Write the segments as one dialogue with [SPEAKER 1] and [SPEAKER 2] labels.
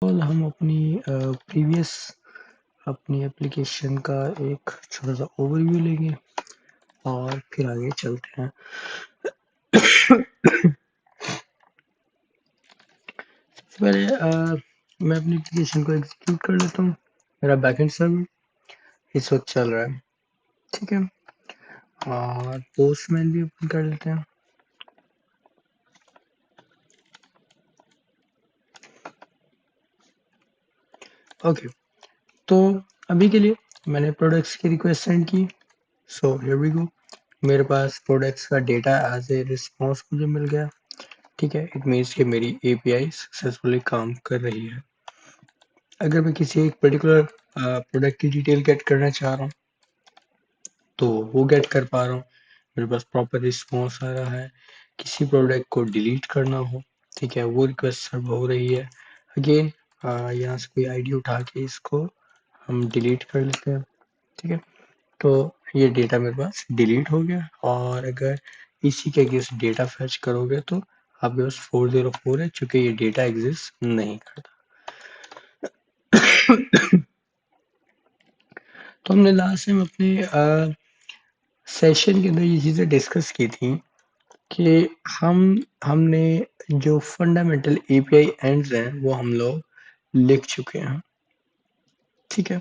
[SPEAKER 1] हम अपनी प्रीवियस अपनी एप्लीकेशन का एक छोटा सा ओवरव्यू लेंगे और फिर आगे चलते हैं। सबसे पहले मैं अपनी एप्लीकेशन को एग्जीक्यूट कर लेता हूँ। मेरा बैकएंड सर्वर इस वक्त चल रहा है, ठीक है। और पोस्टमैन भी ओपन कर लेते हैं। ओके, तो अभी के लिए मैंने प्रोडक्ट्स की रिक्वेस्ट सेंड की। So here we go. मेरे पास प्रोडक्ट्स का डेटा एज ए रिस्पॉन्स मुझे मिल गया, ठीक है। इट मीन्स कि मेरी एपीआई सक्सेसफुली काम कर रही है। अगर मैं किसी एक पर्टिकुलर प्रोडक्ट की डिटेल गेट करना चाह रहा हूँ तो वो गेट कर पा रहा हूँ। मेरे पास प्रॉपर रिस्पॉन्स आ रहा है। किसी प्रोडक्ट को डिलीट करना हो, ठीक है, वो रिक्वेस्ट सर्व हो रही है। अगेन यहाँ से कोई आईडी उठा के इसको हम डिलीट कर लेते हैं, ठीक है। तो ये डेटा मेरे पास डिलीट हो गया। और अगर इसी के अगेंस्ट डेटा फैच करोगे तो आपके पास 404 है, चूंकि ये डेटा एग्जिस्ट नहीं करता। तो हमने लास्ट टाइम अपने सेशन के अंदर ये चीज़ें डिस्कस की थी कि हमने जो फंडामेंटल एपीआई एंड्स हैं वो हम लोग लिख चुके हैं, ठीक है।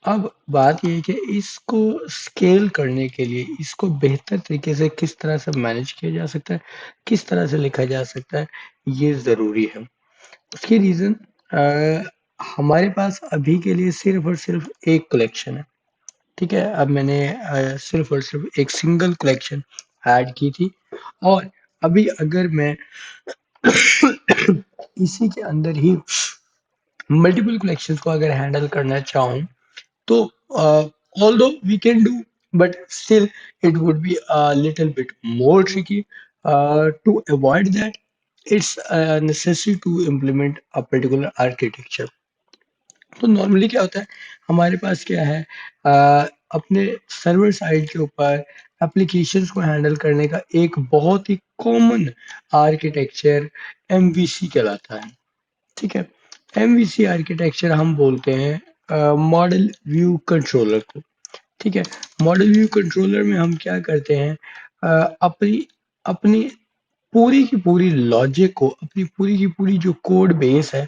[SPEAKER 1] अब बात ये है कि इसको स्केल करने के लिए इसको बेहतर तरीके से किस तरह से मैनेज किया जा सकता है, किस तरह से लिखा जा सकता है, ये ज़रूरी है। उसकी रीज़न हमारे पास अभी के लिए सिर्फ और सिर्फ एक कलेक्शन है, ठीक है। अब मैंने सिर्फ और सिर्फ एक सिंगल कलेक्शन ऐड की थी। और अभी अगर मैं इसी के अंदर ही मल्टीपल कलेक्शंस को अगर हैंडल करना चाहूँ तो although we can do, but still it would be a little bit more tricky. To avoid that, it's necessary to implement a particular architecture. तो नॉर्मली क्या होता है, हमारे पास क्या है, अपने सर्वर साइड के ऊपर एप्लीकेशंस को हैंडल करने का एक बहुत ही कॉमन आर्किटेक्चर एमवीसी कहलाता है, ठीक है। एमवीसी आर्किटेक्चर हम बोलते हैं मॉडल व्यू कंट्रोलर को, ठीक है। मॉडल व्यू कंट्रोलर में हम क्या करते हैं, अपनी अपनी पूरी की पूरी लॉजिक को, अपनी पूरी की पूरी जो कोड बेस है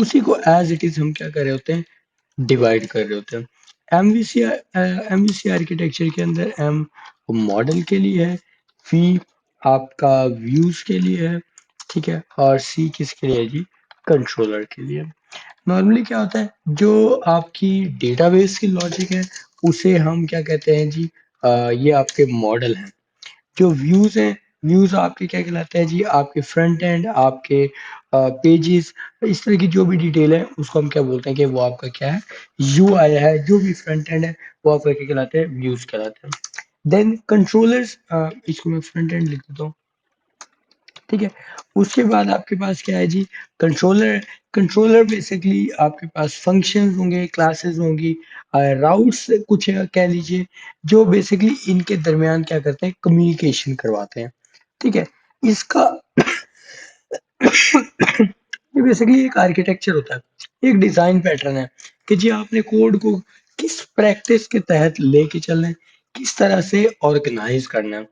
[SPEAKER 1] उसी को एज इट इज हम क्या कर रहे होते हैं, डिवाइड कर रहे होते हैं। एमवीसी आर्किटेक्चर के अंदर एम मॉडल के लिए है, वी आपका व्यूज के लिए है, ठीक है। और सी किसके लिए है जी, कंट्रोलर के लिए। नॉर्मली क्या होता है, जो आपकी डेटाबेस की लॉजिक है उसे हम क्या कहते हैं जी, ये आपके मॉडल हैं। जो व्यूज हैं, व्यूज आपके क्या कहलाते हैं जी, आपके फ्रंट एंड, आपके पेजेस, इस तरह की जो भी डिटेल है उसको हम क्या बोलते हैं कि वो आपका क्या है, यूआई है। जो भी फ्रंट एंड है वो आपका क्या कहलाते हैं, व्यूज कहलाते हैं। देन कंट्रोलर्स, इसको मैं फ्रंट एंड लिख देता हूँ, ठीक है। उसके बाद आपके पास क्या है जी, कंट्रोलर। कंट्रोलर बेसिकली आपके पास फंक्शंस होंगे, क्लासेस होंगी, राउट्स कुछ कह लीजिए, जो बेसिकली इनके दरमियान क्या करते हैं, कम्युनिकेशन करवाते हैं, ठीक है। इसका ये बेसिकली एक आर्किटेक्चर होता है, एक डिजाइन पैटर्न है कि जी आपने कोड को किस प्रैक्टिस के तहत लेके चलना है, किस तरह से ऑर्गेनाइज करना है।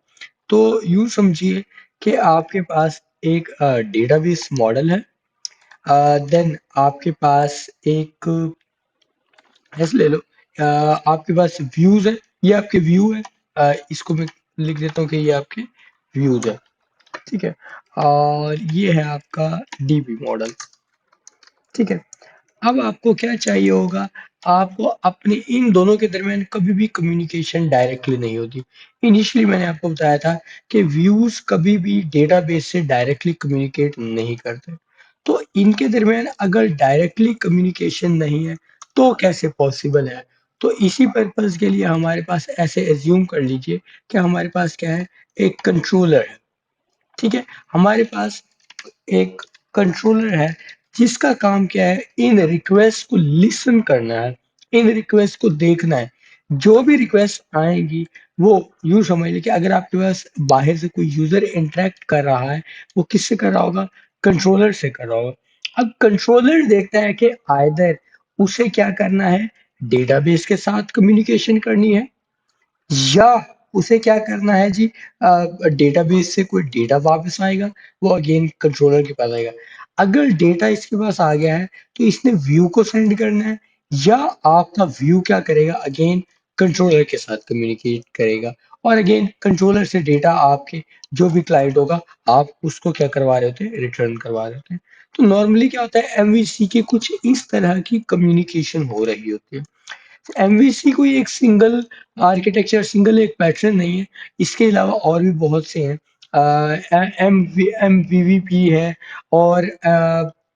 [SPEAKER 1] तो यूं समझिए कि आपके पास एक डेटाबेस मॉडल है, देन आपके पास एक, ऐसे ले लो, आपके पास व्यूज है, ये आपके व्यू है। इसको मैं लिख देता हूँ कि ये आपके व्यूज है, ठीक है। और ये है आपका डीबी मॉडल, ठीक है। अब आपको क्या चाहिए होगा, आपको अपने इन दोनों के दरमियान कभी भी कम्युनिकेशन डायरेक्टली नहीं होती। इनिशियली मैंने आपको बताया था कि व्यूज कभी भी डेटाबेस से डायरेक्टली कम्युनिकेट नहीं करते। तो इनके दरमियान अगर डायरेक्टली कम्युनिकेशन नहीं है तो कैसे पॉसिबल है। तो इसी पर्पज के लिए हमारे पास, ऐसे एज्यूम कर लीजिए कि हमारे पास क्या है, एक कंट्रोलर है, ठीक है। हमारे पास एक कंट्रोलर है जिसका काम क्या है, इन रिक्वेस्ट को लिसन करना है, इन रिक्वेस्ट को देखना है। जो भी रिक्वेस्ट आएगी वो, यूं समझ लीजिए कि अगर आपके पास बाहर से कोई यूजर इंटरेक्ट कर रहा है, वो किससे कर रहा होगा, कंट्रोलर से कर रहा होगा। अब कंट्रोलर देखता है कि आइदर उसे क्या करना है, डेटाबेस के साथ कम्युनिकेशन करनी है, या उसे क्या करना है जी, डेटाबेस से कोई डेटा वापस आएगा, वो अगेन कंट्रोलर के पास आएगा। अगर डेटा इसके पास आ गया है तो इसने व्यू को सेंड करना है, या आपका व्यू क्या करेगा, अगेन कंट्रोलर के साथ कम्युनिकेट करेगा, और अगेन कंट्रोलर से डेटा आपके जो भी क्लाइंट होगा आप उसको क्या करवा रहे होते हैं, रिटर्न करवा रहे होते हैं। तो नॉर्मली क्या होता है, एमवीसी के कुछ इस तरह की कम्युनिकेशन हो रही होती है। एमवीसी कोई एक सिंगल आर्किटेक्चर, सिंगल एक पैटर्न नहीं है, इसके अलावा और भी बहुत से हैं। एमवीवीपी है, और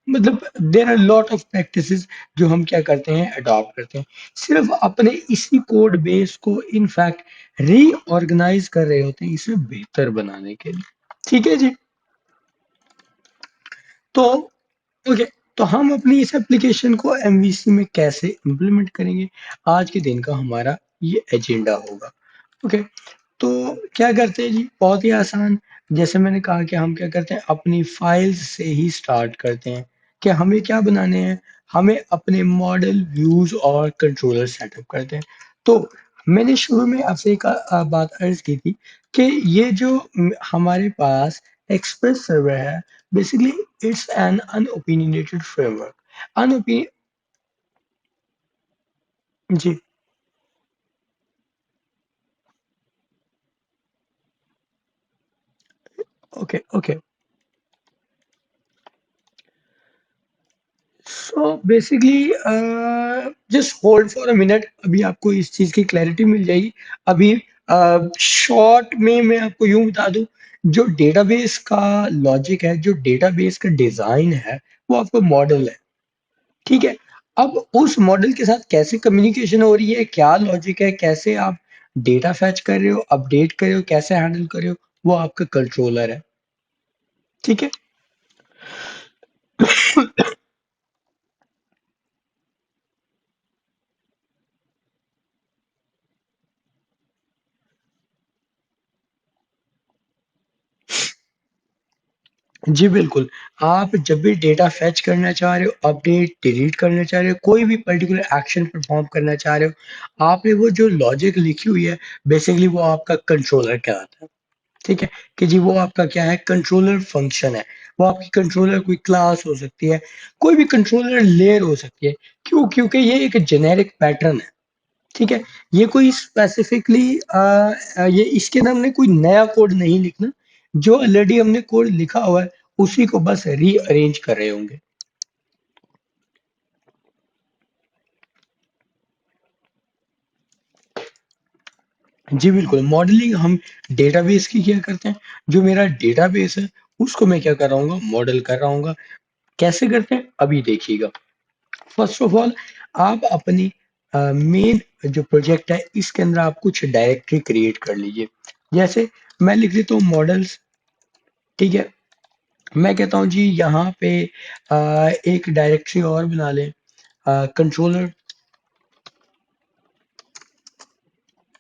[SPEAKER 1] मतलब there are lot of practices जो हम क्या करते हैं, अडॉप्ट करते हैं, सिर्फ अपने इसी कोड बेस को इनफैक्ट रीऑर्गेनाइज कर रहे होते हैं इसे बेहतर बनाने के लिए। ठीक है जी। तो ओके, तो हम अपनी इस एप्लीकेशन को एमवीसी में कैसे इम्प्लीमेंट करेंगे, आज के दिन का हमारा ये एजेंडा होगा। ओके, तो क्या करते हैं जी, बहुत ही आसान। जैसे मैंने कहा कि हम क्या करते हैं, अपनी फाइल्स से ही स्टार्ट करते हैं कि हमें क्या बनाने हैं, हमें अपने मॉडल व्यूज और कंट्रोलर सेटअप करते हैं। तो मैंने शुरू में आपसे एक बात अर्ज की थी कि ये जो हमारे पास एक्सप्रेस सर्वर है, basically it's an unopinionated framework. अनओपिन जी, okay okay. So basically just hold for a minute, अभी आपको इस चीज की क्लैरिटी मिल जाएगी। अभी शॉर्ट में मैं आपको यूं बता दूं, जो डेटाबेस का लॉजिक है, जो डेटाबेस का डिजाइन है, वो आपका मॉडल है। ठीक है, अब उस मॉडल के साथ कैसे कम्युनिकेशन हो रही है, क्या लॉजिक है, कैसे आप डेटा फैच कर रहे हो, अपडेट कर रहे हो, कैसे हैंडल कर रहे हो, वो आपका कंट्रोलर है। ठीक है, जी बिल्कुल। आप जब भी डेटा फेच करना चाह रहे हो, अपडेट, डिलीट करना चाह रहे हो, कोई भी पर्टिकुलर एक्शन परफॉर्म करना चाह रहे हो, आपने वो जो लॉजिक लिखी हुई है, बेसिकली वो आपका कंट्रोलर कहलाता है। ठीक है, कि जी वो आपका क्या है, कंट्रोलर फंक्शन है। वो आपकी कंट्रोलर कोई क्लास हो सकती है, कोई भी कंट्रोलर लेयर हो सकती है। क्यों? क्योंकि ये एक जेनेरिक पैटर्न है। ठीक है, ये कोई स्पेसिफिकली ये इसके अंदर हमने कोई नया कोड नहीं लिखना, जो ऑलरेडी हमने कोड लिखा हुआ है उसी को बस रीअरेंज कर रहे होंगे। जी बिल्कुल, मॉडलिंग हम डेटाबेस की क्या करते हैं, जो मेरा डेटाबेस है उसको मैं क्या कर रहा हूँ, मॉडल कर रहा हूँ। कैसे करते हैं, अभी देखिएगा। फर्स्ट ऑफ ऑल, आप अपनी मेन जो प्रोजेक्ट है इसके अंदर आप कुछ डायरेक्टरी क्रिएट कर लीजिए। जैसे मैं लिख देता हूँ मॉडल्स। ठीक है, मैं कहता हूँ जी यहाँ पे एक डायरेक्टरी और बना लें, कंट्रोलर।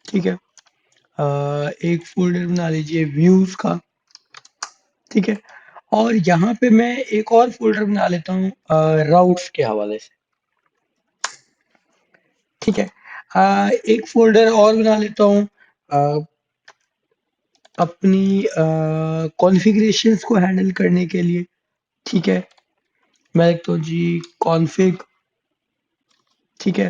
[SPEAKER 1] ठीक है, एक फोल्डर बना लीजिए व्यूज का। ठीक है, और यहाँ पे मैं एक और फोल्डर बना लेता हूँ राउट्स के हवाले से। ठीक है, एक फोल्डर और बना लेता हूँ अपनी कॉन्फ़िगरेशंस को हैंडल करने के लिए। ठीक है, मैं लिखता हूँ जी कॉन्फ़िग। ठीक है,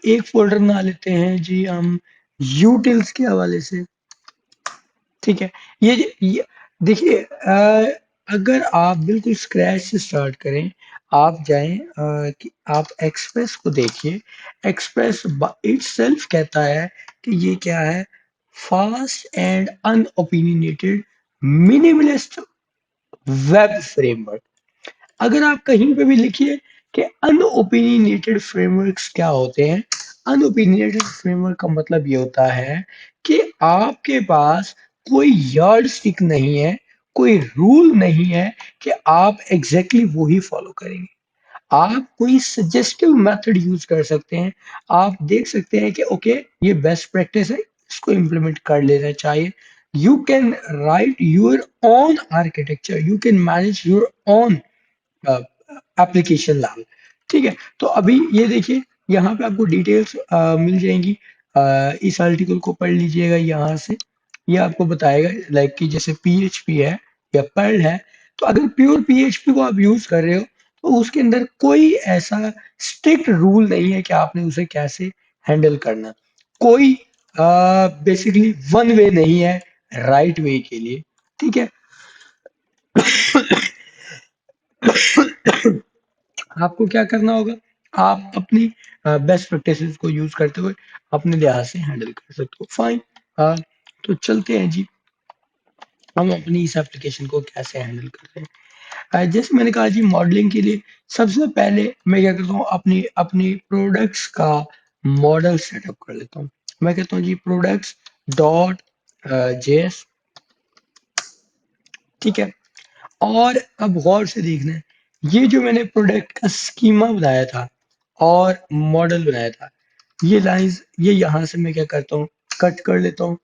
[SPEAKER 1] एक फोल्डर बना लेते हैं जी हम यूटिल्स के हवाले से। ठीक है, ये देखिए, अगर आप बिल्कुल स्क्रैच से स्टार्ट करें, आप जाएं कि आप एक्सप्रेस को देखिए। एक्सप्रेस इटसेल्फ कहता है कि ये क्या है, fast and unopinionated minimalist web framework. अगर आप कहीं पे भी लिखिए कि अनओपिनियनेटेड फ्रेमवर्क्स क्या होते हैं, अनओपिनियनेटेड फ्रेमवर्क का मतलब ये होता है कि आपके पास कोई यार्ड स्टिक नहीं है, कोई रूल नहीं है कि आप एग्जैक्टली exactly वो ही फॉलो करेंगे। आप कोई सजेस्टिव मेथड यूज कर सकते हैं। आप देख सकते हैं कि ओके, ये बेस्ट प्रैक्टिस है, इसको इम्प्लीमेंट कर लेना चाहिए। You can write your own architecture, you can manage your own application level. ठीक है, तो अभी ये देखिए यहाँ पे आपको डिटेल्स मिल जाएंगी। इस आर्टिकल को पढ़ लीजिएगा यहाँ से। ये आपको बताएगा लाइक कि जैसे पीएचपी है या पर्ल है, तो अगर प्योर पीएचपी को आप यूज कर रहे हो तो उसके अंदर कोई ऐसा स्ट्रिक्ट रूल नहीं है कि आपने उसे कैसे हैंडल करना। कोई बेसिकली वन वे नहीं है राइट वे के लिए। ठीक है, आपको क्या करना होगा, आप अपनी बेस्ट प्रैक्टिसेस को यूज करते हुए अपने लिहाज से हैंडल कर सकते हो। फाइन, तो चलते हैं जी, हम अपनी इस एप्लीकेशन को कैसे हैंडल करते हैं। जैसे मैंने कहा जी, मॉडलिंग के लिए सबसे पहले मैं क्या करता हूँ, अपनी अपनी प्रोडक्ट्स का मॉडल सेटअप कर लेता हूँ। मैं कहता हूँ जी प्रोडक्ट्स डॉट जेएस। ठीक है, और अब गौर से देखना है, ये जो मैंने प्रोडक्ट का स्कीमा बनाया था और मॉडल बनाया था, ये लाइंस ये यहाँ से मैं क्या करता हूँ, कट कर लेता हूँ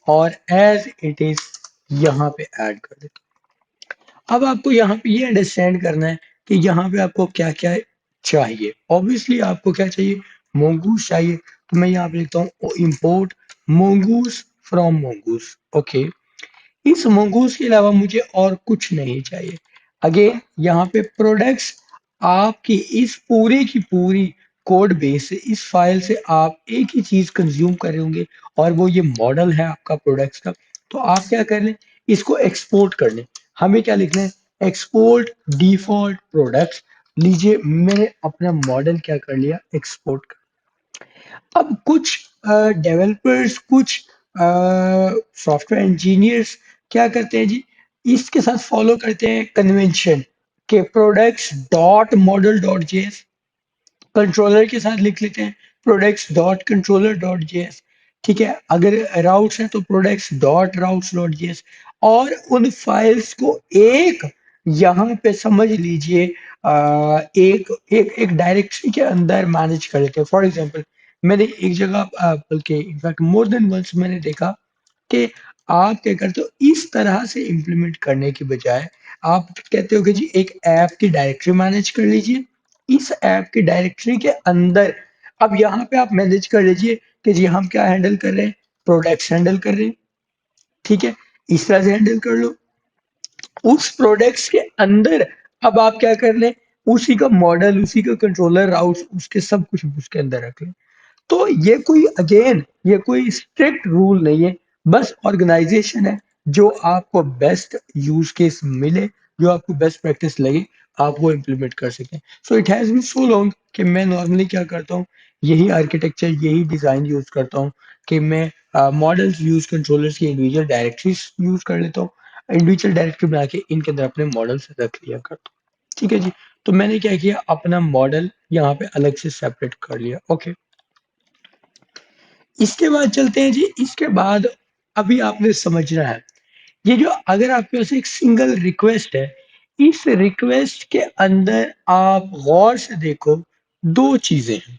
[SPEAKER 1] और एज इट इज यहाँ पे ऐड कर देता हूँ। अब आपको यहाँ पे ये अंडरस्टैंड करना है कि यहाँ पे आपको क्या क्या चाहिए। ऑब्वियसली आपको क्या चाहिए, मोंगूस चाहिए, तो मैं यहाँ पे लिखता हूँ इम्पोर्ट मोंगूस फ्रॉम मोंगूस। ओके, इस मंगूस के अलावा मुझे और कुछ नहीं चाहिए। अगेन यहाँ पे प्रोडक्ट्स, आपकी इस पूरी की पूरी कोड बेस से, इस फाइल से आप एक ही चीज कंज्यूम कर रहे होंगे और वो ये मॉडल है आपका प्रोडक्ट्स का। तो आप क्या कर लें, इसको एक्सपोर्ट कर लें। हमें क्या लिखना है, एक्सपोर्ट डिफॉल्ट प्रोडक्ट्स। लीजिए मैंने अपना मॉडल क्या कर लिया, एक्सपोर्ट। अब कुछ डेवलपर्स, कुछ सॉफ्टवेयर इंजीनियर्स क्या करते हैं जी, इसके साथ फॉलो करते हैं कन्वेंशन के products dot model dot JS, controller के साथ लिख लेते हैं products dot controller dot JS. ठीक है, अगर राउट्स है तो products dot routes dot JS. और उन फाइल्स को एक, यहाँ पे समझ लीजिए एक एक एक डायरेक्टरी के अंदर मैनेज कर लेते हैं। फॉर एग्जांपल मैंने एक जगह बल्कि इनफैक्ट मोर देन वंस मैंने देखा कि आप क्या करते हो, इस तरह से इम्प्लीमेंट करने की बजाय आप कहते हो कि जी एक ऐप की डायरेक्टरी मैनेज कर लीजिए। इस ऐप की डायरेक्टरी के अंदर अब यहाँ पे आप मैनेज कर लीजिए कि जी हम क्या हैंडल कर रहे हैं, प्रोडक्ट्स हैंडल कर रहे हैं। ठीक है, इस तरह से हैंडल कर लो। उस प्रोडक्ट्स के अंदर अब आप क्या कर लें, उसी का मॉडल, उसी का कंट्रोलर राउट्स, उसके सब कुछ उसके अंदर रख लें। तो ये कोई अगेन ये कोई स्ट्रिक्ट रूल नहीं है, बस ऑर्गेनाइजेशन है। जो आपको बेस्ट यूज केस मिले, जो आपको बेस्ट प्रैक्टिस लगे, आप वो इम्प्लीमेंट कर सकें। So it has been so long कि मैं नॉर्मली क्या करता हूँ, यही आर्किटेक्चर, यही डिजाइन यूज करता हूँ कि मैं मॉडल्स यूज कंट्रोलर्स की इंडिविजुअल डायरेक्टरीज यूज कर लेता हूँ। इंडिविजुअल डायरेक्टरी बना के इनके अंदर अपने मॉडल्स रख लिया करता हूँ। ठीक है जी, तो मैंने क्या किया, अपना मॉडल यहाँ पे अलग से सेपरेट कर लिया। ओके, इसके बाद चलते हैं जी, इसके बाद अभी आपने समझना है, ये जो अगर आपके पास एक सिंगल रिक्वेस्ट है, इस रिक्वेस्ट के अंदर आप गौर से देखो, दो चीजें हैं।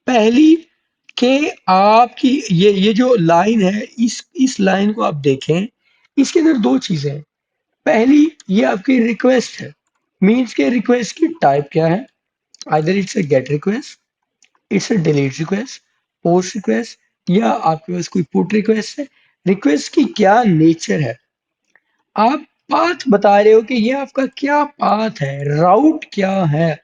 [SPEAKER 1] पहली कि आपकी ये जो लाइन है, इस लाइन को आप देखें, इसके अंदर दो चीजें हैं। पहली, ये आपकी रिक्वेस्ट है, मीन्स के रिक्वेस्ट की टाइप क्या है, either it's a gate request, it's a delete request, post request, या आपके पास कोई पुट रिक्वेस्ट है। रिक्वेस्ट की क्या नेचर है, आप पाथ बता रहे हो कि ये आपका क्या पाथ है, राउट क्या है।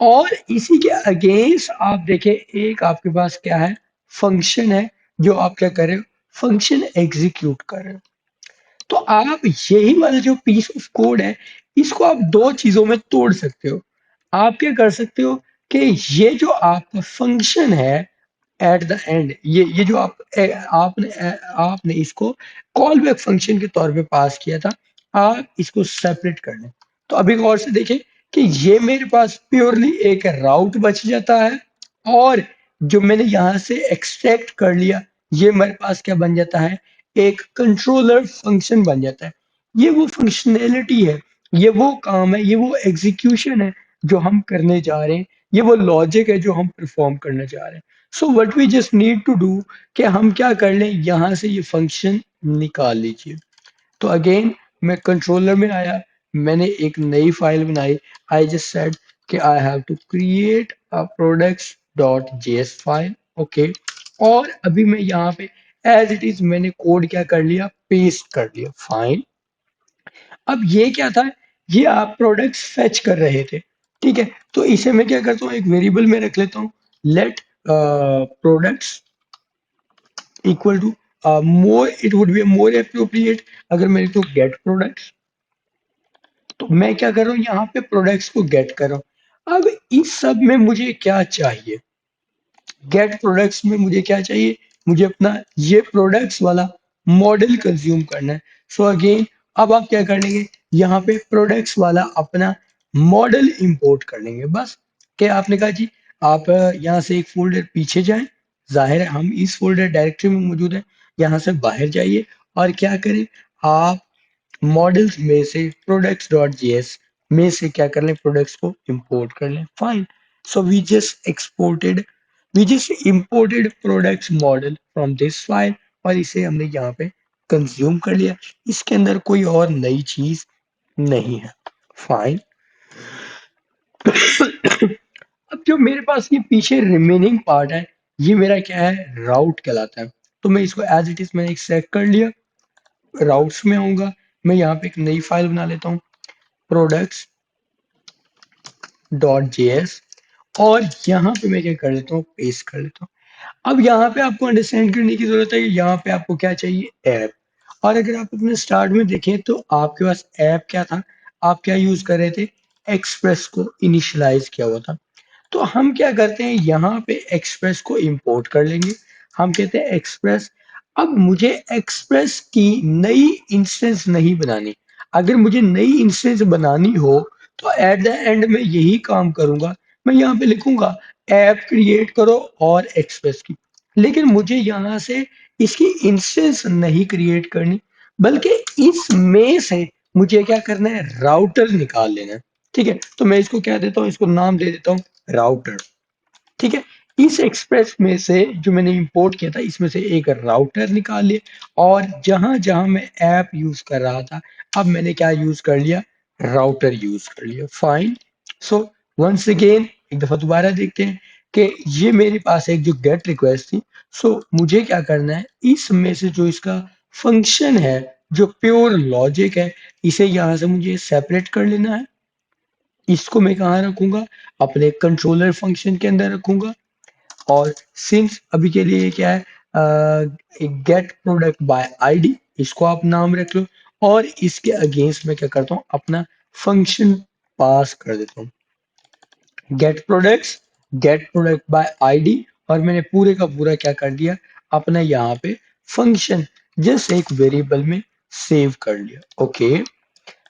[SPEAKER 1] और इसी के अगेंस्ट आप देखें, एक आपके पास क्या है, फंक्शन है, जो आप क्या कर रहे हो, फंक्शन एग्जीक्यूट कर रहे हो। तो आप यही वाला जो पीस ऑफ कोड है, इसको आप दो चीजों में तोड़ सकते हो। आप क्या कर सकते हो कि ये जो आपका फंक्शन है एट द एंड, ये जो आपने इसको कॉल बैक फंक्शन के तौर पे पास किया था, आप इसको सेपरेट कर लें। तो अभी गौर से देखें कि ये मेरे पास प्योरली एक राउट बच जाता है, और जो मैंने यहां से एक्सट्रैक्ट कर लिया, ये मेरे पास क्या बन जाता है, एक कंट्रोलर फंक्शन बन जाता है। ये वो फंक्शनैलिटी है, ये वो काम है, ये वो एग्जीक्यूशन है जो हम करने जा रहे हैं, ये वो लॉजिक है जो हम परफॉर्म करने जा रहे हैं। So what we just need to do कि हम क्या कर लें, यहां से ये फंक्शन निकाल लीजिए। तो अगेन मैं कंट्रोलर में आया, मैंने एक नई फाइल बनाई। आई जस्ट सेड कि I have to create a products dot JS file. Okay, और अभी मैं यहाँ पे एज इट इज मैंने कोड क्या कर लिया, पेस्ट कर लिया। फाइन। अब ये क्या था, ये आप प्रोडक्ट्स फेच कर रहे थे, ठीक है। तो इसे मैं क्या करता हूँ, एक वेरिएबल में रख लेता हूँ, let products equal to more, it would be more appropriate अगर मेरे को गेट प्रोडक्ट्स। तो मैं क्या कर रहा हूँ, यहाँ पे प्रोडक्ट्स को गेट कर रहा हूँ। अब इस सब में मुझे क्या चाहिए, गेट प्रोडक्ट्स में मुझे क्या चाहिए, मुझे अपना ये प्रोडक्ट्स वाला मॉडल कंज्यूम करना है। सो अगेन अब आप क्या कर लेंगे, यहाँ पे प्रोडक्ट्स वाला अपना मॉडल इंपोर्ट कर लेंगे। बस क्या आपने कहा जी, आप यहाँ से एक फोल्डर पीछे जाएं, जाहिर है हम इस फोल्डर डायरेक्टरी में मौजूद है, यहाँ से बाहर जाइए और क्या करें, आप मॉडल्स में से प्रोडक्ट्स डॉट जेएस में से क्या कर लें, प्रोडक्ट्स को इंपोर्ट कर लें। Fine. So we just imported products model from this file, और इसे हमने यहाँ पे कंज्यूम कर लिया। इसके अंदर कोई और नई चीज नहीं है। फाइन। अब जो मेरे पास ये पीछे रिमेनिंग पार्ट है, ये मेरा क्या है, राउट कहलाता है। तो मैं इसको एज इट इज मैंने एक सेट कर लिया, राउट्स में आऊंगा, मैं यहाँ पे एक नई फाइल बना लेता हूँ, प्रोडक्ट्स डॉट जेएस, और यहाँ पे मैं क्या कर लेता हूँ, पेस्ट कर लेता हूँ। अब यहाँ पे आपको अंडरस्टैंड करने की जरूरत है कि यहाँ पे आपको क्या चाहिए, ऐप। और अगर आप अपने स्टार्ट में देखें तो आपके पास ऐप क्या था, आप क्या यूज कर रहे थे, एक्सप्रेस को इनिशियलाइज किया हुआ था। तो हम क्या करते हैं, यहाँ पे एक्सप्रेस को इंपोर्ट कर लेंगे। हम कहते हैं एक्सप्रेस। अब मुझे एक्सप्रेस की नई इंस्टेंस नहीं बनानी। अगर मुझे नई इंस्टेंस बनानी हो तो एट द एंड में यही काम करूंगा, मैं यहाँ पे लिखूंगा ऐप क्रिएट करो और एक्सप्रेस की। लेकिन मुझे यहाँ से इसकी इंस्टेंस नहीं क्रिएट करनी, बल्कि इसमें से मुझे क्या करना है, राउटर निकाल लेना है। ठीक है, तो मैं इसको क्या देता हूँ, इसको नाम दे देता हूँ राउटर। ठीक है, इस एक्सप्रेस में से जो मैंने इंपोर्ट किया था, इसमें से एक राउटर निकाल लिया, और जहां जहां मैं ऐप यूज कर रहा था, अब मैंने क्या यूज कर लिया, राउटर यूज कर लिया। फाइन। सो वंस अगेन एक दफा दोबारा देखते हैं कि ये मेरे पास एक जो गेट रिक्वेस्ट थी। सो मुझे क्या करना है, इसमें से जो इसका फंक्शन है, जो प्योर लॉजिक है, इसे यहां से मुझे सेपरेट कर लेना है। इसको मैं कहाँ रखूंगा, अपने कंट्रोलर फंक्शन के अंदर रखूंगा। और सिंस अभी के लिए क्या है, गेट प्रोडक्ट बाय आईडी, इसको आप नाम रख लो। और इसके अगेंस्ट में क्या करता हूँ, अपना फंक्शन पास कर देता हूँ, get products, get product by ID. और मैंने पूरे का पूरा क्या कर दिया, अपना यहाँ पे फंक्शन जस्ट एक वेरिएबल में सेव कर लिया। ओके,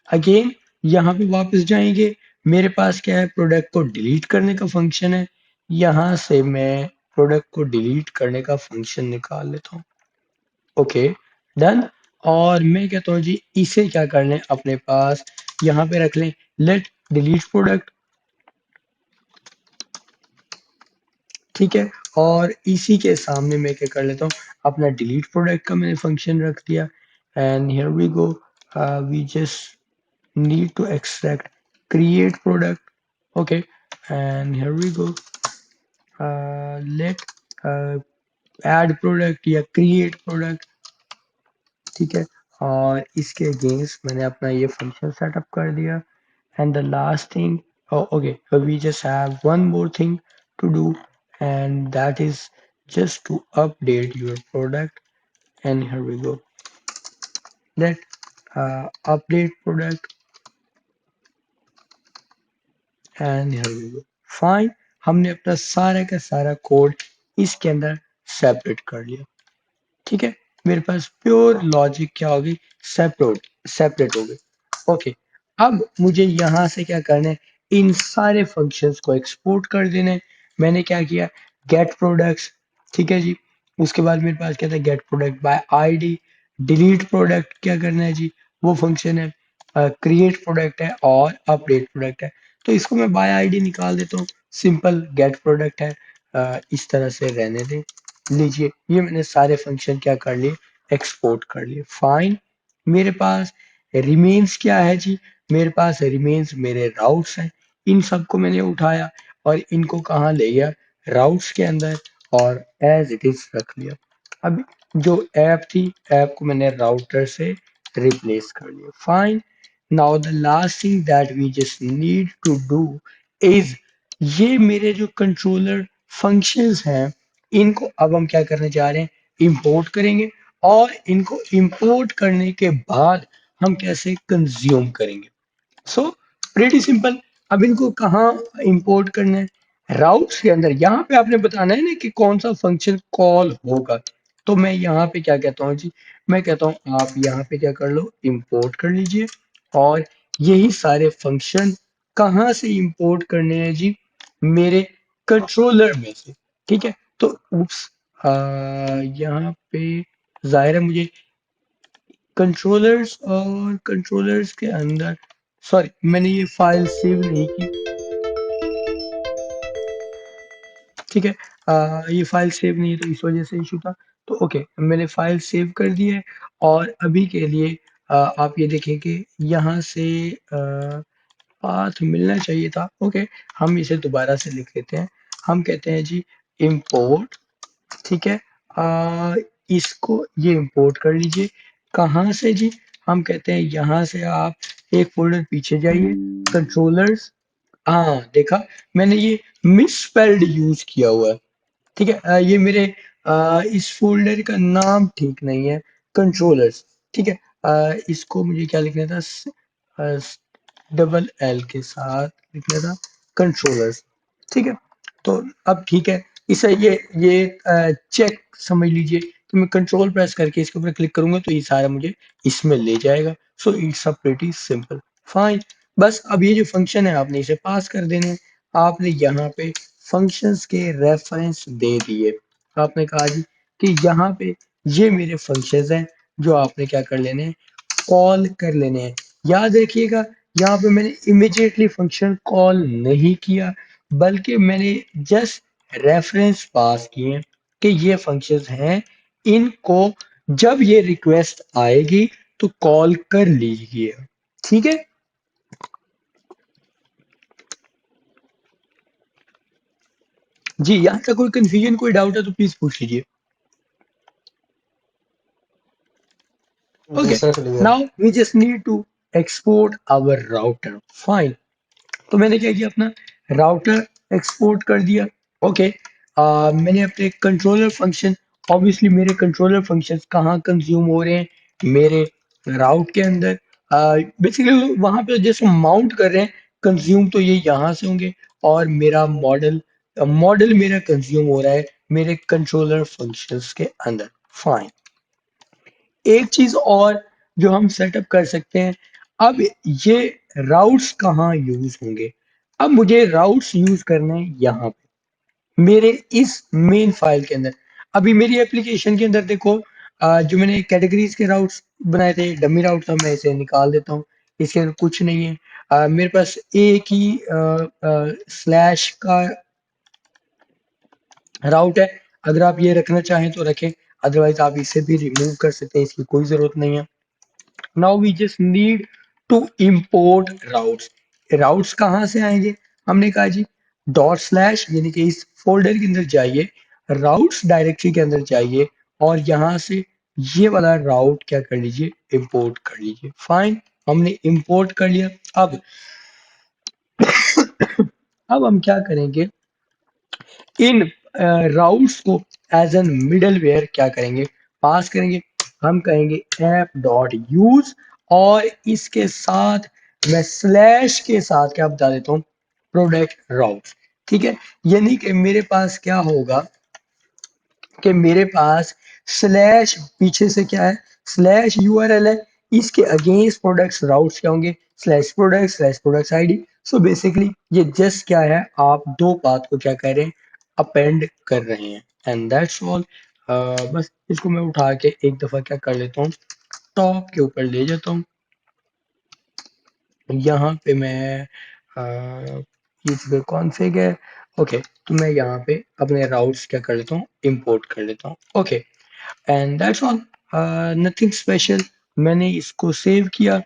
[SPEAKER 1] अगेन यहाँ पे वापस जाएंगे, मेरे पास क्या है, प्रोडक्ट को डिलीट करने का फंक्शन है। यहाँ से मैं प्रोडक्ट को डिलीट करने का फंक्शन निकाल लेता हूँ। Okay, done. और मैं कहता हूँ जी, इसे क्या कर लें, अपने पास यहाँ पे रख लें, लेट डिलीट प्रोडक्ट। ठीक है, और इसी के सामने मैं क्या कर लेता हूँ, अपना डिलीट प्रोडक्ट का मैंने फंक्शन रख दिया। And here we go, we just need to extract create product. Okay, and here we go, let uh, add product या create product। ठीक है, और इसके अगेंस्ट मैंने अपना ये फंक्शन सेटअप कर दिया। And the last thing, okay, we just have one more thing to do, and that is just to update your product। And here we go, let update product, and here we go. Fine. हमने अपना सारा का सारा code इसके अंदर separate कर लिया। ठीक है, मेरे पास प्योर लॉजिक क्या होगी, सेपरेट सेपरेट हो गई। ओके, अब मुझे यहाँ से क्या करना है, इन सारे फंक्शंस को एक्सपोर्ट कर देना है। मैंने क्या किया, गेट प्रोडक्ट्स। ठीक है जी, उसके बाद मेरे पास क्या था, get product by ID. Delete product क्या करना है जी, वो फंक्शन है। क्रिएट प्रोडक्ट है और अपडेट प्रोडक्ट है। तो इसको मैं बाय आईडी निकाल देता हूँ, सिंपल गेट प्रोडक्ट है। इस तरह से रहने दें। लीजिए, ये मैंने सारे फंक्शन क्या कर लिए, एक्सपोर्ट कर लिए। फाइन। मेरे पास रिमेन्स क्या है जी, मेरे पास रिमेन्स मेरे राउट्स हैं, इन सबको मैंने उठाया और इनको कहाँ ले गया, राउट्स के अंदर, और एज इट इज रख लिया। अब जो ऐप थी, ऐप को मैंने राउटर से रिप्लेस कर लिया। Fine. Now the last thing that we just need to do is, ये मेरे जो कंट्रोलर फंक्शंस हैं, इनको अब हम क्या करने जा रहे हैं, इंपोर्ट करेंगे। और इनको इंपोर्ट करने के बाद हम कैसे कंज्यूम करेंगे। So pretty simple. अब इनको कहाँ इंपोर्ट करना है, राउट्स के अंदर। यहाँ पे आपने बताना है ना कि कौन सा फंक्शन कॉल होगा। तो मैं यहाँ पे क्या कहता हूँ जी, मैं कहता हूँ आप यहाँ पे क्या कर लो, इंपोर्ट कर लीजिए। और यही सारे फंक्शन कहाँ से इंपोर्ट करने हैं जी, मेरे कंट्रोलर में से। ठीक है। तो उप्स, यहाँ पे जाहिर है मुझे कंट्रोलर्स, और कंट्रोलर्स के अंदर, सॉरी मैंने ये फाइल सेव नहीं की। ठीक है। ये फाइल सेव नहीं है तो इस वजह से इशू था। तो ओके, मैंने फाइल सेव कर दी है। और अभी के लिए आप ये देखें कि यहाँ से पाथ मिलना चाहिए था। ओके, हम इसे दोबारा से लिख लेते हैं। हम कहते हैं जी import। ठीक है। इसको ये इंपोर्ट कर लीजिए। कहाँ से जी, हम कहते हैं यहाँ से आप एक फोल्डर पीछे जाइए, कंट्रोलर्स। हाँ देखा, मैंने ये मिसस्पेल्ड यूज किया हुआ है। ठीक है। ये मेरे इस फोल्डर का नाम ठीक नहीं है, कंट्रोलर्स। ठीक है। इसको मुझे क्या लिखना था, डबल एल के साथ लिखना था, कंट्रोलर्स। ठीक है। तो अब ठीक है, इसे ये चेक समझ लीजिए कि मैं कंट्रोल प्रेस करके इसके ऊपर क्लिक करूंगा तो ये सारा मुझे इसमें ले जाएगा। So it's a pretty simple. Fine. बस अब ये जो फंक्शन है आपने इसे पास कर देने हैं। आपने यहाँ पे फंक्शंस के रेफरेंस दे दिए। आपने कहा जी कि यहाँ पे ये मेरे फंक्शंस हैं जो आपने क्या कर लेने हैं, कॉल कर लेने हैं। याद रखिएगा, यहाँ पे मैंने इमिडिएटली फंक्शन कॉल नहीं किया, बल्कि मैंने जस्ट रेफरेंस पास किए कि ये फंक्शंस हैं, इनको जब ये रिक्वेस्ट आएगी तो कॉल कर लीजिए। ठीक है। जी, यहाँ तक कोई कंफ्यूजन, कोई डाउट है तो प्लीज पूछ लीजिए।
[SPEAKER 2] जी
[SPEAKER 1] okay,
[SPEAKER 2] sir clear.
[SPEAKER 1] Now we just need to export our router. Fine. तो मैंने क्या किया, अपना राउटर एक्सपोर्ट कर दिया। ओके। मैंने अपने कंट्रोलर फंक्शन, ऑब्वियसली मेरे कंट्रोलर फंक्शंस कहाँ कंज्यूम हो रहे हैं, मेरे राउट के अंदर। बेसिकली वहां पे जैसे माउंट कर रहे हैं, कंज्यूम तो ये यहाँ से होंगे। और मेरा मॉडल मॉडल मेरा कंज्यूम हो रहा है मेरे कंट्रोलर फंक्शंस के अंदर। फाइन। एक चीज और जो हम सेटअप कर सकते हैं, अब ये राउट्स कहाँ यूज होंगे। अब मुझे राउट्स यूज करने हैं यहाँ पे मेरे इस मेन फाइल के अंदर। अभी मेरी एप्लीकेशन के अंदर देखो, जो मैंने कैटेगरीज के राउट्स बनाए थे, डमी राउट था, मैं इसे निकाल देता हूँ। इसके अंदर कुछ नहीं है। मेरे पास एक ही स्लैश का राउट है। अगर आप ये रखना चाहें तो रखें, अदरवाइज आप इसे भी रिमूव कर सकते हैं, इसकी कोई जरूरत नहीं है। Now we just need to import routes. Routes कहाँ से आएंगे, हमने कहा जी डॉट स्लैश, यानी कि इस फोल्डर के अंदर जाइए, राउट्स डायरेक्टरी के अंदर जाइए, और यहाँ से ये वाला राउट क्या कर लीजिए, इंपोर्ट कर लीजिए। फाइन, हमने इंपोर्ट कर लिया। अब हम क्या करेंगे, इन राउट्स को एज एन मिडलवेयर क्या करेंगे, पास करेंगे। हम कहेंगे ऐप डॉट यूज, और इसके साथ मैं स्लैश के साथ क्या बता देता हूँ, प्रोडक्ट राउट। ठीक है। यानी कि मेरे पास क्या होगा, कि मेरे पास स्लैश पीछे से क्या है, स्लैश यूआरएल है, इसके अगेंस्ट प्रोडक्ट्स राउट्स क्या होंगे, slash products ID. So basically ये जस्ट क्या है, आप दो पाथ को क्या कर रहे हैं, अपेंड कर रहे हैं, एंड दैट्स ऑल। बस इसको मैं उठा के एक दफा क्या कर लेता हूँ, टॉप के ऊपर ले जाता हूँ। यहाँ पे मैं ये कॉन्फ़िग है। ओके, तो मैं यहाँ पे अपने राउट्स क्या कर लेता हूँ, इंपोर्ट कर लेता हूँ। Okay, and that's all, nothing special. मैंने इसको सेव किया,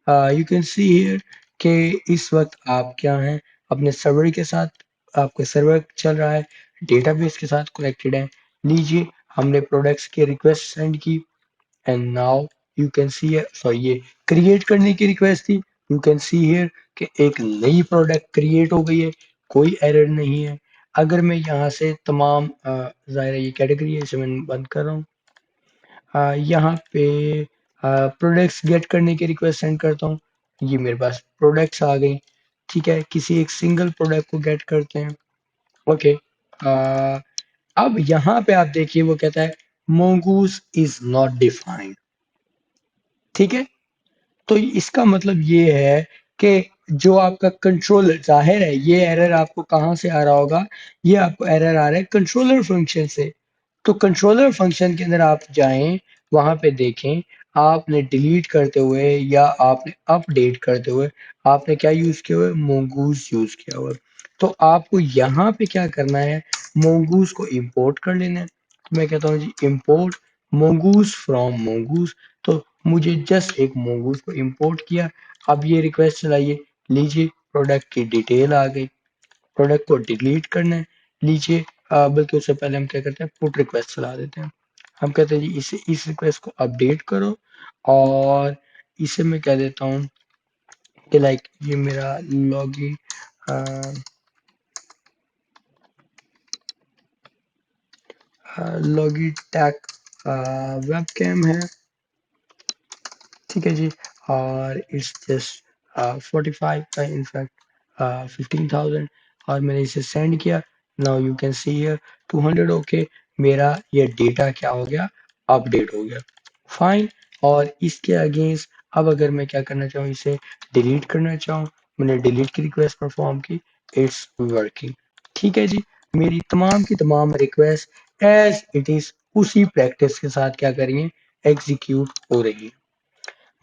[SPEAKER 1] यू कैन सी हियर कि इस वक्त आप क्या हैं, अपने सर्वर के साथ, आपका सर्वर चल रहा है, डेटाबेस के साथ कनेक्टेड है। लीजिए, हमने प्रोडक्ट्स की रिक्वेस्ट सेंड की and now you can see here, sorry ये क्रिएट करने की रिक्वेस्ट थी। यू कैन सी हियर कि एक नई प्रोडक्ट क्रिएट हो गई है, कोई एरर नहीं है। अगर मैं यहाँ से तमाम ज़ाहिर है ये कैटेगरी है, इसे मैं बंद कर रहा हूँ। यहाँ पे प्रोडक्ट्स गेट करने की रिक्वेस्ट सेंड करता हूँ, ये मेरे पास प्रोडक्ट्स आ गई। ठीक है, किसी एक सिंगल प्रोडक्ट को गेट करते हैं। ओके, अब यहाँ पे आप देखिए वो कहता है mongoose इज नॉट डिफाइंड। ठीक है, तो इसका मतलब ये है कि जो आपका कंट्रोलर, जाहिर है ये एरर आपको कहाँ से आ रहा होगा, ये आपको एरर आ रहा है कंट्रोलर फंक्शन से। तो कंट्रोलर फंक्शन के अंदर आप जाएं, वहां पे देखें, आपने डिलीट करते हुए या आपने अपडेट करते हुए आपने क्या यूज किया हुआ है, मोंगूज यूज किया हुआ है। तो आपको यहाँ पे क्या करना है, मोंगूज को इंपोर्ट कर लेना है। तो मैं कहता हूँ जी इंपोर्ट मोंगूज फ्रॉम मोंगूज। तो मुझे जस्ट एक मोंगूज को इंपोर्ट किया। अब ये रिक्वेस्ट चलाइए, लीजिए प्रोडक्ट की डिटेल आ गई। प्रोडक्ट को डिलीट करना है, लीजिए बल्कि उससे पहले हम क्या करते हैं, पुट रिक्वेस्ट चला देते हैं। हम कहते हैं जी इस रिक्वेस्ट को अपडेट करो, और इसे मैं कह देता हूँ कि लाइक ये मेरा लॉगी लॉगी टैक वेब कैम है। ठीक है जी, और इट्स जस्ट 45 का, इनफैक्ट 15,000, और मैंने इसे सेंड किया। Now you can see here 200। Okay, मेरा ये डेटा क्या हो गया, अपडेट हो गया। फाइन। और इसके अगेंस्ट अब अगर मैं क्या करना चाहूँ, इसे डिलीट करना चाहूँ, मैंने डिलीट की रिक्वेस्ट परफॉर्म की, इट्स वर्किंग। ठीक है जी, मेरी तमाम की तमाम रिक्वेस्ट एज इट इज उसी प्रैक्टिस के साथ क्या करेंगे, एग्जीक्यूट हो रही है।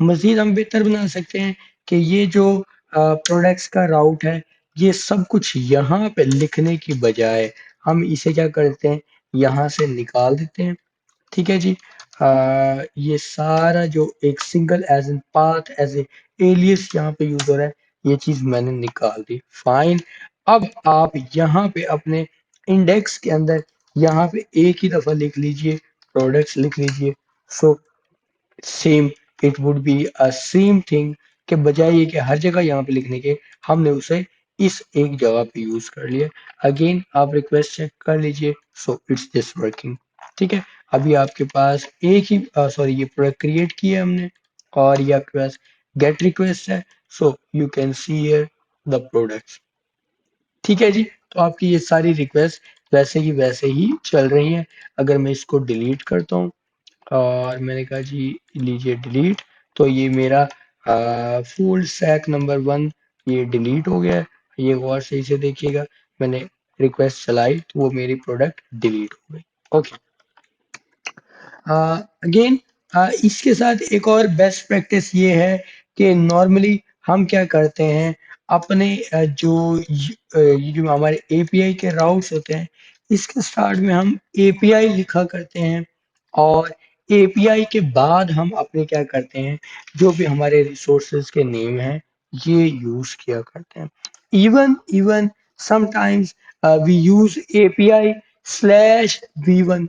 [SPEAKER 1] मजीद हम बेहतर बना सकते हैं कि ये जो प्रोडक्ट्स का राउट है, ये सब कुछ यहाँ पे लिखने की बजाय हम इसे क्या करते हैं, यहाँ से निकाल देते हैं। ठीक है जी, ये सारा जो एक single as an path as a alias यहाँ पे यूज हो रहा है, ये चीज मैंने निकाल दी। फाइन। अब आप यहाँ पे अपने इंडेक्स के अंदर यहाँ पे एक ही दफा लिख लीजिए, प्रोडक्ट्स लिख लीजिए। So same, it would be a same thing, के बजाय ये कि हर जगह यहाँ पे लिखने के, हमने उसे इस एक जगह पे यूज कर लिया। अगेन आप रिक्वेस्ट चेक कर लीजिए, सो इट्स जस्ट वर्किंग। ठीक है, अभी आपके पास एक ही सॉरी ये प्रोडक्ट क्रिएट किया है हमने, और ये आपके पास गेट रिक्वेस्ट है। So you can see here the products. ठीक है जी, तो आपकी ये सारी रिक्वेस्ट वैसे ही चल रही हैं। अगर मैं इसको डिलीट करता हूँ, और मैंने कहा जी लीजिए डिलीट, तो ये मेरा फुल स्टैक नंबर 1 ये डिलीट हो गया है। ये गौर से इसे देखिएगा, मैंने रिक्वेस्ट चलाई तो वो मेरी प्रोडक्ट डिलीट हो गई। ओके, अगेन इसके साथ एक और बेस्ट प्रैक्टिस ये है कि नॉर्मली हम क्या करते हैं, अपने ये जो हमारे एपीआई के राउट्स होते हैं, इसके स्टार्ट में हम एपीआई लिखा करते हैं, और एपीआई के बाद हम अपने क्या करते हैं, जो भी हमारे रिसोर्सेज के नेम हैं ये यूज किया करते हैं। Even even sometimes we use API slash v one.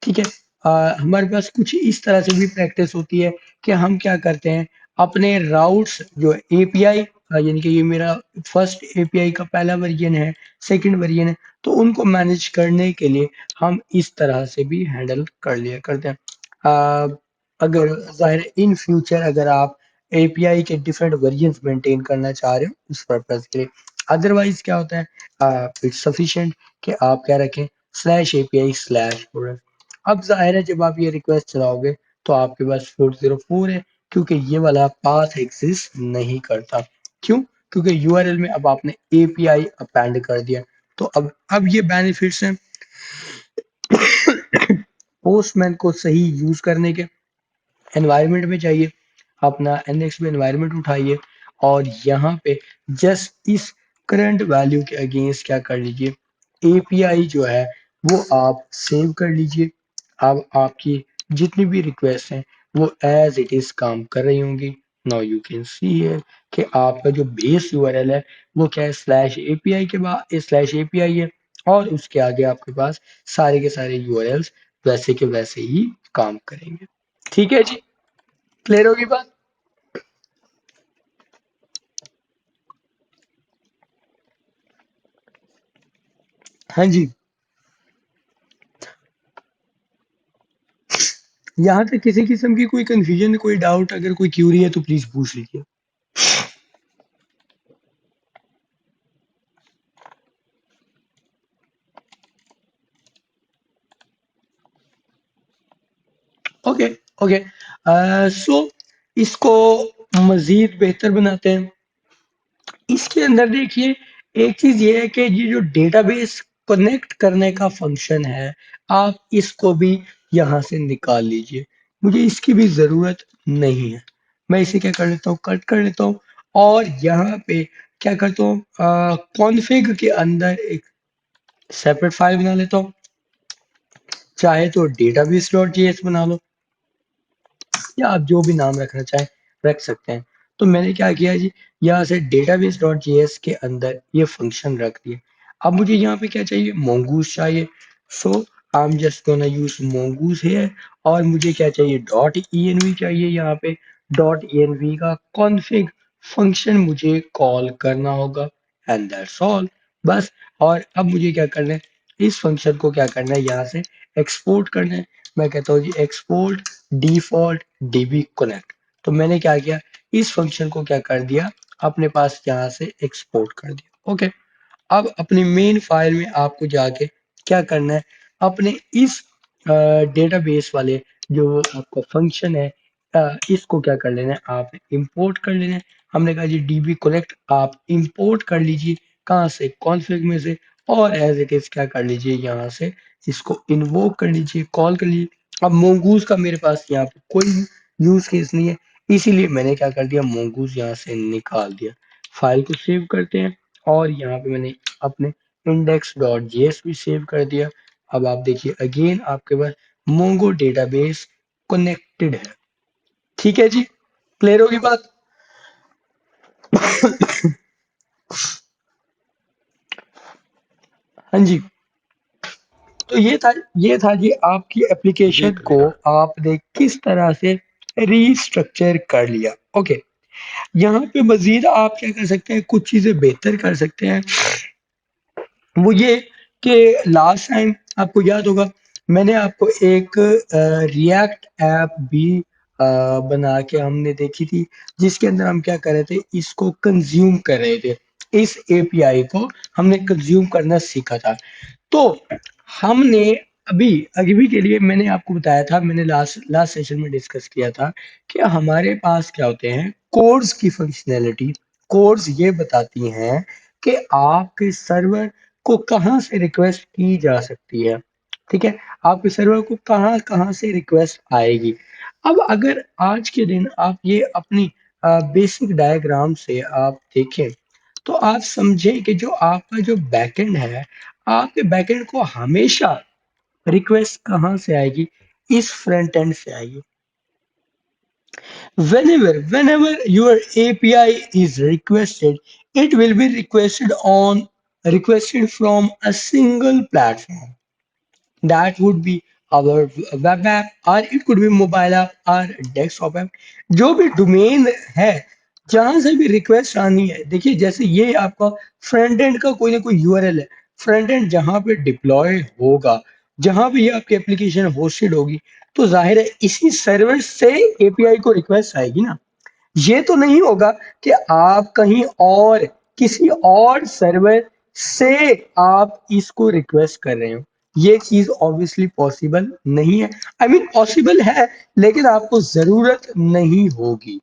[SPEAKER 1] ठीक है, हमारे पास कुछ इस तरह से भी प्रैक्टिस होती है कि हम क्या करते हैं, अपने राउट्स जो एपीआई, यानी कि ये मेरा फर्स्ट एपीआई का पहला वर्जन है, सेकंड वर्जन है, तो उनको मैनेज करने के लिए हम इस तरह से भी हैंडल कर लिया करते हैं। अगर जाहिर इन फ्यूचर अगर आप एपीआई के डिफरेंट वर्जन्स मेंटेन करना चाह रहे हो उस पर्पज के लिए, अदरवाइज क्या होता है, इट्स सफिशिएंट कि आप क्या रखें, स्लैश एपीआई स्लैश। अब जाहिर है जब आप ये रिक्वेस्ट चलाओगे तो आपके पास 404 है, क्योंकि ये वाला पाथ एग्जिस्ट नहीं करता। क्यों? क्योंकि यूआरएल में अब आपने एपीआई अपेंड कर दिया। तो अब ये बेनिफिट्स हैं पोस्टमैन को सही यूज करने के। एनवायरनमेंट में जाइए, अपना एनएक्स में एनवायरनमेंट उठाइए, और यहाँ पे जस्ट इस करंट वैल्यू के अगेंस्ट क्या कर लीजिए, एपीआई जो है वो आप सेव कर लीजिए। अब आपकी जितनी भी रिक्वेस्ट हैं वो एज इट इज काम कर रही होंगी। Now you can see here कि आपका जो बेस यूआरएल है वो क्या है, स्लैश एपीआई के बाद स्लैश एपीआई है, और उसके आगे आपके पास सारे के सारे यूआरएल्स वैसे के वैसे ही काम करेंगे। ठीक है जी, क्लियर होगी बात? हाँ जी, यहाँ तक किसी किस्म की कोई कंफ्यूजन, कोई डाउट, अगर कोई क्यूरी है तो प्लीज पूछ लीजिए। ओके, ओके, सो इसको मजीद बेहतर बनाते हैं। इसके अंदर देखिए, एक चीज ये है कि ये जो डेटाबेस कनेक्ट करने का फंक्शन है, आप इसको भी यहाँ से निकाल लीजिए, मुझे इसकी भी जरूरत नहीं है। मैं इसे क्या कर लेता हूँ, कट कर लेता हूँ, और यहाँ पे क्या करता हूँ, कॉन्फ़िग के अंदर एक सेपरेट फाइल बना लेता हूँ। चाहे तो डेटाबेस डॉट जेएस बना लो, या आप जो भी नाम रखना चाहें रख सकते हैं। तो मैंने क्या किया जी, यहाँ से डेटाबेस डॉट जेएस के अंदर ये फंक्शन रख दिए। अब मुझे यहाँ पे क्या चाहिए, मोंगूस चाहिए। So I am just gonna use Mongoose है। और मुझे क्या चाहिए, डॉट env चाहिए। यहाँ पे डॉट env का कॉन्फ़िग फंक्शन मुझे कॉल करना होगा, एंड दैट्स ऑल, बस। और अब मुझे क्या करना है, इस फंक्शन को क्या करना है, यहाँ से एक्सपोर्ट करना है। मैं कहता हूँ जी एक्सपोर्ट डिफॉल्ट डीबी कनेक्ट। तो मैंने क्या किया, इस फंक्शन को क्या कर दिया, अपने पास यहाँ से एक्सपोर्ट कर दिया। ओके, अब अपनी मेन फाइल में आपको जाके क्या करना है, अपने इस डेटाबेस वाले जो आपका फंक्शन है, इसको क्या कर लेना है, आप इंपोर्ट कर लेना है। हमने कहा जी डीबी कनेक्ट आप इंपोर्ट कर लीजिए, कहाँ से, कॉन्फ़िग में से, और एज इट इज क्या कर लीजिए, यहाँ से इसको इन्वोक कर लीजिए, कॉल कर लीजिए। अब मोंगूज का मेरे पास यहाँ पे कोई यूज केस नहीं है, इसीलिए मैंने क्या कर दिया, मोंगूज यहाँ से निकाल दिया। फाइल को सेव करते हैं, और यहाँ पे मैंने अपने इंडेक्स डॉट जेएस भी सेव कर दिया। अब आप देखिए अगेन आपके पास मोंगो डेटाबेस कनेक्टेड है। ठीक है जी, क्लियर होगी बात? हाँ जी, तो ये था जी आपकी
[SPEAKER 2] जी
[SPEAKER 1] एप्लीकेशन को
[SPEAKER 2] क्लियर।
[SPEAKER 1] आपने किस तरह से रीस्ट्रक्चर कर लिया। ओके, यहाँ पे मजीद आप क्या कर सकते हैं, कुछ चीजें बेहतर कर सकते हैं। वो ये कि लास्ट टाइम आपको याद होगा, मैंने आपको एक रिएक्ट ऐप भी बना के हमने देखी थी, जिसके अंदर हम क्या कर रहे थे, इसको कंज्यूम कर रहे थे। इस एपीआई को हमने कंज्यूम करना सीखा था। तो हमने अभी अभी के लिए मैंने आपको बताया था, मैंने लास्ट लास्ट सेशन में डिस्कस किया था कि हमारे पास क्या होते हैं, कोड्स की फंक्शनैलिटी। कोड्स ये बताती हैं कि आपके सर्वर को कहाँ से रिक्वेस्ट की जा सकती है। ठीक है, आपके सर्वर को कहाँ कहाँ से रिक्वेस्ट आएगी। अब अगर आज के दिन आप ये अपनी बेसिक डायग्राम से आप देखें, तो आप समझें कि जो आपका जो बैकएंड है, आपके बैकएंड को हमेशा रिक्वेस्ट कहाँ से आएगी, इस फ्रंट एंड से आएगी। Whenever your API is requested, it will be requested from a single platform. That would be our web app, or it could be mobile app or desktop app। जो भी domain है, जहां से भी request आनी है, देखिए जैसे ये आपका फ्रंट एंड का कोई ना कोई यूआरएल है। फ्रंट एंड जहां पे डिप्लॉय होगा, जहां भी ये आपकी एप्लीकेशन होस्टेड होगी, तो जाहिर है इसी सर्वर से एपीआई को रिक्वेस्ट आएगी ना। ये तो नहीं होगा कि आप कहीं और किसी और सर्वर से आप इसको रिक्वेस्ट कर रहे हो। ये चीज ऑब्वियसली पॉसिबल नहीं है। आई मीन पॉसिबल है, लेकिन आपको जरूरत नहीं होगी।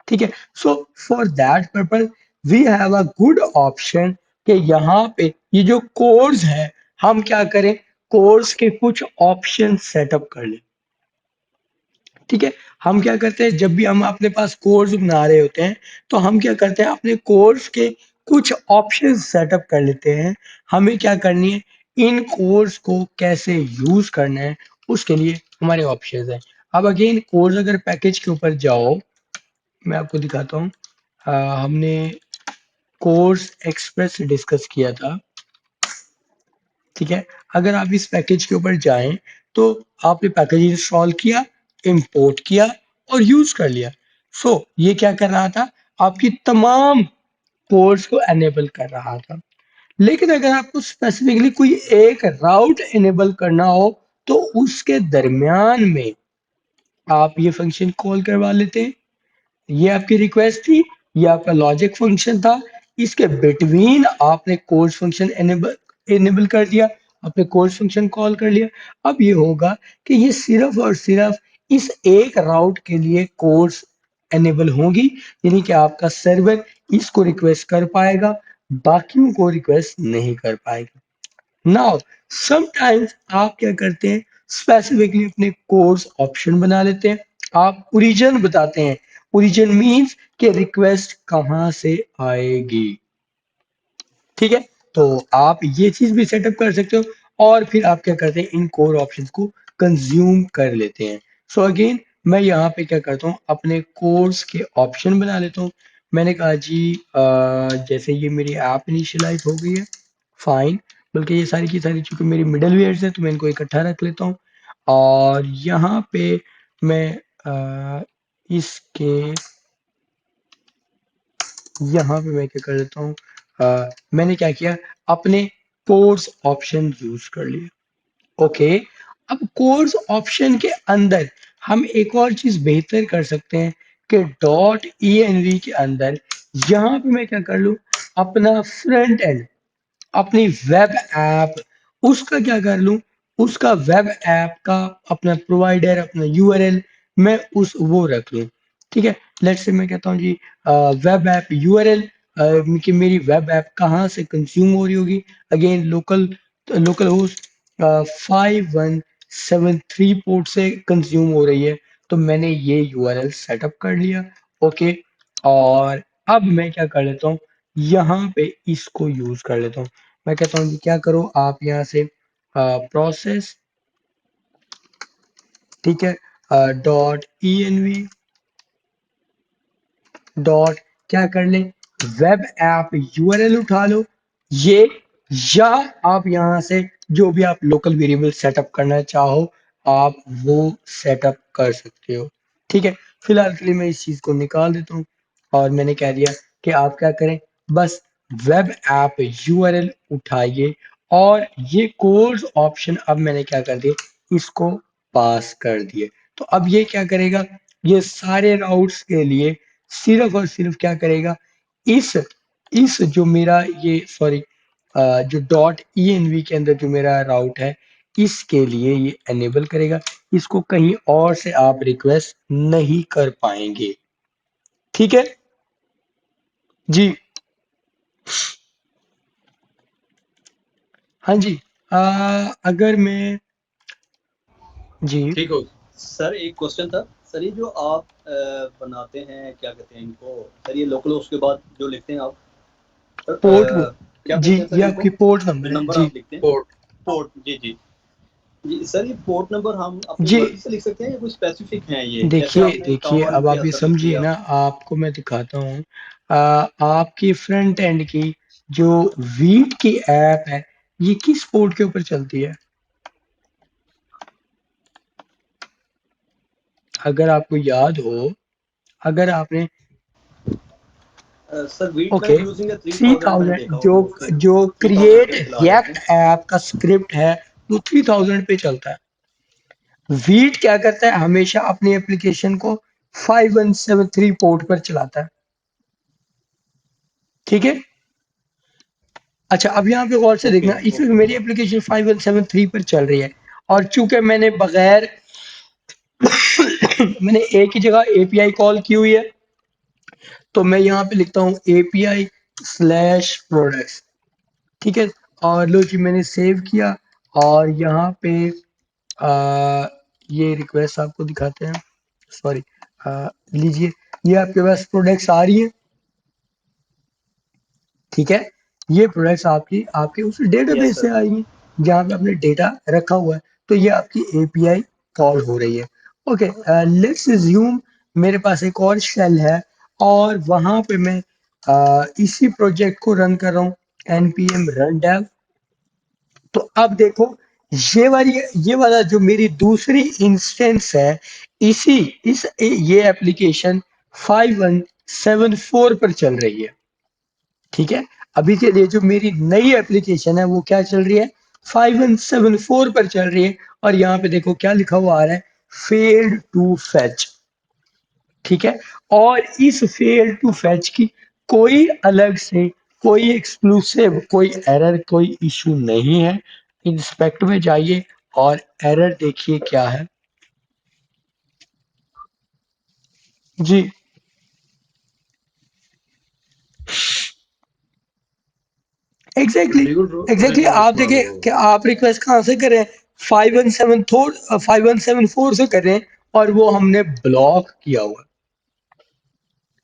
[SPEAKER 1] ठीक है, so for that purpose we have a good option कि यहाँ पे ये जो कोर्स है, हम क्या करें, कोर्स के कुछ ऑप्शन सेटअप कर लें। ठीक है, हम क्या करते हैं, जब भी हम अपने पास कोर्स बना रहे होते हैं, तो हम क्या करते हैं, अपने कोर्स के कुछ ऑप्शन सेटअप कर लेते हैं। हमें क्या करनी है, इन कोर्स को कैसे यूज करना है, उसके लिए हमारे ऑप्शंस हैं। अब अगेन कोर्स अगर पैकेज के ऊपर जाओ, मैं आपको दिखाता हूँ। हमने कोर्स एक्सप्रेस डिस्कस किया था, ठीक है। अगर आप इस पैकेज के ऊपर जाएं तो आपने पैकेज इंस्टॉल किया, इंपोर्ट किया और यूज कर लिया। सो ये क्या कर रहा था, आपकी तमाम कोर्स को एनेबल कर रहा था। लेकिन अगर आपको स्पेसिफिकली कोई एक राउट इनेबल करना हो तो उसके दरमियान में आप ये फंक्शन कॉल करवा लेते हैं। ये आपकी रिक्वेस्ट थी, ये आपका लॉजिक फंक्शन था। इसके बिटवीन आपने कोर्स फंक्शन एनेबल एनेबल कर दिया, आपने कोर्स फंक्शन कॉल कर लिया। अब ये होगा कि ये सिर्फ और सिर्फ इस एक राउट के लिए कोर्स एनेबल होंगी, यानी कि आपका सर्वर इसको रिक्वेस्ट कर पाएगा, बाकियों को रिक्वेस्ट नहीं कर पाएगा। नाउ समटाइम्स आप क्या करते हैं, स्पेसिफिकली अपने कोर्स ऑप्शन बना लेते हैं। आप ओरिजिन बताते हैं। ओरिजिन मींस कि रिक्वेस्ट कहां से आएगी, ठीक है। तो आप ये चीज भी सेटअप कर सकते हो। और फिर आप क्या करते हैं, इन कोर ऑप्शंस को कंज्यूम कर लेते हैं। सो अगेन मैं यहाँ पे क्या करता हूँ, अपने कोर्स के ऑप्शन बना लेता हूँ। मैंने कहा जी जैसे ये मेरी ऐप इनिशियलाइज हो गई है, फाइन। बल्कि ये सारी की सारी चूंकि मेरी मिडल वेयर्स है तो मैं इनको इकट्ठा रख लेता हूँ। और यहाँ पे मैं इसके यहाँ पे मैं क्या कर देता हूँ, मैंने क्या किया, अपने कोर्स ऑप्शन यूज कर लिया। ओके, अब कोर्स ऑप्शन के अंदर हम एक और चीज बेहतर कर सकते हैं कि डॉट ई एन वी के अंदर यहाँ पे मैं क्या कर लूँ, अपना फ्रंट एंड, अपनी वेब ऐप, उसका क्या कर लूं, उसका वेब ऐप का अपना प्रोवाइडर, अपना यूआरएल मैं उस वो रख लूं। ठीक है, लेट्स से मैं कहता हूँ जी वेब ऐप यूआरएल, कि मेरी वेब ऐप कहाँ से कंज्यूम हो रही होगी। Again local local host 5173 port से कंज्यूम हो रही है। तो मैंने ये यूआरएल सेटअप कर लिया। ओके, और अब मैं क्या कर लेता हूँ, यहाँ पे इसको यूज कर लेता हूँ। मैं कहता हूँ कि क्या करो आप यहाँ से प्रोसेस, ठीक है, dot E N V dot क्या कर ले, वेब ऐप यूआरएल उठा लो ये, या आप यहाँ से जो भी आप लोकल वेरिएबल सेटअप करना चाहो आप वो सेटअप कर सकते हो। ठीक है, फिलहाल के लिए मैं इस चीज को निकाल देता हूँ। और मैंने कह दिया कि आप क्या करें, बस वेब ऐप यूआरएल उठाइए और ये कोर्स ऑप्शन अब मैंने क्या कर दिए, इसको पास कर दिए। तो अब ये क्या करेगा, ये सारे राउट्स के लिए सिर्फ और सिर्फ क्या करेगा, इस इस जो मेरा ये सॉरी जो डॉट ई एन वी के अंदर जो मेरा राउट है इसके लिए ये एनेबल करेगा। इसको कहीं और से आप रिक्वेस्ट नहीं कर पाएंगे। ठीक है जी। हाँ जी, अगर मैं जी
[SPEAKER 2] ठीक हो सर। एक क्वेश्चन था सर, ये जो आप बनाते हैं, क्या कहते हैं इनको सर, ये लोकल होस्ट के बाद जो लिखते हैं आप सर,
[SPEAKER 1] पोर्ट वो,
[SPEAKER 2] क्या
[SPEAKER 1] जी
[SPEAKER 2] बोलते हैं सर
[SPEAKER 1] ये
[SPEAKER 2] इनको,
[SPEAKER 1] आपकी पोर्ट
[SPEAKER 2] जो
[SPEAKER 1] नंबर है
[SPEAKER 2] नंबर
[SPEAKER 1] जी,
[SPEAKER 2] आप लिखते हैं,
[SPEAKER 1] पोर्ट।
[SPEAKER 2] पोर्ट, जी जी जी सर, ये पोर्ट नंबर हम अपनी
[SPEAKER 1] जी
[SPEAKER 2] मर्जी से लिख सकते हैं या कोई स्पेसिफिक है, ये जैसे
[SPEAKER 1] देखिए
[SPEAKER 2] आपने
[SPEAKER 1] देखिए,
[SPEAKER 2] कावा
[SPEAKER 1] अब
[SPEAKER 2] लिख
[SPEAKER 1] आप
[SPEAKER 2] दिया
[SPEAKER 1] ये
[SPEAKER 2] सर, लिख
[SPEAKER 1] समझिए
[SPEAKER 2] दिया।
[SPEAKER 1] ना, आपको मैं दिखाता हूँ। आपकी फ्रंट एंड की जो वीट की ऐप है ये किस पोर्ट के ऊपर चलती है, अगर आपको याद हो, अगर आपने,
[SPEAKER 2] सर वीट मैं
[SPEAKER 1] ओके,
[SPEAKER 2] यूजिंग है 3000 मैंने
[SPEAKER 1] 3000
[SPEAKER 2] देखा
[SPEAKER 1] जो
[SPEAKER 2] ऑलमोस्ट,
[SPEAKER 1] जो
[SPEAKER 2] 3000
[SPEAKER 1] क्रिएट
[SPEAKER 2] पे चला रहे थे।
[SPEAKER 1] रिएक्ट ऐप का स्क्रिप्ट है वो 3000 पे चलता है। वीट क्या करता है, हमेशा अपनी एप्लीकेशन को 5173 पोर्ट पर चलाता है। ठीक है, अच्छा अब यहाँ पे गौर से
[SPEAKER 2] ओके
[SPEAKER 1] देखना, इसमें
[SPEAKER 2] ओके।
[SPEAKER 1] मेरी एप्लीकेशन 5173 पर चल रही है और चूंकि मैंने बगैर मैंने एक ही जगह एपीआई कॉल की हुई है तो मैं यहाँ पे लिखता हूँ एपीआई स्लैश प्रोडक्ट्स। ठीक है, और लो जी मैंने सेव किया। और यहाँ पे ये रिक्वेस्ट आपको दिखाते हैं, सॉरी, लीजिए, ये आपके पास प्रोडक्ट्स आ रही है। ठीक है, ये प्रोडक्ट्स आपकी आपके उस
[SPEAKER 2] यस
[SPEAKER 1] डेटाबेस से
[SPEAKER 2] सर।
[SPEAKER 1] आई हैं जहाँ पे आपने डेटा रखा हुआ है। तो ये आपकी एपीआई कॉल हो रही है। ओके, लेट्स अज्यूम मेरे पास एक और शेल है और वहां पे मैं इसी प्रोजेक्ट को रन कर रहा हूँ, npm run dev। तो अब देखो, ये वाली ये वाला जो मेरी दूसरी इंस्टेंस है, इसी इस ये एप्लीकेशन 5174 पर चल रही है। ठीक है, अभी के लिए जो मेरी नई एप्लीकेशन है वो क्या चल रही है, 5174 पर चल रही है। और यहाँ पे देखो क्या लिखा हुआ आ रहा है, फेल्ड टू फेच। ठीक है, और इस फेल टू फैच की कोई अलग से, कोई एक्सक्लूसिव, कोई एरर, कोई इशू नहीं है। इंस्पेक्ट में जाइए और एरर देखिए क्या है। जी, एग्जैक्टली
[SPEAKER 2] बिल्कुल ब्रो, मैं
[SPEAKER 1] एग्जैक्टली। आप
[SPEAKER 2] थोड़ा
[SPEAKER 1] देखिए
[SPEAKER 2] वो
[SPEAKER 1] कि आप रिक्वेस्ट कहाँ से कर रहे हैं, 5174 से कर रहे हैं, और वो हमने ब्लॉक किया हुआ है।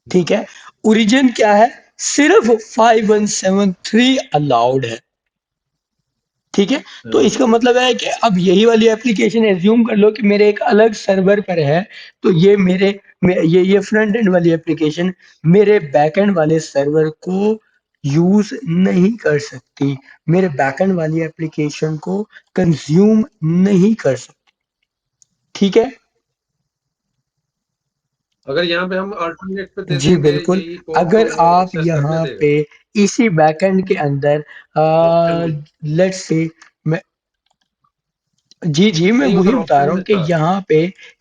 [SPEAKER 1] ठीक है, ओरिजिन क्या है, सिर्फ 5173 अलाउड है। ठीक है, तो इसका
[SPEAKER 2] ओके।
[SPEAKER 1] मतलब है कि अब यही वाली एप्लीकेशन एज्यूम कर लो कि मेरे एक अलग सर्वर पर है, तो ये ये फ्रंट एंड वाली एप्लीकेशन मेरे बैक एंड वाले सर्वर को यूज नहीं कर सकती, मेरे बैक एंड वाली एप्लीकेशन को कंज्यूम नहीं कर सकती। ठीक है,
[SPEAKER 2] अगर यहाँ पे हम अल्टरनेट पे दे
[SPEAKER 1] जी
[SPEAKER 2] देंगे
[SPEAKER 1] बिल्कुल।
[SPEAKER 2] यही कोड तो
[SPEAKER 1] अगर
[SPEAKER 2] वो
[SPEAKER 1] आप
[SPEAKER 2] एक्सेस करने
[SPEAKER 1] यहाँ
[SPEAKER 2] देगा
[SPEAKER 1] पे इसी बैकएंड के अंदर,
[SPEAKER 2] ऑप्शन में?
[SPEAKER 1] लेट्स से, जी, जी, मैं
[SPEAKER 2] नहीं,
[SPEAKER 1] वही
[SPEAKER 2] उधर
[SPEAKER 1] बता
[SPEAKER 2] ऑप्शन
[SPEAKER 1] रहा हूँ
[SPEAKER 2] में
[SPEAKER 1] कि
[SPEAKER 2] था।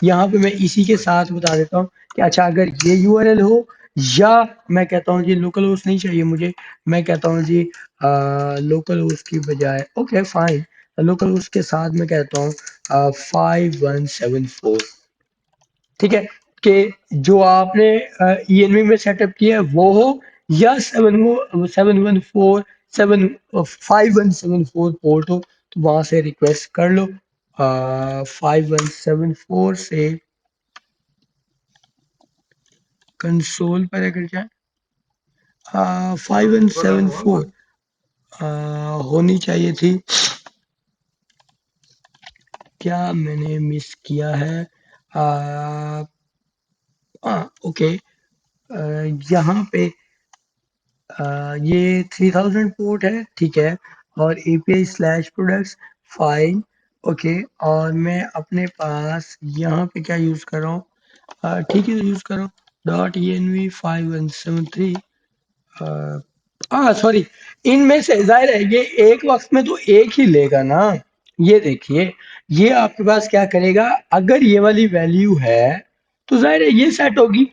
[SPEAKER 1] यहाँ पे मैं इसी के
[SPEAKER 2] अच्छा।
[SPEAKER 1] साथ बता देता हूँ कि अच्छा, अगर ये यूआरएल हो, या मैं कहता हूँ जी लोकल होस्ट नहीं चाहिए मुझे, मैं कहता हूँ जी लोकल होस्ट की बजाय, ओके फाइन, लोकल होस्ट के साथ मैं कहता हूँ 5174। ठीक है, कि जो आपने ईएनवी में सेटअप किया है वो हो, या 714 5174 पोर्ट हो, तो वहां से रिक्वेस्ट कर लो। 5174 से कंसोल पर अगर जाए, फाइव
[SPEAKER 2] हाँ,
[SPEAKER 1] वन
[SPEAKER 2] वो रन
[SPEAKER 1] सेवन
[SPEAKER 2] हुआ
[SPEAKER 1] फोर
[SPEAKER 2] हुआ।
[SPEAKER 1] होनी चाहिए थी। क्या मैंने मिस किया है, ओके, यहाँ पे ये 3000 पोर्ट है, ठीक है, और API slash products, fine, okay. और मैं अपने पास यहाँ पे क्या यूज कर रहा हूँ, ठीक है, यूज कर रहा हूँ डॉट ई एन वी 5173। हाँ सॉरी, इनमें से जाहिर है ये एक वक्त में तो एक ही लेगा ना। ये देखिए, ये आपके पास क्या करेगा, अगर ये वाली वैल्यू है तो जाहिर है ये सेट होगी,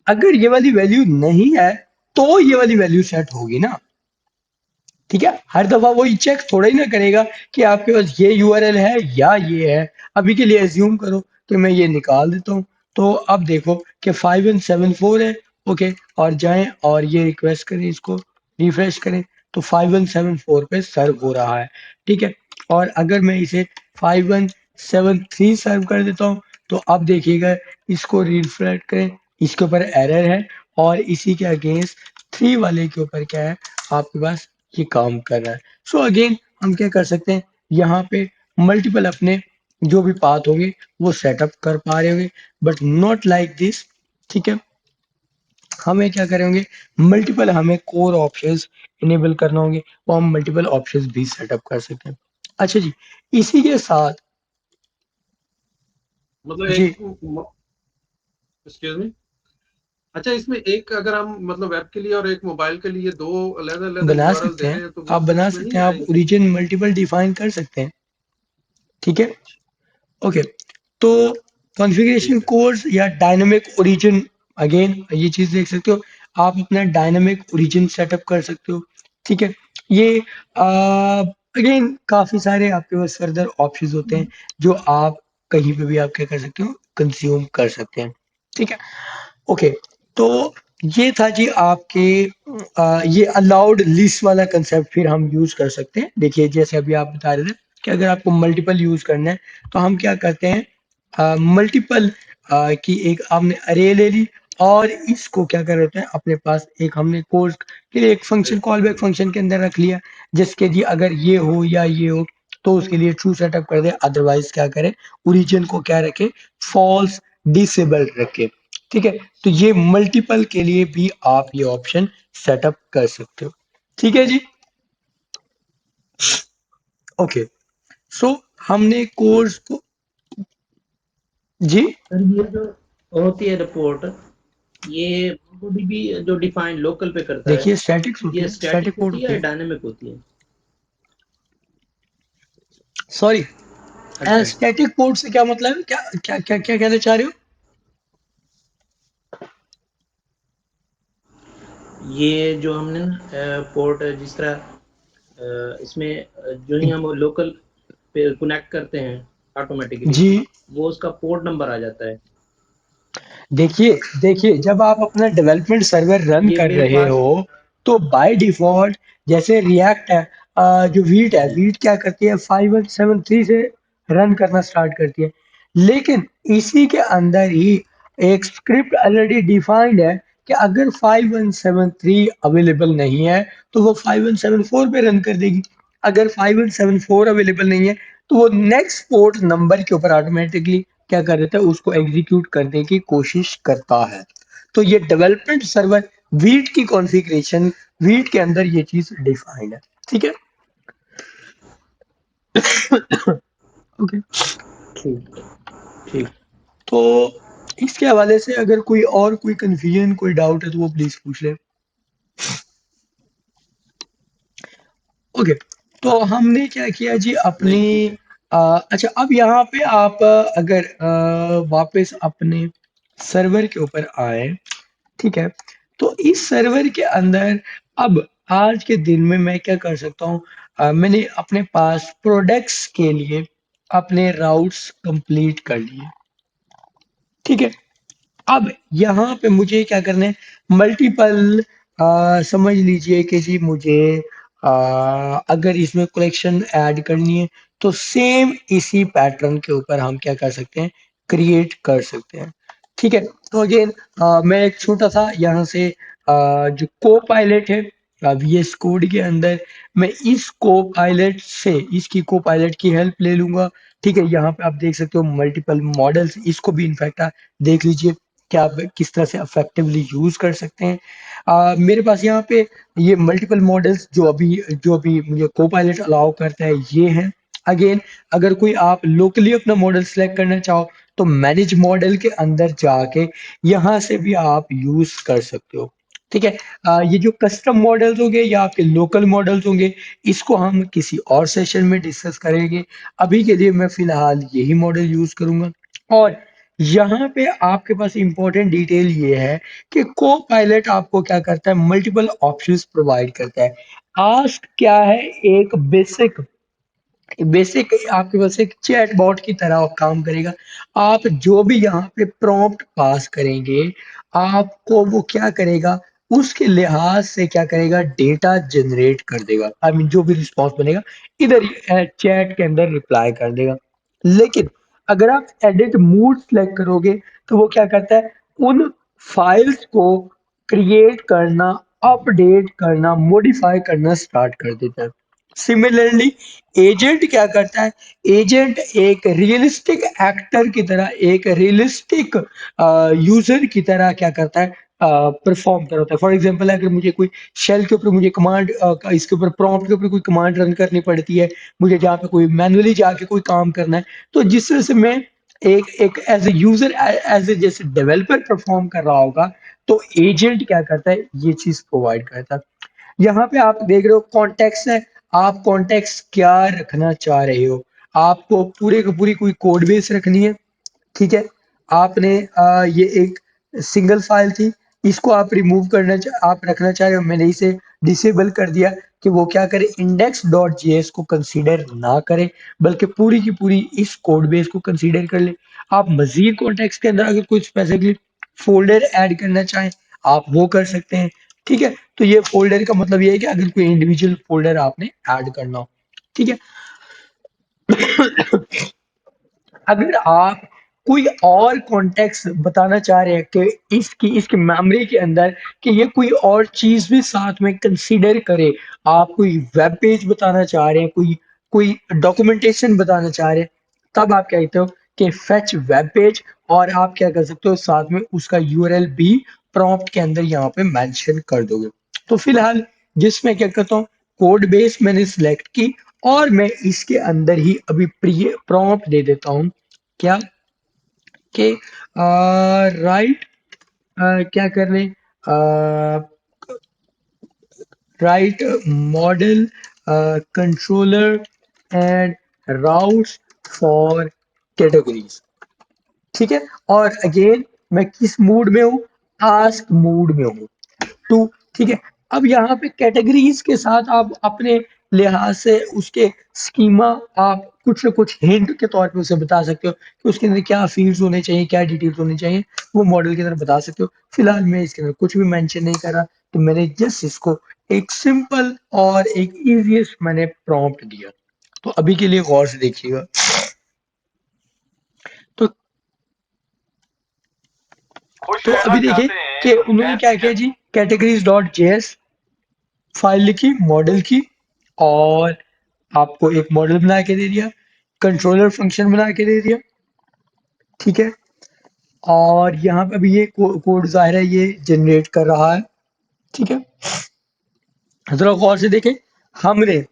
[SPEAKER 1] अगर ये वाली वैल्यू नहीं है तो ये वाली वैल्यू सेट होगी ना। ठीक है, हर दफा वो चेक थोड़ा ही ना करेगा कि आपके पास ये यूआरएल है या ये है। अभी के लिए एज्यूम करो कि मैं ये निकाल देता हूँ, तो अब देखो कि 5174 है, ओके, और जाएं और ये रिक्वेस्ट करें, इसको रिफ्रेश करें, तो 5174 पे सर्व हो रहा है। ठीक है, और अगर मैं इसे 5173 सर्व कर देता हूँ, तो अब देखिएगा, इसको रिफ्रेश करें, इसके ऊपर एरर है, और इसी के अगेंस्ट 3 वाले के ऊपर क्या है, आपके पास ये काम कर रहा है। सो अगेन हम क्या कर सकते हैं, यहाँ पे मल्टीपल अपने जो भी पाथ होंगे वो सेटअप कर पा रहे होंगे, बट नॉट लाइक दिस। ठीक है, हमें क्या करेंगे, मल्टीपल हमें कोर ऑप्शंस इनेबल करना होंगे, वो हम मल्टीपल ऑप्शंस भी सेटअप कर सकते हैं। अच्छा जी, इसी के साथ,
[SPEAKER 2] मतलब
[SPEAKER 1] जी,
[SPEAKER 2] एक, एक्सक्यूज मी, अच्छा इसमें एक अगर हम मतलब वेब के लिए और एक मोबाइल के लिए दो अलग अलग
[SPEAKER 1] बना
[SPEAKER 2] यूआरएल
[SPEAKER 1] सकते
[SPEAKER 2] दे
[SPEAKER 1] हैं,
[SPEAKER 2] रहे हैं तो
[SPEAKER 1] आप
[SPEAKER 2] वो फिर
[SPEAKER 1] बना
[SPEAKER 2] इसमें
[SPEAKER 1] सकते
[SPEAKER 2] नहीं
[SPEAKER 1] हैं, आप
[SPEAKER 2] आएंगे?
[SPEAKER 1] ओरिजिन मल्टीपल डिफाइन कर सकते हैं। ठीक है, ओके, तो कॉन्फ़िगरेशन
[SPEAKER 2] ठीक है।
[SPEAKER 1] कोड्स या डायनामिक ओरिजिन, अगेन ये चीज देख सकते हो, आप अपना डायनामिक ओरिजिन सेटअप कर सकते हो। ठीक है, ये अगेन काफी सारे आपके पास फर्दर ऑप्शंस होते हैं जो आप कहीं पे भी आप क्या कर सकते हो, कंज्यूम कर सकते हैं। ठीक है, ओके, तो ये था जी आपके ये अलाउड लिस्ट वाला कंसेप्ट फिर हम यूज कर सकते हैं। देखिए जैसे अभी आप बता रहे थे कि अगर आपको मल्टीपल यूज करना है, तो हम क्या करते हैं, मल्टीपल की एक आपने अरे ले ली, और इसको क्या कर रहे हैं, अपने पास एक हमने कोर्स के लिए एक फंक्शन,
[SPEAKER 2] एक
[SPEAKER 1] कॉल बैक फंक्शन के अंदर रख लिया, जिसके जी अगर ये हो या ये हो तो उसके लिए ट्रू सेटअप कर दे, अदरवाइज क्या करें, ओरिजिन को क्या रखे, फॉल्स डिसेबल रखे। ठीक है, तो ये मल्टीपल के लिए भी आप ये ऑप्शन सेटअप कर सकते हो। ठीक है जी। ओके, सो हमने कोर्स को जी
[SPEAKER 3] सर ये जो होती है रिपोर्ट, ये MongoDB जो डिफाइन लोकल पे करता है,
[SPEAKER 1] देखिए स्टैटिक्स होती
[SPEAKER 3] ये
[SPEAKER 1] है,
[SPEAKER 3] स्टैटिक
[SPEAKER 1] स्टैटिक कोड
[SPEAKER 3] होती है
[SPEAKER 1] होती
[SPEAKER 3] या
[SPEAKER 1] है।
[SPEAKER 3] डायनेमिक होती है?
[SPEAKER 1] सॉरी,
[SPEAKER 3] अच्छा,
[SPEAKER 1] स्टैटिक कोड से क्या मतलब है, क्या क्या क्या क्या कहना चाह रहे हो?
[SPEAKER 3] ये जो हमने ना पोर्ट जिस तरह इसमें जो ही हम लोकल पे कनेक्ट करते हैं ऑटोमेटिकली,
[SPEAKER 1] जी
[SPEAKER 3] वो उसका पोर्ट नंबर आ जाता है।
[SPEAKER 1] देखिए, देखिए जब आप अपना डेवलपमेंट सर्वर रन
[SPEAKER 3] ये
[SPEAKER 1] कर
[SPEAKER 3] मेरे
[SPEAKER 1] रहे
[SPEAKER 3] पास।
[SPEAKER 1] हो तो बाय डिफॉल्ट जैसे रिएक्ट है, जो वीट है,
[SPEAKER 3] जी।
[SPEAKER 1] वीट क्या करती है 5173 से रन करना स्टार्ट करती है। लेकिन इसी के अंदर ही एक स्क्रिप्ट ऑलरेडी डिफाइंड है कि अगर 5173 अवेलेबल नहीं है तो वो 5174 पे रन कर देगी। अगर 5174 अवेलेबल नहीं है तो वो नेक्स्ट पोर्ट नंबर के ऊपर ऑटोमेटिकली क्या कर देता है, उसको एग्जीक्यूट करने की कोशिश करता है। तो ये डेवलपमेंट सर्वर वीट की कॉन्फ़िगरेशन, वीट के अंदर ये चीज डिफाइंड है। ठीक है, ओके।
[SPEAKER 3] ठीक, ठीक।
[SPEAKER 1] तो इसके हवाले से अगर कोई और कोई कंफ्यूजन कोई डाउट है तो वो प्लीज पूछ ले। ओके, तो हमने क्या किया जी अपनी
[SPEAKER 3] नहीं, ठीक है।
[SPEAKER 1] अच्छा, अब यहाँ पे आप अगर वापस अपने सर्वर के ऊपर आए, ठीक है, तो इस सर्वर के अंदर अब आज के दिन में मैं क्या कर सकता हूँ, मैंने अपने पास प्रोडक्ट्स के लिए अपने राउट्स कंप्लीट कर लिए। ठीक है, अब यहाँ पे मुझे क्या करना है, मल्टीपल समझ लीजिए कि जी मुझे आ, अगर इसमें कलेक्शन ऐड करनी है तो सेम इसी पैटर्न के ऊपर हम क्या कर सकते हैं, क्रिएट कर सकते हैं। ठीक है, तो अगेन मैं एक छोटा सा यहाँ से जो को पायलट है VS कोड के अंदर, मैं इस को पायलट से इसकी को पायलट की हेल्प ले लूंगा। ठीक है, यहाँ पे आप देख सकते हो मल्टीपल मॉडल्स, इसको भी इनफैक्ट देख लीजिए क्या आप किस तरह से अफेक्टिवली यूज कर सकते हैं। मेरे पास यहाँ पे ये मल्टीपल मॉडल्स जो अभी मुझे को पायलट अलाउ करता है ये हैं। अगेन अगर कोई आप लोकली अपना मॉडल सेलेक्ट करना चाहो तो मैनेज मॉडल के अंदर जाके यहाँ से भी आप यूज कर सकते हो। ठीक है, ये जो कस्टम मॉडल्स होंगे या आपके लोकल मॉडल्स होंगे, इसको हम किसी और सेशन में डिस्कस करेंगे। अभी के लिए मैं फिलहाल यही मॉडल यूज करूंगा। और यहाँ पे आपके पास इंपॉर्टेंट डिटेल ये है कि को पायलट आपको क्या करता है, मल्टीपल ऑप्शंस प्रोवाइड करता है। आस्क क्या है, एक बेसिक बेसिक आपके पास एक चैट बॉट की तरह काम करेगा। आप जो भी यहाँ पे प्रॉम्प्ट पास करेंगे, आपको वो क्या करेगा, उसके लिहाज से क्या करेगा, डेटा जनरेट कर देगा। आई मीन जो भी रिस्पॉन्स बनेगा इधर चैट के अंदर रिप्लाई कर देगा। लेकिन अगर आप एडिट मूड सेलेक्ट करोगे तो वो क्या करता है, उन फाइल्स को क्रिएट करना, अपडेट करना, मॉडिफाई करना स्टार्ट कर देता है। सिमिलरली एजेंट क्या करता है, एजेंट एक रियलिस्टिक एक्टर की तरह, एक रियलिस्टिक यूजर की तरह क्या करता है, परफॉर्म करता है। फॉर एग्जांपल अगर मुझे कोई शेल के ऊपर मुझे कमांड, इसके ऊपर प्रॉम्प्ट के ऊपर कोई कमांड रन करनी पड़ती है, मुझे जहाँ पे कोई मैनुअली जाके कोई काम करना है, तो जिस तरह से मैं एक एक as a user, as a जैसे डेवलपर परफॉर्म कर रहा होगा, तो एजेंट क्या करता है, ये चीज प्रोवाइड करता है। यहाँ पे आप देख रहे हो कॉन्टेक्स्ट है, आप कॉन्टेक्स्ट क्या रखना चाह रहे हो, आपको पूरे की पूरी कोई कोड बेस रखनी है। ठीक है, आपने ये एक सिंगल फाइल थी, इसको आप रिमूव आप रखना चाह रहे हो, मैंने इसे डिसेबल कर दिया कि वो क्या करे, इंडेक्स डॉट जेएस को कंसीडर ना करे, बल्कि पूरी की पूरी इस कोड बेस को कंसीडर कर ले। आप मजीद कॉन्टेक्स्ट के अंदर अगर कोई स्पेसिफिक फोल्डर ऐड करना चाहें, आप वो कर सकते हैं। ठीक है, तो ये फोल्डर का मतलब ये है कि अगर कोई इंडिविजुअल फोल्डर आपने ऐड करना हो। ठीक है, अगर आप कोई और कॉन्टेक्स्ट बताना चाह रहे हैं कि इसकी मेमोरी के अंदर कि ये कोई और चीज भी साथ में कंसीडर करे, आप कोई वेब पेज बताना चाह रहे हैं, कोई कोई डॉक्यूमेंटेशन बताना चाह रहे हैं, तब आप क्या कहते हो कि फेच वेब पेज, और आप क्या कर सकते हो साथ में उसका यूआरएल भी प्रॉम्प्ट के अंदर यहाँ पे मेंशन कर दोगे। तो फिलहाल जिसमें क्या करता हूँ, कोड बेस मैंने सिलेक्ट की और मैं इसके अंदर ही अभी प्रॉम्प्ट दे देता हूँ क्या कि राइट क्या कर लें, right model controller and routes for categories. ठीक है, और अगेन मैं किस मूड में हूँ, आस्क मूड में हूँ टू। ठीक है, अब यहाँ पे कैटेगरीज के साथ आप अपने लिहाज से उसके स्कीमा आप कुछ न कुछ हिंट के तौर पे उसे बता सकते हो कि उसके अंदर क्या फील्ड्स होने चाहिए, क्या डिटेल्स होने चाहिए, वो मॉडल के अंदर बता सकते हो। फिलहाल मैं इसके अंदर कुछ भी मेंशन नहीं कर रहा, तो मैंने जस्ट इसको एक सिंपल और एक इजीएस्ट मैंने प्रॉम्प्ट दिया। तो अभी के लिए गौर से देखिएगा। तो
[SPEAKER 4] खुश
[SPEAKER 1] तो
[SPEAKER 4] रहना
[SPEAKER 1] अभी देखिए
[SPEAKER 4] चाहते
[SPEAKER 1] कि
[SPEAKER 4] हैं
[SPEAKER 1] उन्होंने क्या
[SPEAKER 4] ऐसी
[SPEAKER 1] किया जी, कैटेगरीज डॉट जेएस फाइल लिखी मॉडल की, और आपको एक मॉडल बना के दे दिया, कंट्रोलर फंक्शन बना के दे दिया। ठीक है, और यहाँ पे अभी ये कोड जाहिर है ये जनरेट कर रहा है। ठीक है, जरा गौर से देखें, हमने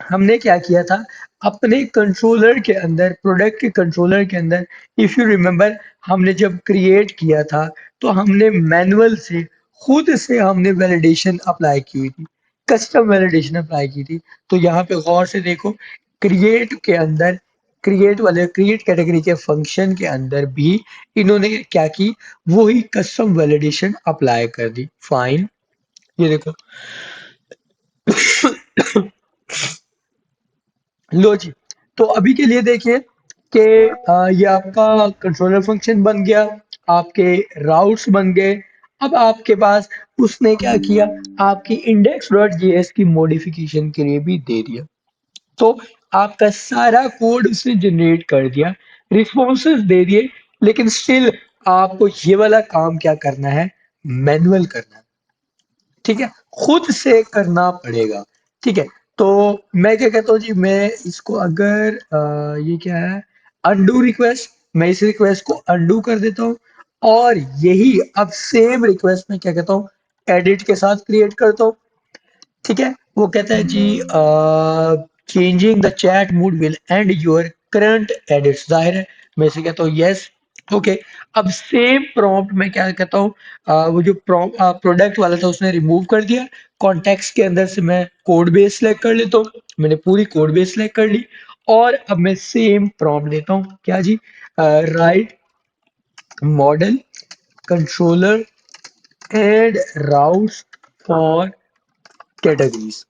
[SPEAKER 1] हमने क्या किया था, अपने कंट्रोलर के अंदर, प्रोडक्ट के कंट्रोलर के अंदर, इफ यू रिमेंबर, हमने जब क्रिएट किया था तो हमने मैनुअल से, खुद से हमने वैलिडेशन अप्लाई की हुई थी, कस्टम वैलिडेशन अप्लाई की थी। तो यहाँ पे गौर से देखो, क्रिएट के अंदर, क्रिएट कैटेगरी के फंक्शन के अंदर भी इन्होंने क्या की, वही कस्टम वैलिडेशन अप्लाई कर दी। फाइन, ये देखो, लो जी। तो अभी के लिए देखिए कि ये आपका कंट्रोलर फंक्शन बन गया, आपके राउट्स बन गए। अब आपके पास उसने क्या किया, आपकी इंडेक्स डॉट जेएस की मॉडिफिकेशन के लिए भी दे दिया। तो आपका सारा कोड उसने जनरेट कर दिया, रिस्पॉन्सेज दे दिए, लेकिन स्टिल आपको ये वाला काम क्या करना है, मैनुअल करना है। ठीक है, खुद से करना पड़ेगा। ठीक है, तो मैं क्या कहता हूँ जी, मैं इसको अगर ये क्या है, अनडू रिक्वेस्ट, मैं इस रिक्वेस्ट को अनडू कर देता हूँ, और यही अब सेम रिक्वेस्ट में क्या कहता हूँ, एडिट के साथ क्रिएट करता हूँ। ठीक है, वो कहता है जी changing the chat mode will end your current edits, जाहिर है मैं इसे कहता हूँ यस। ओके, अब सेम प्रॉम्प्ट में क्या कहता हूँ, वो जो प्रोडक्ट वाला था उसने रिमूव कर दिया, कॉन्टेक्स्ट के अंदर से मैं कोड बेस सेलेक्ट कर लेता हूँ, मैंने पूरी कोड बेस सेलेक्ट कर ली, और अब मैं सेम प्रॉम्प्ट देता हूँ क्या जी, write model controller and routes for categories.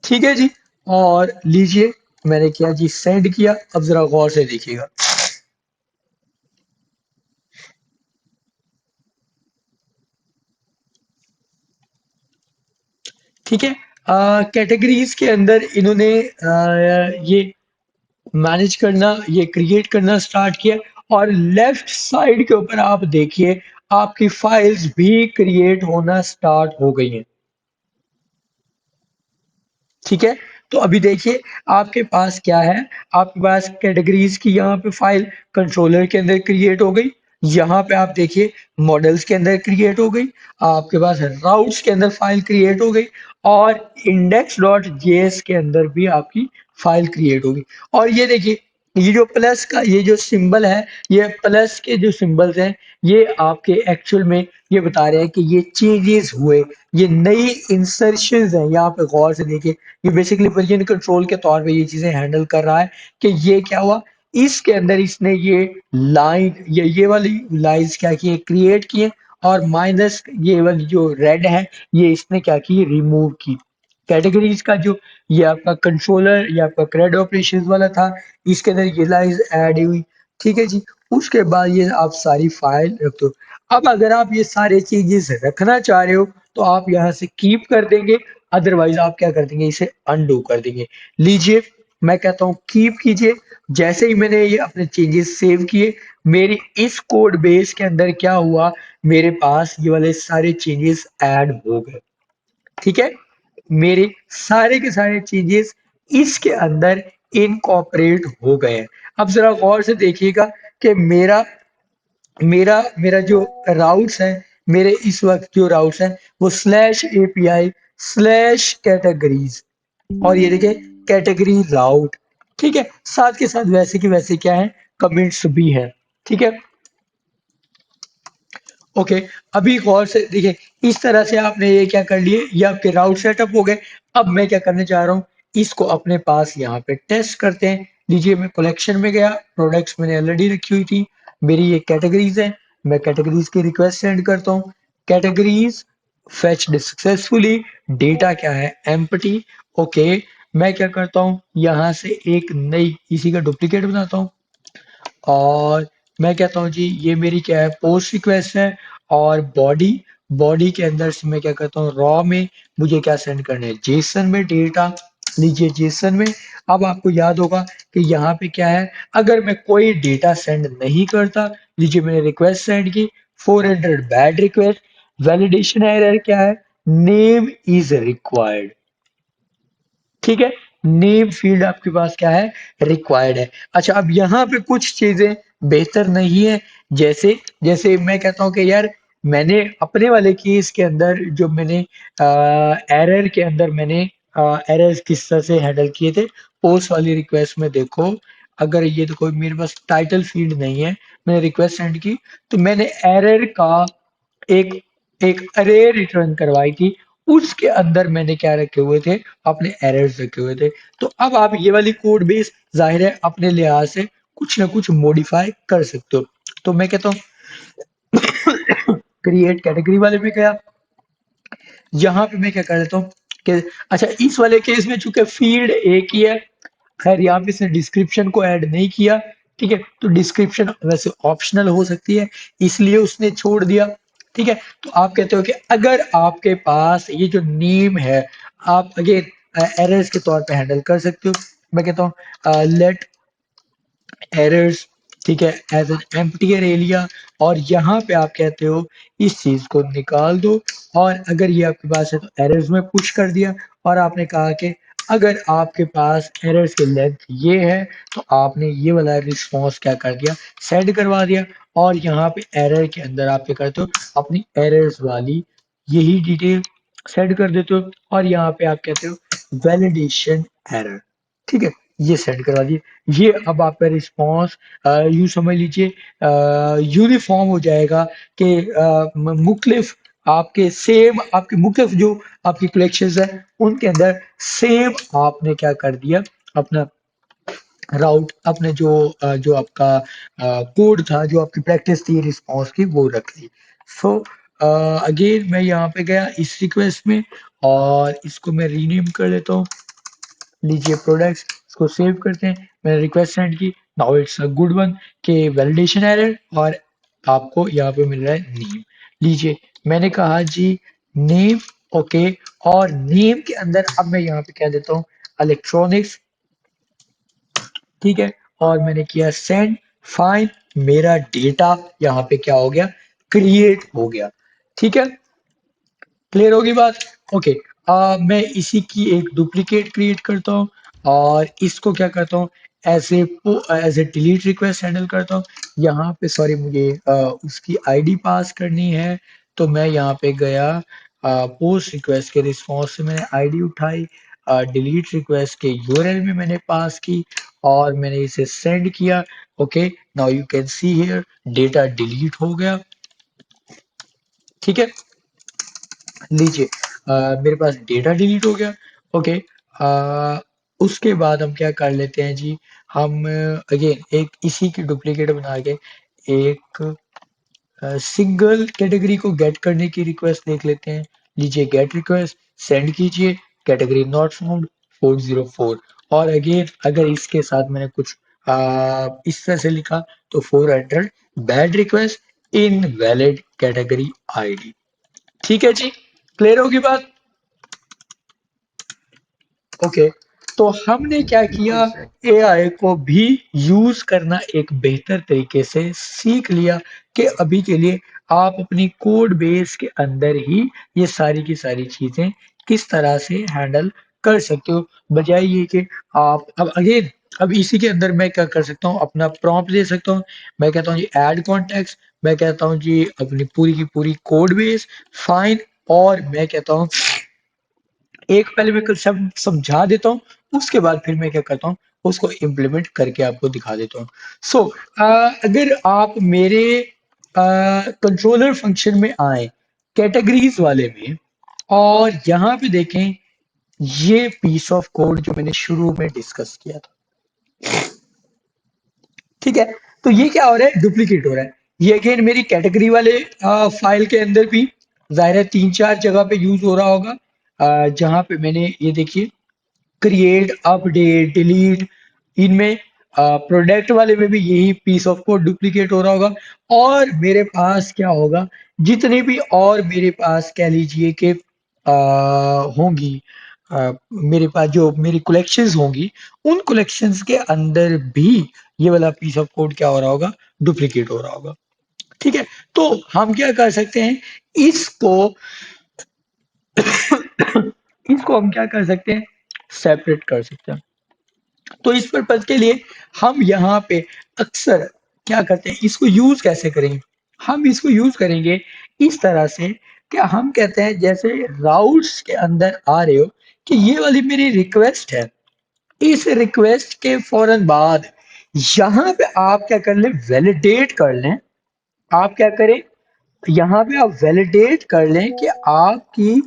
[SPEAKER 1] ठीक है जी, और लीजिए मैंने किया जी, सेंड किया। अब जरा गौर से देखिएगा। ठीक है, कैटेगरीज के अंदर इन्होंने ये मैनेज करना, ये क्रिएट करना स्टार्ट किया, और लेफ्ट साइड के ऊपर आप देखिए आपकी फाइल्स भी क्रिएट होना स्टार्ट हो गई हैं। ठीक है, तो अभी देखिए आपके पास क्या है, आपके पास कैटेगरीज की यहाँ पे फाइल कंट्रोलर के अंदर क्रिएट हो गई, यहाँ पे आप देखिए मॉडल्स के अंदर क्रिएट हो गई, आपके पास राउट्स के अंदर फाइल क्रिएट हो गई, और इंडेक्स डॉट जेएस के अंदर भी आपकी फाइल क्रिएट होगी। और ये देखिए, ये जो प्लस का ये जो सिंबल है, ये प्लस के जो सिंबल्स हैं, ये आपके एक्चुअल में ये बता रहे हैं कि ये चेंजेस हुए, ये नई इंसर्शंस हैं। यहाँ पे गौर से देखिए, ये बेसिकली वर्जन कंट्रोल के तौर पे ये चीजें हैंडल कर रहा है कि ये क्या हुआ, इसके अंदर इसने ये लाइन, ये वाली लाइंस क्या की, क्रिएट किए, और माइनस ये वाली जो रेड है, ये इसने क्या की, रिमूव की। कैटेगरीज का जो ये आपका कंट्रोलर, ये आपका क्रेड ऑपरेशंस वाला था, इसके अंदर ये लाइंस ऐड हुई। ठीक है जी, उसके बाद ये आप सारी फाइल रख दो। अब अगर आप ये सारे चेंजेस रखना चाह रहे हो तो आप यहाँ से कीप कर देंगे, अदरवाइज आप क्या कर देंगे, इसे अनडू कर देंगे। लीजिए, मैं कहता हूँ कीप कीजिए। जैसे ही मैंने ये अपने चेंजेस सेव किए, मेरी इस कोड बेस के अंदर क्या हुआ, मेरे पास ये वाले सारे चेंजेस ऐड हो गए। ठीक है, मेरे सारे के सारे चेंजेस इसके अंदर इनकॉर्पोरेट हो गए हैं। अब जरा गौर से देखिएगा कि मेरा मेरा मेरा जो राउट्स है, मेरे इस वक्त जो राउट्स हैं वो स्लैश एपीआई स्लैश कैटेगरीज, और ये देखिए कैटेगरी राउट। ठीक है, साथ के साथ वैसे की वैसे क्या है, कमेंट्स भी है। ठीक है, ओके। अभी गौर से देखिए, इस तरह से आपने ये क्या कर लिए, ये आपके राउट सेटअप हो गए। अब मैं क्या करने जा रहा हूँ, इसको अपने पास यहाँ पे टेस्ट करते हैं। लीजिए, मैं कलेक्शन में गया, प्रोडक्ट्स मैंने ऑलरेडी रखी हुई थी, मेरी ये कैटेगरीज है। मैं कैटेगरीज की रिक्वेस्ट सेंड करता हूँ, कैटेगरीज फेच्ड सक्सेसफुली, डेटा क्या है एम्प्टी। ओके, मैं क्या करता हूँ, यहाँ से एक नई इसी का डुप्लीकेट बनाता हूँ, और मैं कहता हूँ जी ये मेरी क्या है, पोस्ट रिक्वेस्ट है। और बॉडी, बॉडी के अंदर से मैं क्या करता हूँ, रॉ में मुझे क्या सेंड करना है, जेसन में डेटा। लीजिए जेसन में, अब आपको याद होगा कि यहाँ पे क्या है, अगर मैं कोई डेटा सेंड नहीं करता, लीजिए मैंने रिक्वेस्ट सेंड की 400 बैड रिक्वेस्ट, वैलिडेशन एरर क्या है, नेम इज रिक्वायर्ड। ठीक है, नेम फील्ड आपके पास क्या है, रिक्वायर्ड है। अच्छा, अब यहाँ पे कुछ चीजें बेहतर नहीं है, जैसे जैसे मैं कहता हूँ कि यार मैंने अपने वाले केस के अंदर जो मैंने एरर के अंदर मैंने एरर्स किस तरह से हैंडल किए थे, पोस्ट वाली रिक्वेस्ट में देखो, अगर ये तो कोई मेरे पास टाइटल फील्ड नहीं है, मैंने रिक्वेस्ट सेंड की, तो मैंने एरर का एक एक अरे रिटर्न करवाई थी, उसके अंदर मैंने क्या रखे हुए थे, अपने एरर्स रखे हुए थे। तो अब आप ये वाली कोड बेस जाहिर है अपने लिहाज से कुछ ना कुछ मॉडिफाई कर सकते हो। तो मैं कहता हूँ क्रिएट कैटेगरी वाले में गया, यहाँ पे मैं क्या कर लेता हूँ कि अच्छा, इस वाले केस में चूंकि फील्ड एक ही है, खैर यहाँ पे इसने डिस्क्रिप्शन को ऐड नहीं किया। ठीक है, तो डिस्क्रिप्शन वैसे ऑप्शनल हो सकती है, इसलिए उसने छोड़ दिया। ठीक है, तो आप कहते हो कि अगर आपके पास ये जो नेम है, आप अगेन एरर्स के तौर पे हैंडल कर सकते हो। मैं कहता हूँ लेट एरर्स, ठीक है, एज एन एम्प्टियर एरिया, और यहाँ पे आप कहते हो इस चीज को निकाल दो, और अगर ये आपके पास है तो एरर्स में पुश कर दिया, और आपने कहा कि अगर आपके पास एरर्स की लेंथ ये है, तो आपने ये वाला रिस्पॉन्स क्या कर दिया, सेंड करवा दिया। और यहाँ पे एरर के अंदर आप क्या करते हो, अपनी एरर्स वाली यही डिटेल सेंड कर देते हो, और यहाँ पे आप कहते हो वैलिडेशन एरर। ठीक है, ये सेंड करवा दिए। ये अब आपका रिस्पॉन्स यूं समझ लीजिए यूनिफॉर्म हो जाएगा कि मुख्तलिफ आपके सेम, आपके मुख्तलिफ जो आपकी कलेक्शंस है उनके अंदर सेम आपने क्या कर दिया, अपना राउट, अपने जो आपका कोड था, जो आपकी प्रैक्टिस थी रिस्पॉन्स की, वो रख ली। सो अगेन मैं यहाँ पे गया इस रिक्वेस्ट में, और इसको मैं रीनेम कर लेता हूँ। लीजिए प्रोडक्ट्स, इसको सेव करते हैं, मैंने रिक्वेस्ट सेंड की, now it's a good one के वैलिडेशन एरर, और आपको यहाँ पे मिल रहा है नेम। लीजिए, मैंने कहा जी नेम, ओके, और नेम के अंदर अब मैं यहाँ पे क्या देता हूँ, इलेक्ट्रॉनिक्स। ठीक है, और मैंने किया सेंड, फाइन, मेरा डेटा यहाँ पे क्या हो गया, क्रिएट हो गया। ठीक है, क्लियर होगी बात। ओके, मैं इसी की एक डुप्लीकेट क्रिएट करता हूँ, और इसको क्या करता हूँ, as a delete request handle करता हूँ। यहाँ पे सॉरी, मुझे उसकी आईडी पास करनी है, तो मैं यहाँ पे गया, पोस्ट रिक्वेस्ट के रिस्पॉन्स से मैंने आईडी उठाई, डिलीट रिक्वेस्ट के यूआरएल में मैंने पास की, और मैंने इसे सेंड किया। Okay, now you can see here data delete हो गया। ठीक है, लीजिए, मेरे पास डेटा डिलीट हो गया। ओके, उसके बाद हम क्या कर लेते हैं जी, हम अगेन एक इसी की डुप्लीकेट बना के एक सिंगल कैटेगरी को गेट करने की रिक्वेस्ट देख लेते हैं। लीजिए, गेट रिक्वेस्ट सेंड कीजिए, कैटेगरी नॉट फाउंड 404, और अगेन अगर इसके साथ मैंने कुछ इस तरह से लिखा, तो 400 bad request in valid category ID. ठीक है जी, क्लियर होगी बात। ओके, तो हमने क्या किया,
[SPEAKER 3] बिल्कुल सर।
[SPEAKER 1] एआई को भी यूज करना एक बेहतर तरीके से सीख लिया, कि अभी के लिए आप अपनी कोड बेस के अंदर ही ये सारी की सारी चीजें किस तरह से हैंडल कर सकते हो, बजाय ये कि आप अब अगेन अब इसी के अंदर मैं क्या कर सकता हूँ, अपना प्रॉम्प्ट दे सकता हूँ। मैं कहता हूँ जी ऐड कॉन्टेक्स्ट, मैं कहता हूँ जी अपनी पूरी की पूरी कोड बेस फाइन, और मैं कहता हूँ एक पहले मैं सब समझा देता हूँ, उसके बाद फिर मैं क्या करता हूँ, उसको इम्प्लीमेंट करके आपको दिखा देता हूँ। सो अगर आप मेरे कंट्रोलर फंक्शन में आए कैटेगरीज वाले में, और यहाँ पे देखें ये पीस ऑफ कोड जो मैंने शुरू में डिस्कस किया था, ठीक है। तो ये क्या हो रहा है, डुप्लीकेट हो रहा है। ये अगेन मेरी कैटेगरी वाले फाइल के अंदर भी जाहिर है 3-4 जगह पे यूज हो रहा होगा, जहां पे मैंने ये देखिए क्रिएट अपडेट डिलीट, इनमें प्रोडक्ट वाले में भी यही पीस ऑफ कोड डुप्लीकेट हो रहा होगा। और मेरे पास क्या होगा, जितने भी और मेरे पास कह लीजिए कि होंगी, मेरे पास जो मेरी कलेक्शंस होंगी, उन कलेक्शंस के अंदर भी ये वाला पीस ऑफ कोड क्या हो रहा होगा, डुप्लीकेट हो रहा होगा। ठीक है, तो हम क्या कर सकते हैं, इसको इसको हम क्या कर सकते हैं, सेपरेट कर सकते हैं। तो इस पर्पज के लिए हम यहाँ पे अक्सर क्या करते हैं, इसको यूज कैसे करेंगे, हम इसको यूज करेंगे इस तरह से कि हम कहते हैं जैसे राउट्स के अंदर आ रहे हो कि ये वाली मेरी रिक्वेस्ट है, इस रिक्वेस्ट के फौरन बाद यहाँ पे आप क्या कर लें, वैलिडेट कर लें। आप क्या करें, यहाँ पे आप वैलिडेट कर लें कि आपकी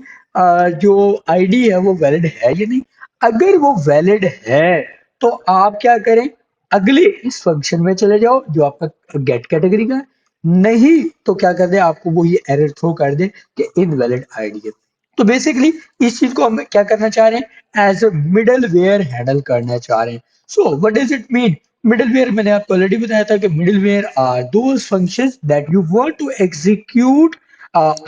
[SPEAKER 1] जो आईडी है वो वैलिड है या नहीं। अगर वो वैलिड है तो आप क्या करें, अगले इस फंक्शन में चले जाओ जो आपका गेट कैटेगरी का है। नहीं तो क्या कर दे, आपको वो ये एरर थ्रो कर दे कि इनवैलिड आईडी है। तो बेसिकली इस चीज को हम क्या करना चाह रहे हैं, as a middleware handle करना चाह रहे हैं। So what does it mean, middleware मैंने आपको ऑलरेडी बताया था कि middleware are those functions that you want to execute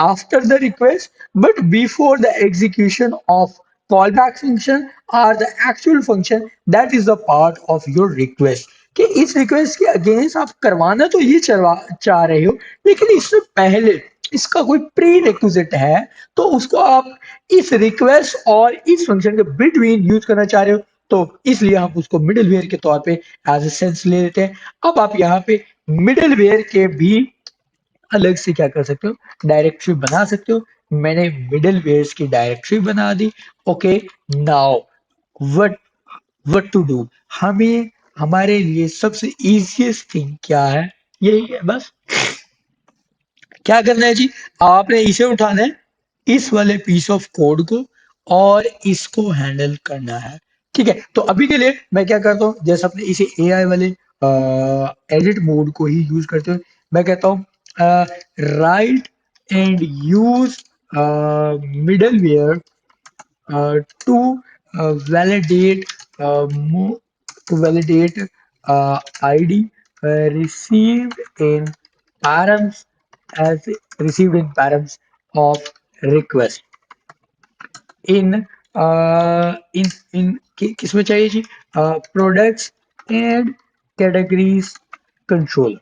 [SPEAKER 1] after the request, but before the execution of callback function are the actual function that is the part of your request। कि इस request के against आप करवाना तो ये चाह रहे हो, लेकिन इससे पहले इसका कोई प्री रिक्विजिट है, तो उसको आप इस रिक्वेस्ट और इस फंक्शन के बिटवीन यूज करना चाह रहे हो। तो इसलिए हम उसको मिडलवेयर के तौर पे एज ए सेंस ले लेते हैं। अब आप यहाँ पे मिडलवेयर के भी अलग से क्या कर सकते हो, डायरेक्टरी बना सकते हो। मैंने मिडलवेयर की डायरेक्टरी बना दी। Okay, now what what to do, हमें हमारे लिए सबसे इजीएस्ट थिंग क्या है, यही है बस। क्या करना है जी, आपने इसे उठाना है, इस वाले पीस ऑफ कोड को, और इसको हैंडल करना है। ठीक है, तो अभी के लिए मैं क्या करता हूँ, जैसे अपने इसे एआई वाले एडिट मोड को ही यूज करते हुए मैं कहता हूँ right and use middleware to validate to validate ID received in params as received in params of request in किसमें चाहिए जी, प्रोडक्ट्स एंड कैटेगरीज कंट्रोल।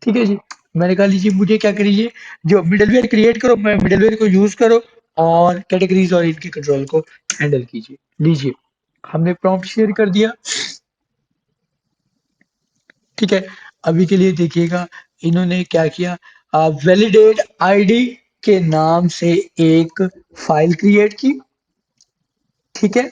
[SPEAKER 1] ठीक है जी, मैंने कहा लीजिए मुझे क्या करिए, जो मिडलवेयर क्रिएट करो, मैं मिडलवेयर को यूज करो और कैटेगरीज और इनके कंट्रोल को हैंडल कीजिए। लीजिए, हमने प्रॉम्प्ट शेयर कर दिया। ठीक है, अभी के लिए देखिएगा इन्होंने क्या किया, वैलिडेट आईडी के नाम से एक फाइल क्रिएट की। ठीक है,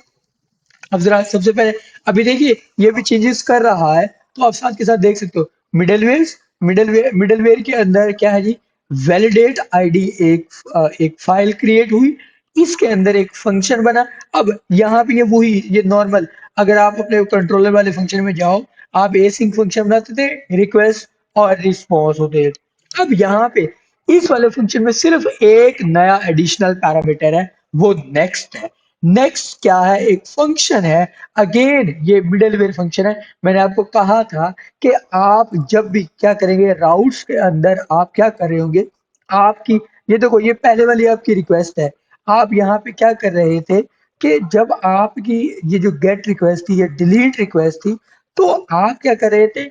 [SPEAKER 1] अब जरा सबसे पहले अभी देखिए ये भी चेंजेस कर रहा है, तो आप साथ के साथ देख सकते हो मिडलवेयर मिडलवेयर के अंदर क्या है जी, वैलिडेट आईडी एक फाइल क्रिएट हुई, इसके अंदर एक फंक्शन बना। अब यहाँ पे ये वही ये नॉर्मल, अगर आप अपने कंट्रोलर वाले फंक्शन में जाओ, आप एसिंक फंक्शन बनाते थे, रिक्वेस्ट और रिस्पॉन्स होते थे। अब यहाँ पे इस वाले फंक्शन में सिर्फ एक नया एडिशनल पैरामीटर है, वो नेक्स्ट है। नेक्स्ट क्या है, एक फंक्शन है। अगेन ये मिडलवेयर फंक्शन है। मैंने आपको कहा था कि आप जब भी क्या करेंगे, राउट्स के अंदर आप क्या कर रहे होंगे, आपकी ये देखो ये पहले वाली आपकी रिक्वेस्ट है। आप यहाँ पे क्या कर रहे थे कि जब आपकी ये जो गेट रिक्वेस्ट थी, ये डिलीट रिक्वेस्ट थी, तो आप क्या कर रहे थे,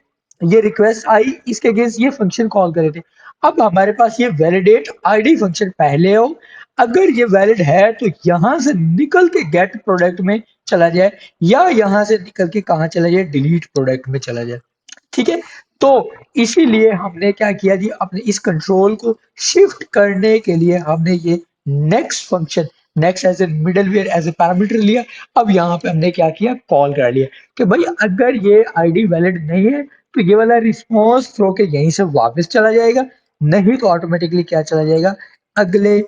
[SPEAKER 1] ये रिक्वेस्ट आई, इसके अगेंस्ट ये फंक्शन कॉल कर रहे थे। अब हमारे पास ये वैलिडेट आईडी फंक्शन पहले हो, अगर ये वैलिड है तो यहां से निकल के गेट प्रोडक्ट में चला जाए, या यहां से निकल के कहाँ चला जाए, डिलीट प्रोडक्ट में चला जाए। ठीक है, तो इसीलिए हमने क्या किया जी, अपने इस कंट्रोल को शिफ्ट करने के लिए हमने ये next function, next as a middleware as a parameter लिया। अब यहाँ पे हमने क्या किया, कॉल कर लिया कि भाई अगर ये आईडी वैलिड नहीं है तो ये वाला रिस्पॉन्स थ्रो के यहीं से वापस चला जाएगा, नहीं तो ऑटोमेटिकली क्या चला जाएगा, अगले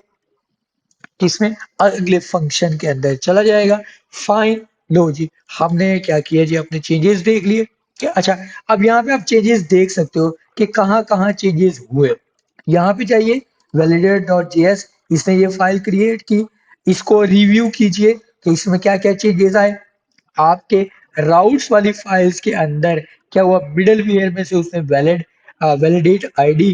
[SPEAKER 1] किसमें, अगले फंक्शन के अंदर चला जाएगा। फाइन, लो जी, हमने क्या किया जी, अपने चेंजेस देख लिए कि अच्छा, अब यहाँ पे आप चेंजेस देख सकते हो कि कहाँ कहाँ चेंजेस हुए। यहाँ पे जाइए validator.js, इसने ये फाइल क्रिएट की, इसको रिव्यू कीजिए कि इसमें क्या क्या चेंजेस आए। आपके राउट्स वाली फाइल्स के अंदर क्या हुआ, मिडलवेयर में से उसने वैलिडेट आईडी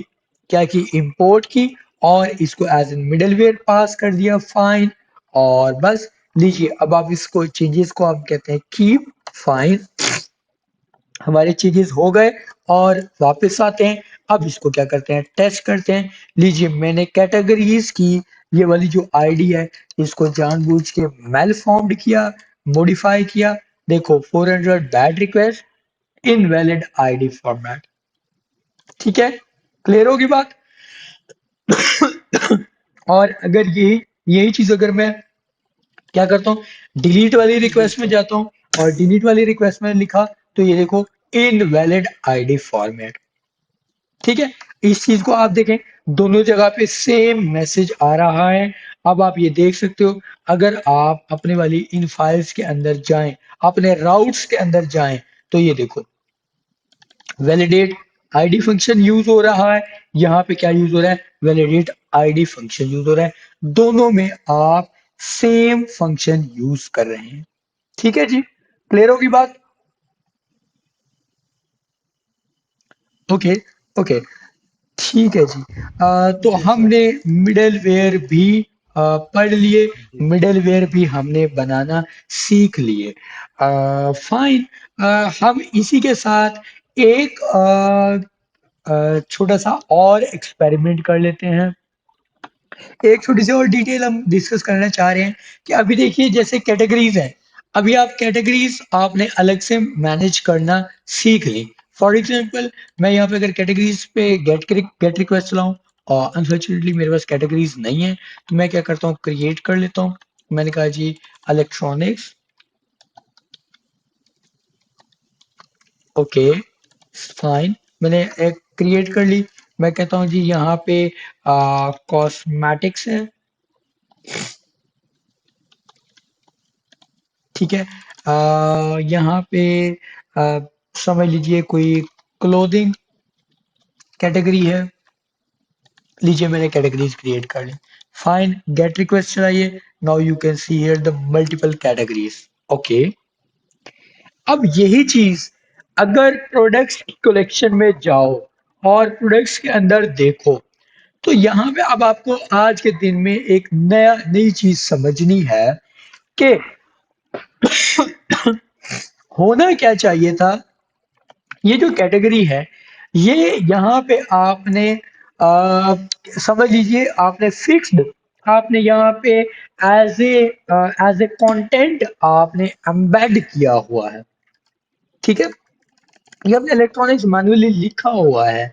[SPEAKER 1] क्या की, इंपोर्ट की, और इसको एज एन मिडलवेयर पास कर दिया। फाइन, और बस लीजिए, अब आप इसको चेंजेस को आप कहते हैं कीप। फाइन, हमारे चेंजेस हो गए और वापस आते हैं। अब इसको क्या करते हैं, टेस्ट करते हैं। लीजिए, मैंने कैटेगरीज की ये वाली जो आईडी है, इसको जानबूझ के मेलफॉर्म्ड किया, मॉडिफाई किया। देखो 400 bad request, invalid ID format. ठीक है, क्लियर होगी बात। और अगर यही यही चीज अगर मैं क्या करता हूँ, डिलीट वाली
[SPEAKER 2] जी
[SPEAKER 1] रिक्वेस्ट में
[SPEAKER 2] सर।
[SPEAKER 1] जाता हूँ, और डिलीट वाली रिक्वेस्ट में लिखा तो ये देखो, इनवैलिड आईडी फॉर्मेट। ठीक है, इस चीज को आप देखें, दोनों जगह पे सेम मैसेज आ रहा है। अब आप ये देख सकते हो, अगर आप अपने वाली इन फाइल्स के अंदर जाएं, अपने राउट्स के अंदर जाएं, तो ये देखो, वैलिडेट आईडी फंक्शन यूज हो रहा है, यहाँ पे क्या यूज हो रहा है, वैलिडेट आईडी फंक्शन यूज हो रहा है। दोनों में आप सेम फंक्शन यूज कर रहे हैं। ठीक है जी, क्लियर होगी बात। ओके, ओके, ठीक है जी। तो
[SPEAKER 2] जी सर।
[SPEAKER 1] हमने मिडलवेयर भी पढ़ लिए,
[SPEAKER 2] जी
[SPEAKER 1] मिडलवेयर भी हमने बनाना सीख लिए। फाइन, हम इसी के साथ एक छोटा सा और एक्सपेरिमेंट कर लेते हैं। एक छोटी सी और डिटेल हम डिस्कस करना चाह रहे हैं कि अभी देखिए, जैसे कैटेगरीज हैं, अभी आप कैटेगरीज आपने अलग से मैनेज करना सीख ली। फॉर एग्जांपल, मैं यहाँ पे अगर कैटेगरीज पे गेट रिक्वेस्ट चलाऊं, और अनफॉर्चुनेटली मेरे पास कैटेगरीज नहीं है, तो मैं क्या करता हूँ, क्रिएट कर लेता हूँ। मैंने कहा जी इलेक्ट्रॉनिक्स, ओके, फाइन, मैंने एक क्रिएट कर ली। मैं कहता हूँ जी यहाँ पे कॉस्मेटिक्स है। ठीक है, यहाँ पे आ, समझ लीजिए कोई क्लोथिंग कैटेगरी है। लीजिए, मैंने कैटेगरीज क्रिएट कर ली। फाइन, गेट रिक्वेस्ट चलाइए। Now you can see here the multiple categories. Okay, अब यही चीज अगर प्रोडक्ट्स की कलेक्शन में जाओ और प्रोडक्ट्स के अंदर देखो, तो यहाँ पे अब आपको आज के दिन में एक नई चीज समझनी है कि होना क्या चाहिए था। ये जो कैटेगरी है, ये यहाँ पे आपने आ, समझ लीजिए, आपने फिक्स्ड, आपने यहाँ पे एज ए कंटेंट आपने एम्बेड किया हुआ है। ठीक है, ये अपने इलेक्ट्रॉनिक्स मैनुअली लिखा हुआ है।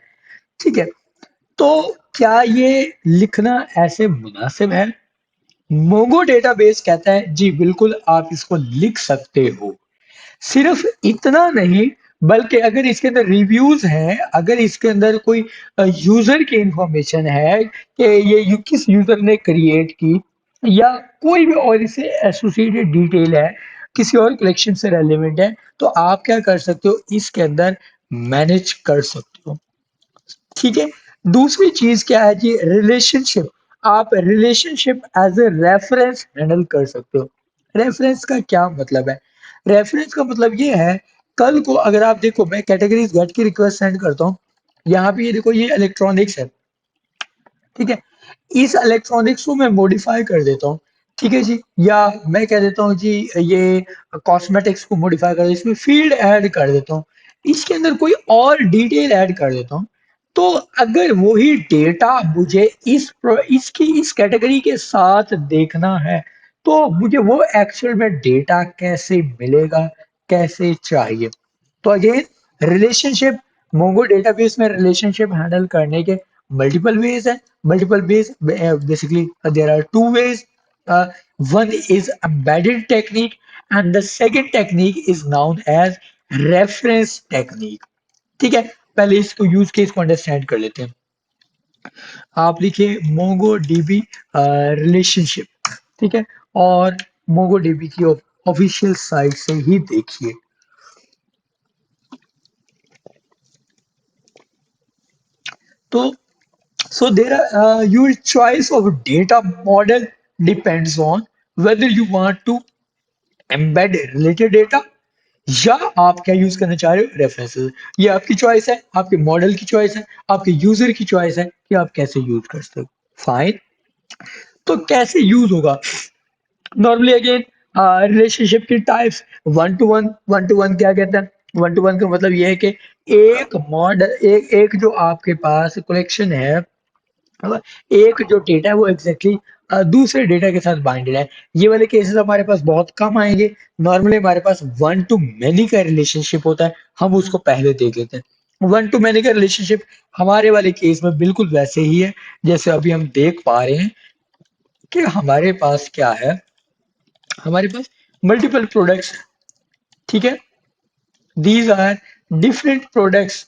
[SPEAKER 1] ठीक है, तो क्या ये लिखना ऐसे मुनासिब है? मोंगो डेटाबेस कहता है जी बिल्कुल, आप इसको लिख सकते हो। सिर्फ इतना नहीं, बल्कि अगर इसके अंदर रिव्यूज हैं, अगर इसके अंदर कोई यूजर की इंफॉर्मेशन है कि ये किस यूजर ने क्रिएट की, या कोई भी और इससे एसोसिएटेड डिटेल है, किसी और कलेक्शन से रेलेवेंट है, तो आप क्या कर सकते हो, इसके अंदर मैनेज कर सकते हो। ठीक है, दूसरी चीज क्या है जी, रिलेशनशिप। आप relationship as a reference handle कर सकते हो। रेफरेंस का क्या मतलब है, रेफरेंस का मतलब ये है, कल को अगर आप देखो, मैं कैटेगरीज गेट की रिक्वेस्ट सेंड करता हूँ, यहाँ पे ये देखो, ये इलेक्ट्रॉनिक्स है। ठीक है, इस इलेक्ट्रॉनिक्स को मैं मॉडिफाई कर देता हूँ। ठीक है जी, या मैं कह देता हूँ जी ये कॉस्मेटिक्स को मॉडिफाई कर, इसमें फील्ड ऐड कर देता हूँ, इसके अंदर कोई और डिटेल ऐड कर देता हूँ। तो अगर वही डेटा मुझे इसकी इस कैटेगरी के साथ देखना है, तो मुझे वो एक्चुअल में डेटा कैसे मिलेगा, कैसे चाहिए? तो अगेन रिलेशनशिप, मोंगो डेटाबेस में रिलेशनशिप हैंडल करने के मल्टीपल वेज है। Multiple ways basically there are two ways. One is embedded technique and the second technique is known as reference technique. ठीक है, पहले इसको यूज केस को अंडरस्टैंड कर लेते हैं। आप लिखिए मोंगो डीबी रिलेशनशिप, ठीक है, और मोंगो डीबी की ऑफिशियल साइट से ही देखिए। तो so there are your choice of data model depends on whether you want to embed related data या आप क्या यूज करना चाह रहे हो, रेफरेंसेस। ये आपकी चॉइस है, आपके मॉडल की चॉइस है, आपके यूजर की चॉइस है कि आप कैसे यूज कर सकते हो। फाइन। तो कैसे यूज होगा? नॉर्मली अगेन रिलेशनशिप की टाइप्स, वन टू वन क्या कहते हैं? वन टू वन का मतलब ये है कि एक मॉडल, एक जो आपके पास कलेक्शन है, मतलब एक जो डेटा है वो एग्जैक्टली दूसरे डेटा के साथ बाइंडेड है। ये वाले केसेस हमारे पास बहुत कम आएंगे। नॉर्मली हमारे पास वन टू मैनी का रिलेशनशिप होता है, हम उसको पहले देख लेते हैं। वन टू मैनी का रिलेशनशिप हमारे वाले केस में बिल्कुल वैसे ही है जैसे अभी हम देख पा रहे हैं कि हमारे पास क्या है, हमारे पास मल्टीपल प्रोडक्ट्स, ठीक है, दीज आर डिफरेंट प्रोडक्ट्स,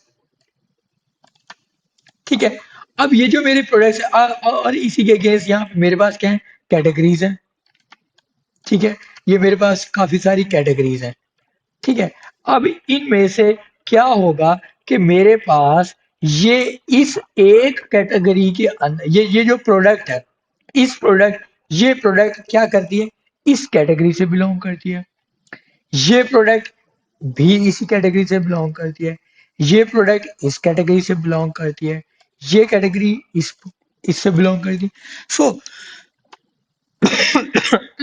[SPEAKER 1] ठीक है। अब ये जो मेरे प्रोडक्ट्स और इसी के अगेंस्ट यहाँ पे मेरे पास क्या है, कैटेगरीज हैं, ठीक है, ये मेरे पास काफी सारी कैटेगरीज हैं, ठीक है। अब इनमें से क्या होगा कि मेरे पास ये इस एक कैटेगरी के अंदर ये जो प्रोडक्ट है, इस प्रोडक्ट ये प्रोडक्ट क्या करती है, इस कैटेगरी से बिलोंग करती है। ये प्रोडक्ट भी इसी कैटेगरी से बिलोंग करती है। ये प्रोडक्ट इस कैटेगरी से बिलोंग करती है। ये कैटेगरी इससे बिलोंग करती है। सो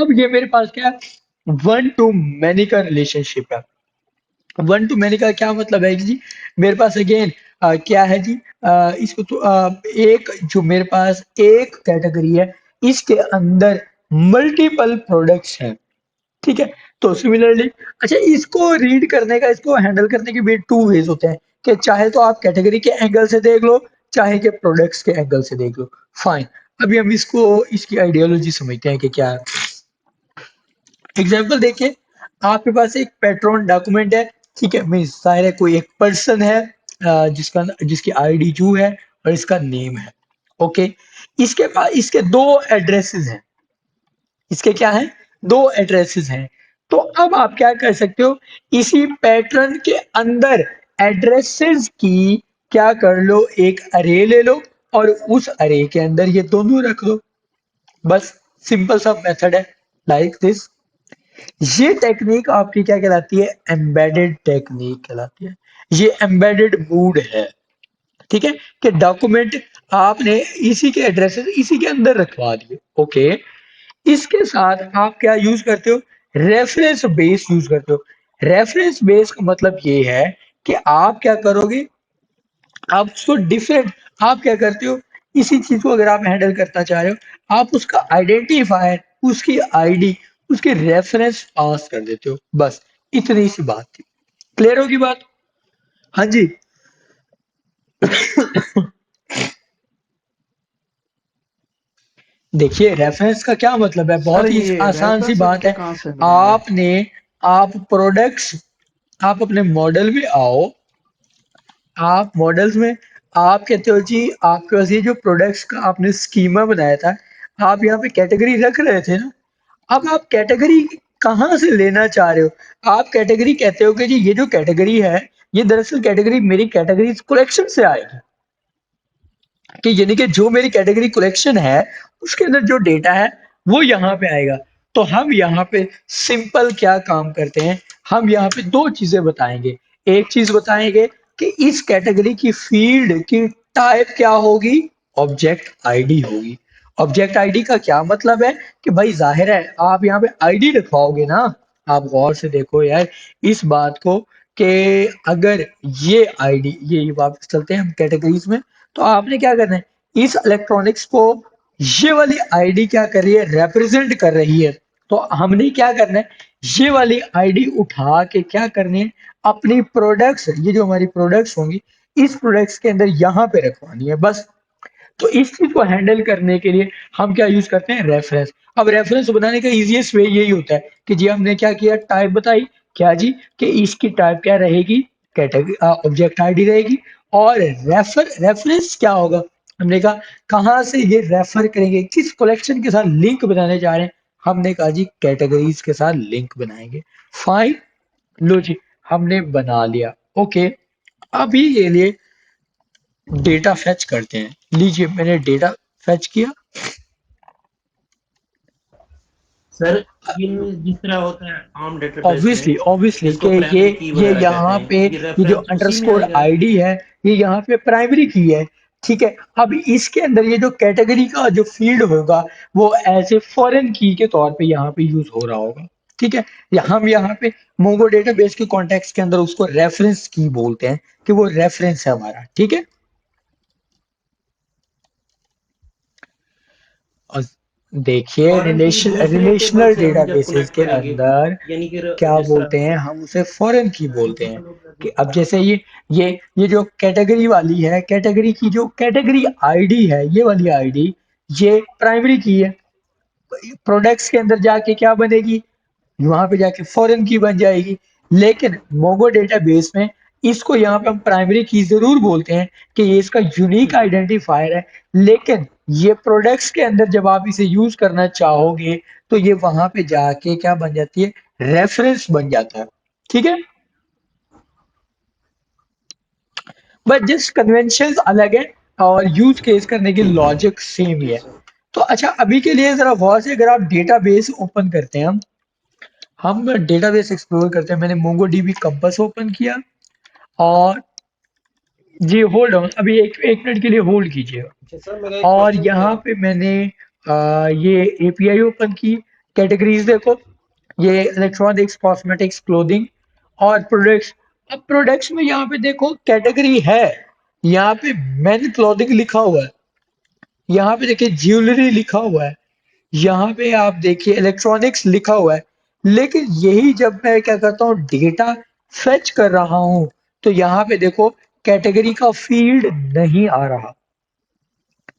[SPEAKER 1] अब ये मेरे पास क्या है, वन टू मैनी का रिलेशनशिप है। वन टू मैनी का क्या मतलब है कि जी मेरे पास अगेन क्या है जी, इसको तो एक जो मेरे पास एक कैटेगरी है, इसके अंदर मल्टीपल प्रोडक्ट्स हैं, ठीक है। तो सिमिलरली, अच्छा, इसको रीड करने का, इसको हैंडल करने के भी टू वेज होते हैं कि चाहे तो आप कैटेगरी के एंगल से देख लो, चाहे कि प्रोडक्ट्स के एंगल से देख लो। फाइन। अभी हम इसको, इसकी आइडियोलॉजी समझते हैं कि क्या है। एग्जाम्पल देखिए, आपके पास एक पेट्रोन डॉक्यूमेंट है, ठीक है, मीन जाहिर है कोई एक पर्सन है जिसकी आईडी जू है और इसका नेम है, ओके। इसके पास इसके दो एड्रेसेस हैं, इसके क्या है, दो एड्रेसेस हैं। तो अब आप क्या कर सकते हो, इसी पैटर्न के अंदर एड्रेसेस की क्या कर लो, एक अरे ले लो और उस अरे के अंदर ये दोनों रख दो। बस सिंपल सा मेथड है, लाइक दिस। ये टेक्निक आपकी क्या कहलाती है, एम्बेडेड टेक्निक कहलाती है। ये एम्बेडेड मूड है, ठीक है, कि डॉक्यूमेंट आपने इसी के एड्रेसेस इसी के अंदर रखवा दिए, ओके। इसके साथ आप क्या यूज करते हो, रेफरेंस बेस यूज करते हो। रेफरेंस बेस का मतलब ये है कि आप क्या करोगे, आप उसको डिफरेंट, आप क्या करते हो, इसी चीज को अगर आप हैंडल करना चाह रहे हो, आप उसका आइडेंटिफायर, उसकी आईडी, उसके रेफरेंस पास कर देते हो। बस इतनी सी बात थी। क्लियर होगी बात? हाँ जी। देखिए रेफरेंस का क्या मतलब है,
[SPEAKER 4] सर
[SPEAKER 1] बहुत ही
[SPEAKER 4] ये
[SPEAKER 1] आसान सी
[SPEAKER 4] रेफरेंस
[SPEAKER 1] बात
[SPEAKER 4] आपके
[SPEAKER 1] है।
[SPEAKER 4] कहाँ से मिलेंगे?
[SPEAKER 1] आपने, आप प्रोडक्ट्स, आप अपने मॉडल में आओ, आप मॉडल्स में, आप कहते हो जी आपके पास ये जो प्रोडक्ट्स का आपने स्कीमा बनाया था, आप यहाँ पे कैटेगरी रख रहे थे ना। अब आप कैटेगरी कहाँ से लेना चाह रहे हो? आप कैटेगरी कहते हो कि जी ये जो कैटेगरी है, ये दरअसल कैटेगरी मेरी कैटेगरी कलेक्शन से आएगी, कि यानी कि जो मेरी कैटेगरी कलेक्शन है उसके अंदर जो डेटा है वो यहाँ पे आएगा। तो हम यहाँ पे सिंपल क्या काम करते हैं, हम यहाँ पे दो चीजें बताएंगे। एक चीज बताएंगे कि इस कैटेगरी की फील्ड की टाइप क्या होगी, ऑब्जेक्ट आईडी होगी। ऑब्जेक्ट आईडी का क्या मतलब है कि भाई जाहिर है आप यहाँ पे आईडी रखवाओगे ना। आप गौर से देखो यार इस बात को, कि अगर ये आईडी, ये वापस चलते हैं हम कैटेगरीज में, तो आपने क्या करना है, इस इलेक्ट्रॉनिक्स को ये वाली आईडी क्या कर रही है, रिप्रेजेंट कर रही है। तो हमने क्या करना है, ये वाली आईडी उठा के क्या करनी है, अपनी प्रोडक्ट्स, ये जो हमारी प्रोडक्ट्स होंगी, इस प्रोडक्ट्स के अंदर यहाँ पे रखवानी है बस। तो इस चीज को हैंडल करने के लिए हम क्या यूज करते हैं, रेफरेंस। अब रेफरेंस बनाने का इजीएस्ट वे यही होता है कि जी हमने क्या किया, टाइप बताई, क्या जी कि इसकी टाइप क्या रहेगी, कैटेगरी ऑब्जेक्ट आईडी रहेगी, और रेफरेंस क्या होगा, हमने कहा कहाँ से ये रेफर करेंगे, किस कलेक्शन के साथ लिंक बनाने जा रहे हैं, हमने कहा जी कैटेगरीज के साथ लिंक बनाएंगे। फाइन, लो जी हमने बना लिया, ओके। अभी ये लिए डेटा फेच करते हैं। लीजिए मैंने डेटा फेच किया।
[SPEAKER 3] सर ये जिस तरह होता है आम डेटाबेस में,
[SPEAKER 1] ऑब्वियसली ऑब्वियसली कि
[SPEAKER 3] जिसको प्राइमरी की
[SPEAKER 1] ये
[SPEAKER 3] वगैरह कहते
[SPEAKER 1] यहाँ
[SPEAKER 3] हैं,
[SPEAKER 1] पे
[SPEAKER 3] ये
[SPEAKER 1] ये जो
[SPEAKER 3] रेफरेंस उसी में
[SPEAKER 1] अंडरस्कोर
[SPEAKER 3] आएगा।
[SPEAKER 1] आईडी है, ये यहाँ पे प्राइमरी की है, ठीक है। अब इसके अंदर ये जो कैटेगरी का जो फील्ड होगा, वो एज ए फॉरेन की के तौर पे यहाँ पे यूज हो रहा होगा, ठीक है। हम यहाँ पे मोंगो डेटाबेस के कॉन्टेक्स्ट के अंदर उसको रेफरेंस की बोलते हैं, कि वो रेफरेंस है हमारा, ठीक है। और देखिए
[SPEAKER 3] फॉरेन की दूसरे टेबल
[SPEAKER 1] रिलेशनल
[SPEAKER 3] से हम जब
[SPEAKER 1] डेटाबेसेस
[SPEAKER 3] कनेक्ट
[SPEAKER 1] के
[SPEAKER 3] करेंगे,
[SPEAKER 1] अंदर
[SPEAKER 3] यानी कि
[SPEAKER 1] क्या
[SPEAKER 3] जिस
[SPEAKER 1] बोलते
[SPEAKER 3] तरह
[SPEAKER 1] हैं, हम उसे फॉरेन की बोलते हैं। कि
[SPEAKER 3] इंसाइक्लोपीडिया
[SPEAKER 1] अब जैसे
[SPEAKER 3] होता है।
[SPEAKER 1] ये जो कैटेगरी वाली है, कैटेगरी की जो कैटेगरी आईडी है, ये वाली आईडी, ये प्राइमरी की है। प्रोडक्ट्स के अंदर जाके क्या बनेगी, वहां पे जाके फॉरेन की बन जाएगी। लेकिन मोंगो डेटाबेस में इसको यहाँ पे हम प्राइमरी की जरूर बोलते हैं, कि ये इसका यूनिक आइडेंटिफायर है। लेकिन ये प्रोडक्ट्स के अंदर जब आप इसे यूज करना चाहोगे, तो ये वहां पे जाके क्या बन जाती है, रेफरेंस बन जाता है, ठीक है। बट जस्ट कन्वेंशन अलग है, और यूज केस करने की लॉजिक सेम ही
[SPEAKER 2] जी
[SPEAKER 1] है।
[SPEAKER 2] सर।
[SPEAKER 1] तो अच्छा, अभी के लिए जरा गौर से अगर आप डेटाबेस ओपन करते हैं, हम डेटाबेस एक्सप्लोर करते हैं। मैंने मोंगो डीबी कंपास ओपन किया, और जी होल्ड ऑन, अभी एक एक मिनट के लिए होल्ड
[SPEAKER 2] अच्छा सर, मेरा
[SPEAKER 1] कीजिएगा।
[SPEAKER 2] एक
[SPEAKER 1] और
[SPEAKER 2] क्वेश्चन था।
[SPEAKER 1] यहाँ पे मैंने ये एपीआई ओपन की, कैटेगरीज देखो, ये इलेक्ट्रॉनिक्स, कॉस्मेटिक्स, क्लोथिंग और प्रोडक्ट्स। अब प्रोडक्ट्स में यहाँ पे देखो कैटेगरी है, यहाँ पे मेन क्लोथिंग लिखा हुआ है, यहाँ पे देखिए ज्वेलरी लिखा हुआ है, यहाँ पे आप देखिए इलेक्ट्रॉनिक्स लिखा हुआ है। लेकिन यही जब मैं क्या करता हूँ, डेटा फेच कर रहा हूँ, तो यहाँ पे देखो कैटेगरी का फील्ड नहीं आ रहा,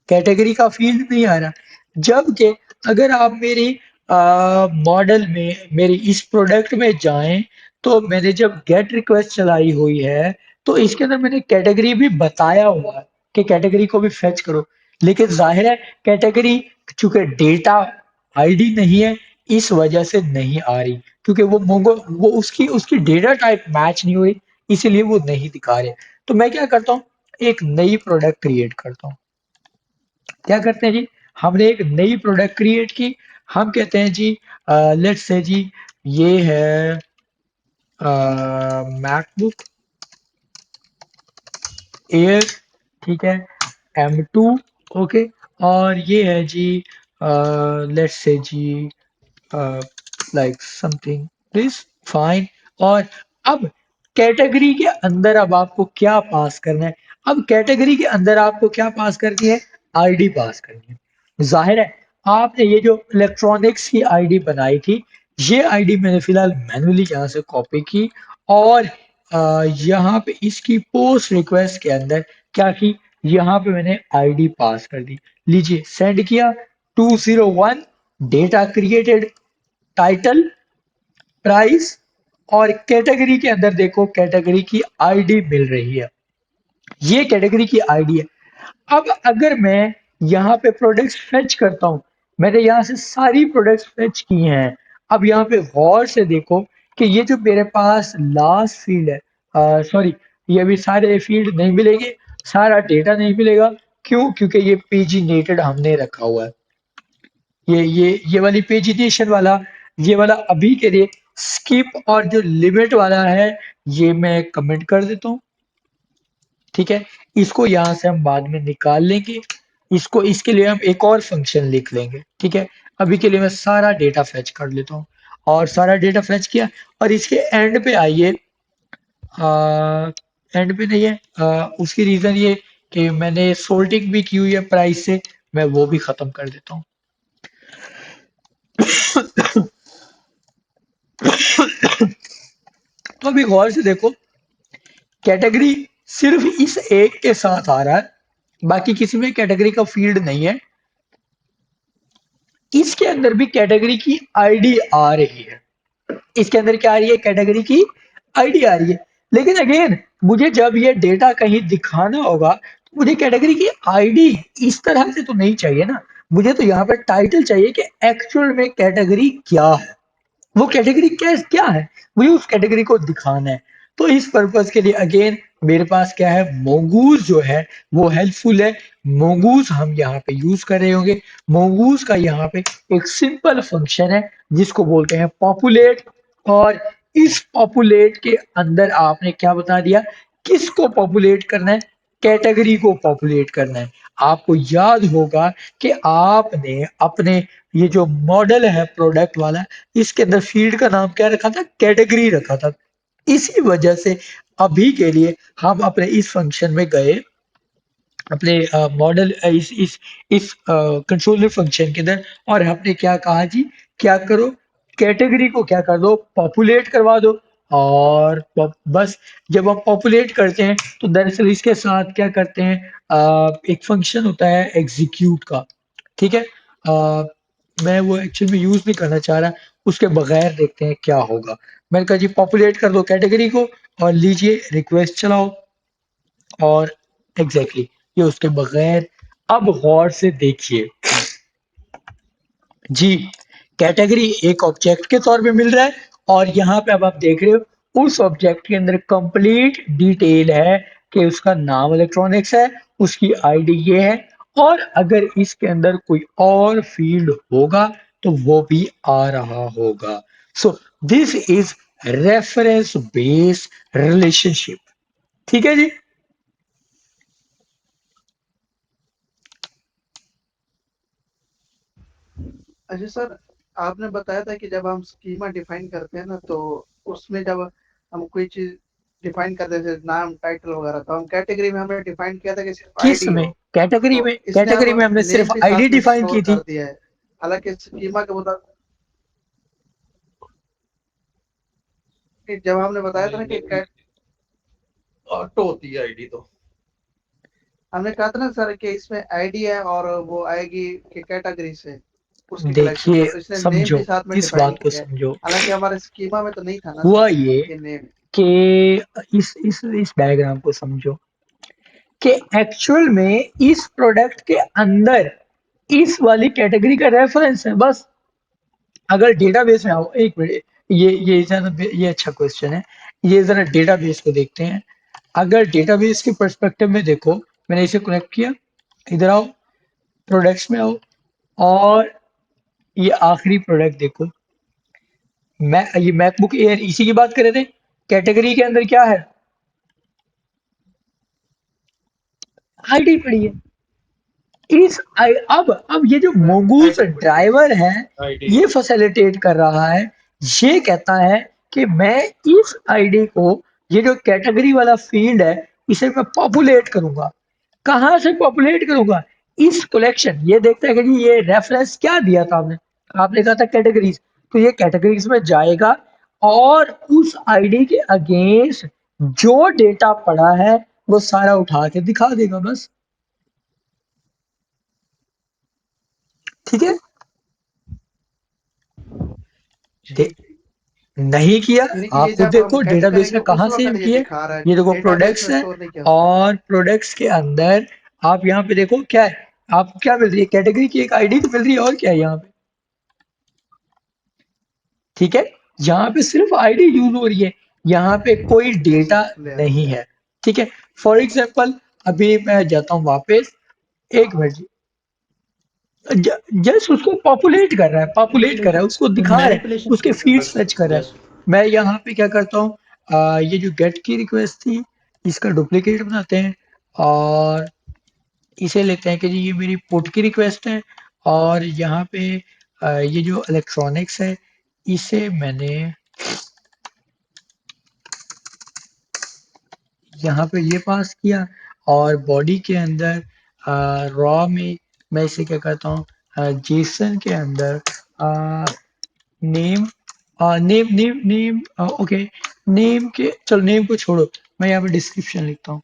[SPEAKER 1] कैटेगरी का फील्ड नहीं आ रहा। जबकि अगर आप मेरी मॉडल में, मेरी इस प्रोडक्ट में जाएं, तो मैंने जब गेट रिक्वेस्ट चलाई हुई है, तो इसके अंदर मैंने कैटेगरी भी बताया हुआ है कि कैटेगरी को भी फेच करो। लेकिन जाहिर है कैटेगरी चूंकि डेटा आईडी नहीं है, इस वजह से नहीं आ रही, क्योंकि वो मोंगो, वो उसकी उसकी डेटा टाइप मैच नहीं हुई, इसीलिए वो नहीं दिखा रहे। तो मैं क्या करता हूँ, एक नई प्रोडक्ट क्रिएट करता हूँ। क्या करते हैं जी, हमने एक नई प्रोडक्ट क्रिएट की। हम कहते हैं जी, लेट्स से जी, ये है मैकबुक एयर, ठीक है, M2, ओके। और ये है जी, लेट्स से जी, लाइक समथिंग दिस, फाइन। और अब कैटेगरी के अंदर अब आपको क्या पास करना है, अब कैटेगरी के अंदर आपको क्या पास करनी है, आईडी पास करनी है। जाहिर है आपने ये जो इलेक्ट्रॉनिक्स की आईडी बनाई थी, ये आईडी मैंने फिलहाल मैन्युअली यहाँ से कॉपी की, और यहाँ पे इसकी पोस्ट रिक्वेस्ट के अंदर क्या की, यहाँ पे मैंने आईडी पास कर दी। लीजिए सेंड किया, 201, डेटा क्रिएटेड, टाइटल, प्राइस, और कैटेगरी के अंदर देखो कैटेगरी की आईडी मिल रही है, ये कैटेगरी की आईडी है। अब अगर मैं यहाँ पे प्रोडक्ट्स फेच करता हूँ, मैंने यहाँ से सारी प्रोडक्ट्स फेच की हैं। अब यहाँ पे गौर से देखो कि ये जो मेरे पास लास्ट फील्ड है, सॉरी, ये अभी सारे फील्ड नहीं मिलेंगे, सारा डेटा नहीं मिलेगा। क्यों, क्योंकि ये पेजिनेटेड हमने रखा हुआ है। ये वाली पेजिनेशन वाला, ये वाला अभी के लिए स्किप, और जो लिमिट वाला है ये मैं कमेंट कर देता हूँ, ठीक है। इसको यहाँ से हम बाद में निकाल लेंगे, इसको, इसके लिए हम एक और फंक्शन लिख लेंगे, ठीक है। अभी के लिए मैं सारा डेटा फेच कर लेता हूँ, और सारा डेटा फेच किया। और इसके एंड पे आइए, एंड पे नहीं है। उसकी रीजन ये कि मैंने सोल्टिंग भी की हुई है प्राइस से, मैं वो भी खत्म कर देता हूँ। तो अभी गौर से देखो, कैटेगरी सिर्फ इस एक के साथ आ रहा है, बाकी किसी में कैटेगरी का फील्ड नहीं है। इसके अंदर भी कैटेगरी की आईडी आ रही है, इसके अंदर क्या आ रही है, कैटेगरी की आईडी आ रही है। लेकिन अगेन मुझे जब ये डेटा कहीं दिखाना होगा तो मुझे कैटेगरी की आईडी इस तरह से तो नहीं चाहिए ना, मुझे तो यहाँ पर टाइटल चाहिए कि एक्चुअल में कैटेगरी क्या है, वो कैटेगरी क्या क्या है, मुझे उस कैटेगरी को दिखाना है। तो इस पर्पस के लिए अगेन मेरे पास क्या है, मोंगूज जो है वो हेल्पफुल है। मोंगूज हम यहाँ पे यूज कर रहे होंगे। मोंगूज का यहाँ पे एक सिंपल फंक्शन है जिसको बोलते हैं पॉपुलेट, और इस पॉपुलेट के अंदर आपने क्या बता दिया, किसको पॉपुलेट करना है, कैटेगरी को पॉपुलेट करना है। आपको याद होगा कि आपने अपने ये जो मॉडल है प्रोडक्ट वाला, इसके अंदर फील्ड का नाम क्या रखा था, कैटेगरी रखा था। इसी वजह से अभी के लिए हम अपने इस फंक्शन में गए, अपने मॉडल इस कंट्रोलर फंक्शन के अंदर, और हमने क्या कहा जी, क्या करो, कैटेगरी को क्या कर दो, पॉपुलेट करवा दो। और बस जब हम पॉपुलेट करते हैं तो दरअसल इसके साथ क्या करते हैं, एक फंक्शन होता है एग्जीक्यूट का, ठीक है। मैं वो एक्चुअली में यूज नहीं करना चाह रहा, उसके बगैर देखते हैं क्या होगा। मैंने कहा जी पॉपुलेट कर दो कैटेगरी को, और लीजिए रिक्वेस्ट चलाओ, और एग्जैक्टली ये उसके बगैर। अब गौर से देखिए जी, कैटेगरी एक ऑब्जेक्ट के तौर पे मिल रहा है, और यहाँ पे अब आप देख रहे हो उस ऑब्जेक्ट के अंदर कंप्लीट डिटेल है कि उसका नाम इलेक्ट्रॉनिक्स है, उसकी आईडी ये है, और अगर इसके अंदर कोई और फील्ड होगा तो वो भी आ रहा होगा। So this is reference based relationship, ठीक है जी।
[SPEAKER 4] अच्छा सर, आपने बताया था कि जब हम स्कीमा डिफाइन करते हैं ना, तो उसमें जब हम कोई चीज डिफाइन करते थे, नाम टाइटल वगैरह, तो हम कैटेगरी में हमने डिफाइन किया था कि सिर्फ
[SPEAKER 1] किस
[SPEAKER 4] आईडी
[SPEAKER 1] में,
[SPEAKER 4] हो।
[SPEAKER 1] कैटेगरी
[SPEAKER 4] तो
[SPEAKER 1] में,
[SPEAKER 4] इसने अब
[SPEAKER 1] कैटेगरी में हमने सिर्फ
[SPEAKER 4] नेम भी
[SPEAKER 1] आईडी
[SPEAKER 4] साथ में
[SPEAKER 1] डिफाइन
[SPEAKER 4] स्टोर
[SPEAKER 1] की थी।
[SPEAKER 4] कर दिया है, हालांकि स्कीमा के मुताबिक जब हमने बताया था ना कि कैट ऑटो होती है आईडी, तो हमने कहा था ना सर कि इसमें आईडी है और वो आएगी कि कैटेगरी से उसके कलेक्शन
[SPEAKER 1] देखिए
[SPEAKER 4] से, तो इसने नेम
[SPEAKER 1] समझो,
[SPEAKER 4] भी साथ में
[SPEAKER 1] इस
[SPEAKER 4] डिफाइन
[SPEAKER 1] बात को
[SPEAKER 4] किया है।
[SPEAKER 1] समझो।
[SPEAKER 4] हालांकि हमारे स्कीमा में तो नहीं था ना
[SPEAKER 1] हुआ
[SPEAKER 4] सर
[SPEAKER 1] ये
[SPEAKER 4] ये नेम।
[SPEAKER 1] कि इस डायग्राम को समझो कि एक्चुअल में इस प्रोडक्ट के अंदर इस वाली कैटेगरी का रेफरेंस है बस। अगर डेटाबेस में आओ, एक मिनट, ये अच्छा क्वेश्चन है, ये जरा डेटाबेस को देखते हैं। अगर डेटाबेस के पर्सपेक्टिव में देखो, मैंने इसे कनेक्ट किया, इधर आओ, प्रोडक्ट्स में आओ, और ये आखिरी प्रोडक्ट देखो, मैं ये मैकबुक एयर इसी की बात कर रहे थे। कैटेगरी के अंदर क्या है, आईडी पड़ी है। अब ये जो मोंगूस
[SPEAKER 4] आईडी पड़ी है,
[SPEAKER 1] ड्राइवर है,
[SPEAKER 4] आईडी
[SPEAKER 1] ये फैसिलिटेट कर रहा है, ये कहता है कि मैं इस आईडी को, ये जो कैटेगरी वाला फील्ड है, इसे मैं पॉपुलेट करूंगा। कहाँ से पॉपुलेट करूंगा, इस कलेक्शन, ये देखता है कि जी ये रेफरेंस क्या दिया था आपने, आपने कहा था कैटेगरीज, तो ये कैटेगरीज में जाएगा, और उस आईडी के अगेंस्ट जो डेटा पड़ा है वो सारा उठा के दिखा देगा बस, ठीक है। दे, नहीं किया,
[SPEAKER 4] यानी कि
[SPEAKER 1] आप
[SPEAKER 4] ये
[SPEAKER 1] खुद
[SPEAKER 4] जब हम
[SPEAKER 1] देखो
[SPEAKER 4] कैट
[SPEAKER 1] डेटाबेस
[SPEAKER 4] करेंगे
[SPEAKER 1] में
[SPEAKER 4] उस
[SPEAKER 1] कहाँ सेव
[SPEAKER 4] वक्त ये
[SPEAKER 1] किए।
[SPEAKER 4] दिखा रहा है,
[SPEAKER 1] ये देखो
[SPEAKER 4] डेटाबेस
[SPEAKER 1] प्रोडक्ट्स
[SPEAKER 4] में
[SPEAKER 1] है,
[SPEAKER 4] स्टोर नहीं किया उसने।
[SPEAKER 1] और प्रोडक्ट्स के अंदर आप यहाँ पे देखो क्या है, आपको क्या मिल रही है, कैटेगरी की एक आईडी तो मिल रही है, और क्या है यहाँ पे, ठीक है। यहाँ पे सिर्फ आईडी यूज हो रही है, यहाँ पे कोई डेटा
[SPEAKER 4] ले आ
[SPEAKER 1] नहीं
[SPEAKER 4] गया।
[SPEAKER 1] है, ठीक है। फॉर एग्जाम्पल अभी मैं जाता हूँ वापस, एक मिनट, जस्ट उसको पॉपुलेट कर रहा है, पॉपुलेट कर रहा है, उसको दिखा रहा है,
[SPEAKER 3] मैनिपुलेशन
[SPEAKER 1] उसके
[SPEAKER 3] किया था
[SPEAKER 1] फीड
[SPEAKER 3] बस,
[SPEAKER 1] सर्च कर रहा है।
[SPEAKER 3] जस्ट।
[SPEAKER 1] मैं यहाँ पे क्या करता हूँ, ये जो गेट की रिक्वेस्ट थी, इसका डुप्लीकेट बनाते हैं, और इसे लेते हैं कि जी ये मेरी पुट की रिक्वेस्ट है, और यहाँ पे ये जो इलेक्ट्रॉनिक्स है, इसे मैंने यहाँ पे ये पास किया, और बॉडी के अंदर रॉ में मैं इसे क्या करता हूँ, जेसन के अंदर नेम नेम ओके, नेम के चलो नेम को छोड़ो, मैं यहाँ पे डिस्क्रिप्शन लिखता हूँ,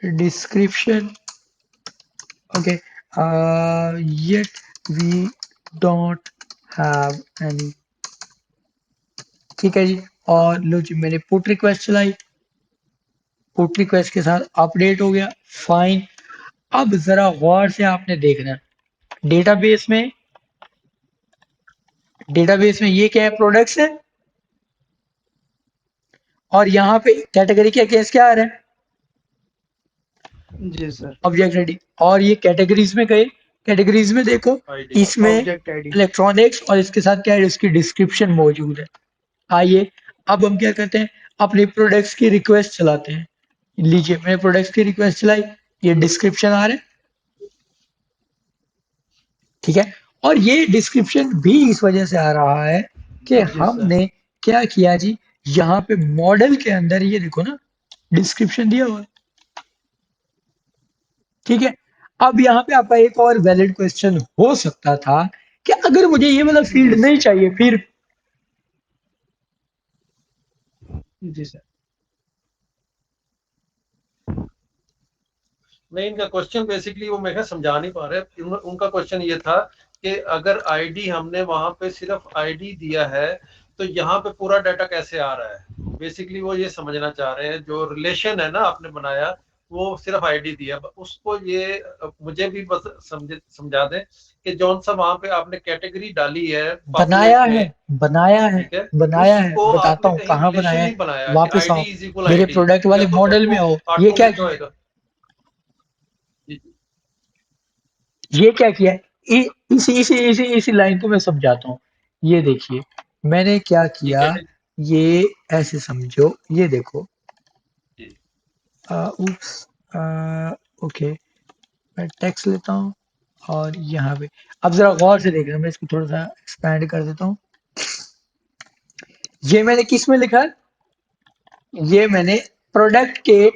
[SPEAKER 1] description okay, yet we don't have any, ठीक है जी। और लो जी मैंने पुट रिक्वेस्ट चलाई, पुट रिक्वेस्ट के साथ अपडेट हो गया, फाइन। अब जरा गौर से आपने देखना है, डेटाबेस में ये क्या है, प्रोडक्ट्स है, और यहाँ पे कैटेगरी क्या केस क्या आ रहा है,
[SPEAKER 4] जी सर,
[SPEAKER 1] ऑब्जेक्ट आईडी। और ये कैटेगरीज में गए, कैटेगरीज में देखो इसमें
[SPEAKER 4] ऑब्जेक्ट आईडी।
[SPEAKER 1] इलेक्ट्रॉनिक्स और इसके साथ क्या है, इसकी डिस्क्रिप्शन मौजूद है। आइए अब हम क्या करते हैं, अपने प्रोडक्ट्स की रिक्वेस्ट चलाते हैं। लीजिए मैंने प्रोडक्ट्स की रिक्वेस्ट चलाई, ये डिस्क्रिप्शन आ रहा है, ठीक है। और ये डिस्क्रिप्शन भी इस वजह से आ रहा है कि
[SPEAKER 4] जी सर।
[SPEAKER 1] हमने क्या किया जी, यहाँ पे मॉडल के अंदर ये देखो ना डिस्क्रिप्शन दिया हुआ है, ठीक है। अब यहाँ पे आपका एक और वैलिड क्वेश्चन हो सकता था कि अगर मुझे ये वाला फील्ड
[SPEAKER 4] जी
[SPEAKER 1] नहीं
[SPEAKER 4] सर।
[SPEAKER 1] चाहिए फिर,
[SPEAKER 4] जी सर,
[SPEAKER 5] नहीं, इनका क्वेश्चन बेसिकली वो मैं समझा नहीं पा रहे। उनका क्वेश्चन ये था कि अगर आईडी हमने वहां पे सिर्फ आईडी दिया है तो यहाँ पे पूरा डाटा कैसे आ रहा है। बेसिकली वो ये समझना चाह रहे हैं, जो रिलेशन है ना आपने बनाया वो सिर्फ आईडी दिया, उसको ये मुझे भी बस समझा दें कि जौन सा वहां पे आपने कैटेगरी डाली है
[SPEAKER 1] बनाया
[SPEAKER 5] populate
[SPEAKER 1] है
[SPEAKER 5] में,
[SPEAKER 1] बनाया है
[SPEAKER 5] ठीक है,
[SPEAKER 1] बनाया है,
[SPEAKER 5] उसको
[SPEAKER 1] बताता
[SPEAKER 5] आपने
[SPEAKER 1] हूँ
[SPEAKER 5] कहीं
[SPEAKER 1] कहाँ
[SPEAKER 5] रिलेशन
[SPEAKER 1] बनाया
[SPEAKER 5] नहीं
[SPEAKER 1] है।
[SPEAKER 5] बनाया कि
[SPEAKER 1] वापस आओ
[SPEAKER 5] आईडी इज इक्वल
[SPEAKER 1] मेरे
[SPEAKER 5] आईडी,
[SPEAKER 1] प्रोडक्ट वाले
[SPEAKER 5] या तो
[SPEAKER 1] मॉडल में आओ, ये क्या
[SPEAKER 5] ऑटोमेटिक होएगा।
[SPEAKER 1] ये क्या किया है, इसी लाइन को मैं समझाता हूँ। ये देखिए मैंने क्या
[SPEAKER 5] ठीक
[SPEAKER 1] किया,
[SPEAKER 5] है
[SPEAKER 1] ये ऐसे समझो, ये देखो
[SPEAKER 5] जी।
[SPEAKER 1] उप्स, ओके मैं टेक्स्ट लेता हूँ, और यहाँ पे अब जरा गौर से देखना, मैं इसको थोड़ा सा एक्सपैंड कर देता हूँ। ये मैंने किस में लिखा है, ये मैंने प्रोडक्ट के,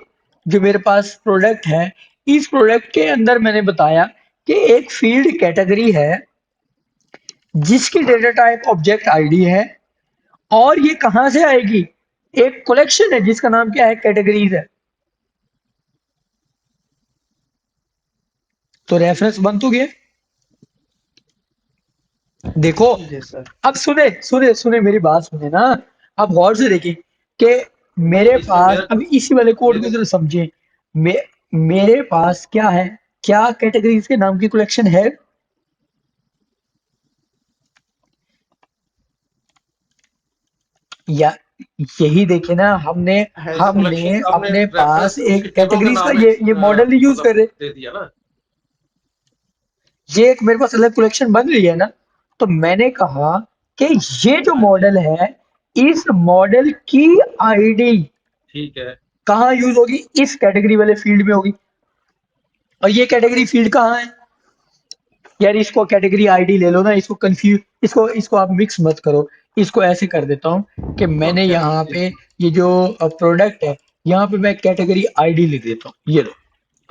[SPEAKER 1] जो मेरे पास प्रोडक्ट है, इस प्रोडक्ट के अंदर मैंने बताया कि एक फील्ड कैटेगरी है जिसकी डेटा टाइप ऑब्जेक्ट आईडी है, और ये कहां से आएगी, एक कलेक्शन है जिसका नाम क्या है, कैटेगरीज है। तो रेफरेंस बन तो गया, देखो।
[SPEAKER 4] जी सर।
[SPEAKER 1] अब सुने सुने सुने मेरी बात सुने ना, अब गौर से देखिए कि मेरे
[SPEAKER 5] इसमें
[SPEAKER 1] पास,
[SPEAKER 5] मेरा
[SPEAKER 1] अब इसी वाले कोड को
[SPEAKER 5] मेरे
[SPEAKER 1] जरा समझिए, मेरे पास क्या है, क्या कैटेगरीज के नाम की कलेक्शन है, या यही देखे ना हमने
[SPEAKER 4] है सर।
[SPEAKER 1] हमने
[SPEAKER 5] कलेक्शन आपने
[SPEAKER 1] अपने पास
[SPEAKER 5] रेफरेंस
[SPEAKER 1] एक
[SPEAKER 5] उसकी टेबल का
[SPEAKER 1] कैटेगरीज का
[SPEAKER 5] नाम
[SPEAKER 1] ये मॉडल नहीं यूज कर रहे,
[SPEAKER 5] दे दिया ना।
[SPEAKER 1] ये एक मेरे पास अलग कलेक्शन बन रही है ना। तो मैंने कहा कि ये जो
[SPEAKER 5] हाँ जी,
[SPEAKER 1] मॉडल है, इस मॉडल की आईडी
[SPEAKER 5] ठीक है
[SPEAKER 1] कहाँ यूज होगी, इस कैटेगरी वाले फील्ड में होगी। और ये कैटेगरी फील्ड कहाँ है यार, इसको कैटेगरी आईडी ले लो ना, इसको कंफ्यूज, इसको आप मिक्स मत करो। इसको ऐसे कर देता हूँ कि
[SPEAKER 5] तो
[SPEAKER 1] मैंने यहाँ पे ये जो प्रोडक्ट है, यहाँ पे मैं कैटेगरी आईडी लिख देता हूँ, ये लो।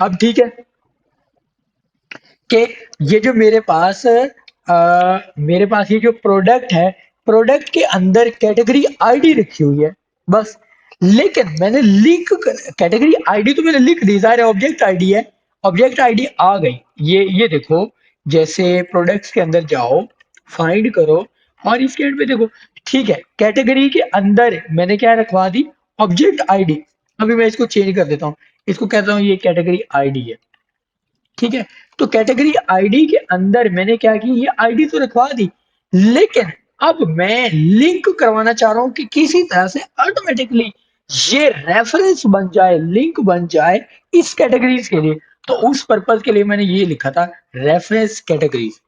[SPEAKER 1] अब ठीक है कि ये जो मेरे पास ये जो प्रोडक्ट है, प्रोडक्ट के अंदर कैटेगरी आईडी रखी हुई है बस। लेकिन मैंने लिंक, कैटेगरी आईडी तो मैंने लिख दी, सारे ऑब्जेक्ट आईडी है, ऑब्जेक्ट आईडी आ गई। ये देखो, जैसे प्रोडक्ट्स के अंदर जाओ, फाइंड करो, और इसके एंड पे देखो, ठीक है, कैटेगरी के अंदर मैंने क्या रखवा दी, ऑब्जेक्ट आईडी। अभी मैं इसको चेंज कर देता हूँ, इसको कहता हूँ ये कैटेगरी आईडी है, ठीक है। तो कैटेगरी आईडी के अंदर मैंने क्या की, ये आईडी तो रखवा दी, लेकिन अब मैं लिंक करवाना चाह रहा हूं कि किसी तरह से ऑटोमेटिकली ये रेफरेंस बन जाए, लिंक बन जाए इस कैटेगरीज के लिए। तो उस पर्पज के लिए मैंने ये लिखा था, रेफरेंस कैटेगरीज।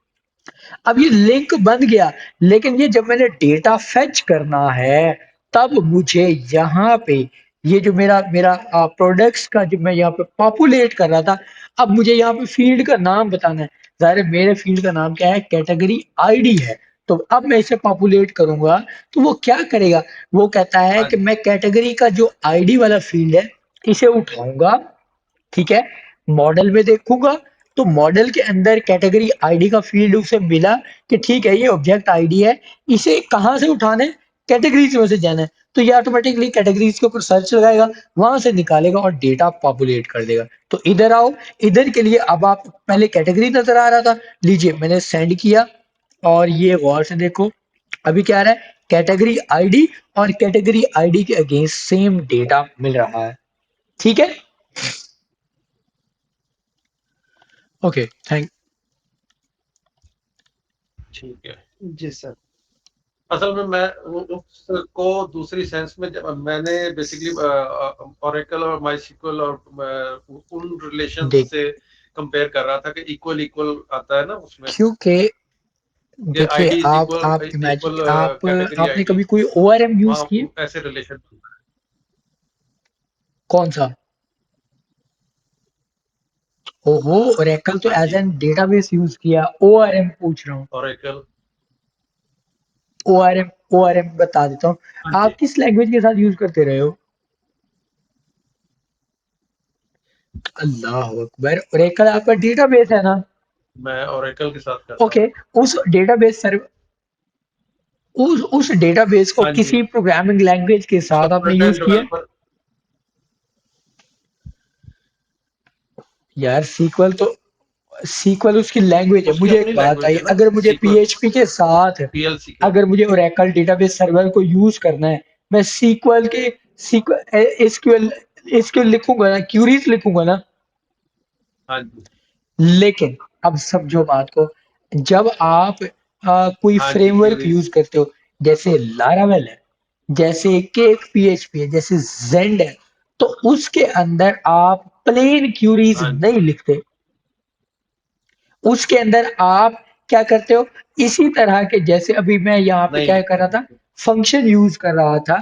[SPEAKER 1] अब ये लिंक बन गया, लेकिन ये जब मैंने डेटा फेच करना है, तब मुझे यहाँ पे ये जो मेरा मेरा प्रोडक्ट्स का जो मैं यहाँ पे पॉपुलेट कर रहा था, अब मुझे यहाँ पे फील्ड का नाम बताना है। जाहिर है मेरे फील्ड का नाम क्या है, कैटेगरी आईडी है। तो अब मैं इसे पॉपुलेट करूंगा तो वो क्या करेगा, वो कहता है
[SPEAKER 5] हाँ
[SPEAKER 1] कि
[SPEAKER 5] जी
[SPEAKER 1] मैं कैटेगरी का जो आईडी वाला फील्ड है इसे उठाऊंगा, ठीक है, मॉडल में देखूंगा तो मॉडल के अंदर कैटेगरी आईडी का फील्ड उसे मिला कि ठीक है ये ऑब्जेक्ट आईडी है, इसे कहाँ से उठाना है, कैटेगरीज में से जाना है, तो ये ऑटोमेटिकली कैटेगरीज के ऊपर सर्च लगाएगा, वहां से निकालेगा और डेटा पॉपुलेट कर देगा। तो इधर आओ, इधर के लिए अब आप पहले कैटेगरी नजर आ रहा था, लीजिए मैंने सेंड किया और ये गौर से देखो अभी क्या आ रहा है, कैटेगरी आईडी और कैटेगरी आईडी के अगेंस्ट सेम डेटा मिल रहा है, ठीक है। ओके थैंक
[SPEAKER 5] ठीक है।
[SPEAKER 4] जी सर।
[SPEAKER 5] असल में मैं उसको दूसरी सेंस में मैंने बेसिकली ओरेकल और माइस्क्ल और उन रिलेशन
[SPEAKER 1] देख
[SPEAKER 5] से कंपेयर कर रहा था कि इक्वल इक्वल आता है ना उसमें,
[SPEAKER 1] क्योंकि
[SPEAKER 5] कि
[SPEAKER 1] देखिए
[SPEAKER 5] आईडी इज
[SPEAKER 1] आप
[SPEAKER 5] इक्वल
[SPEAKER 1] इमेजिन
[SPEAKER 5] इक्वल
[SPEAKER 1] आप
[SPEAKER 5] कैटेगरी
[SPEAKER 1] आपने
[SPEAKER 5] आईडी,
[SPEAKER 1] कभी कोई ओआरएम यूज किए,
[SPEAKER 5] वहाँ ऐसे रिलेशन।
[SPEAKER 1] कौन सा, ओहो ओरेकल तो
[SPEAKER 5] हाँ
[SPEAKER 1] as
[SPEAKER 5] G
[SPEAKER 1] N database use किया, ओआरएम पूछ रहा हूँ,
[SPEAKER 5] ओरेकल।
[SPEAKER 1] ओआरएम ओआरएम बता देता हूँ,
[SPEAKER 5] हाँ जी
[SPEAKER 1] आप किस लैंग्वेज के साथ यूज करते रहे हो, अल्लाह अकबर, ओरेकल आपका डेटाबेस है ना,
[SPEAKER 5] मैं ओरेकल के साथ करता
[SPEAKER 1] ओके,
[SPEAKER 5] हूँ।
[SPEAKER 1] उस डेटाबेस सर्व उस डेटाबेस को
[SPEAKER 5] हाँ जी,
[SPEAKER 1] किसी प्रोग्रामिंग लैंग्वेज के
[SPEAKER 5] उसका
[SPEAKER 1] साथ आपने
[SPEAKER 5] फ्रंट एंड
[SPEAKER 1] यूज किया,
[SPEAKER 5] डेवलपर,
[SPEAKER 1] यार सीक्वल तो सीक्वल उसकी लैंग्वेज है,
[SPEAKER 5] उसकी
[SPEAKER 1] मुझे एक
[SPEAKER 5] अपनी
[SPEAKER 1] बात
[SPEAKER 5] लैंग्वेज
[SPEAKER 1] आई,
[SPEAKER 5] है ना
[SPEAKER 1] अगर मुझे
[SPEAKER 5] सीक्वल,
[SPEAKER 1] पीएचपी के साथ
[SPEAKER 5] पीएलसी के।
[SPEAKER 1] अगर मुझे ओरेकल डेटाबेस सर्वर को यूज करना है, मैं सीक्वल के सीक्वल एसक्यूएल एसक्यूएल लिखूंगा ना, क्यूरीज लिखूंगा ना,
[SPEAKER 5] हाँ जी
[SPEAKER 1] लेकिन अब समझो बात को, जब आप कोई
[SPEAKER 5] हाँ जी
[SPEAKER 1] फ्रेमवर्क
[SPEAKER 5] क्यूरीज।
[SPEAKER 1] यूज करते हो, जैसे लारावेल है, जैसे केक पीएचपी है, जैसे जेंड है, तो उसके अंदर आप प्लेन क्यूरीज
[SPEAKER 5] हाँ जी
[SPEAKER 1] नहीं लिखते, उसके अंदर आप क्या करते हो, इसी तरह के जैसे अभी मैं यहाँ पे
[SPEAKER 5] नहीं
[SPEAKER 1] क्या कर
[SPEAKER 5] लिखते
[SPEAKER 1] रहा था,
[SPEAKER 5] बिल्कुल।
[SPEAKER 1] फंक्शन यूज कर रहा था,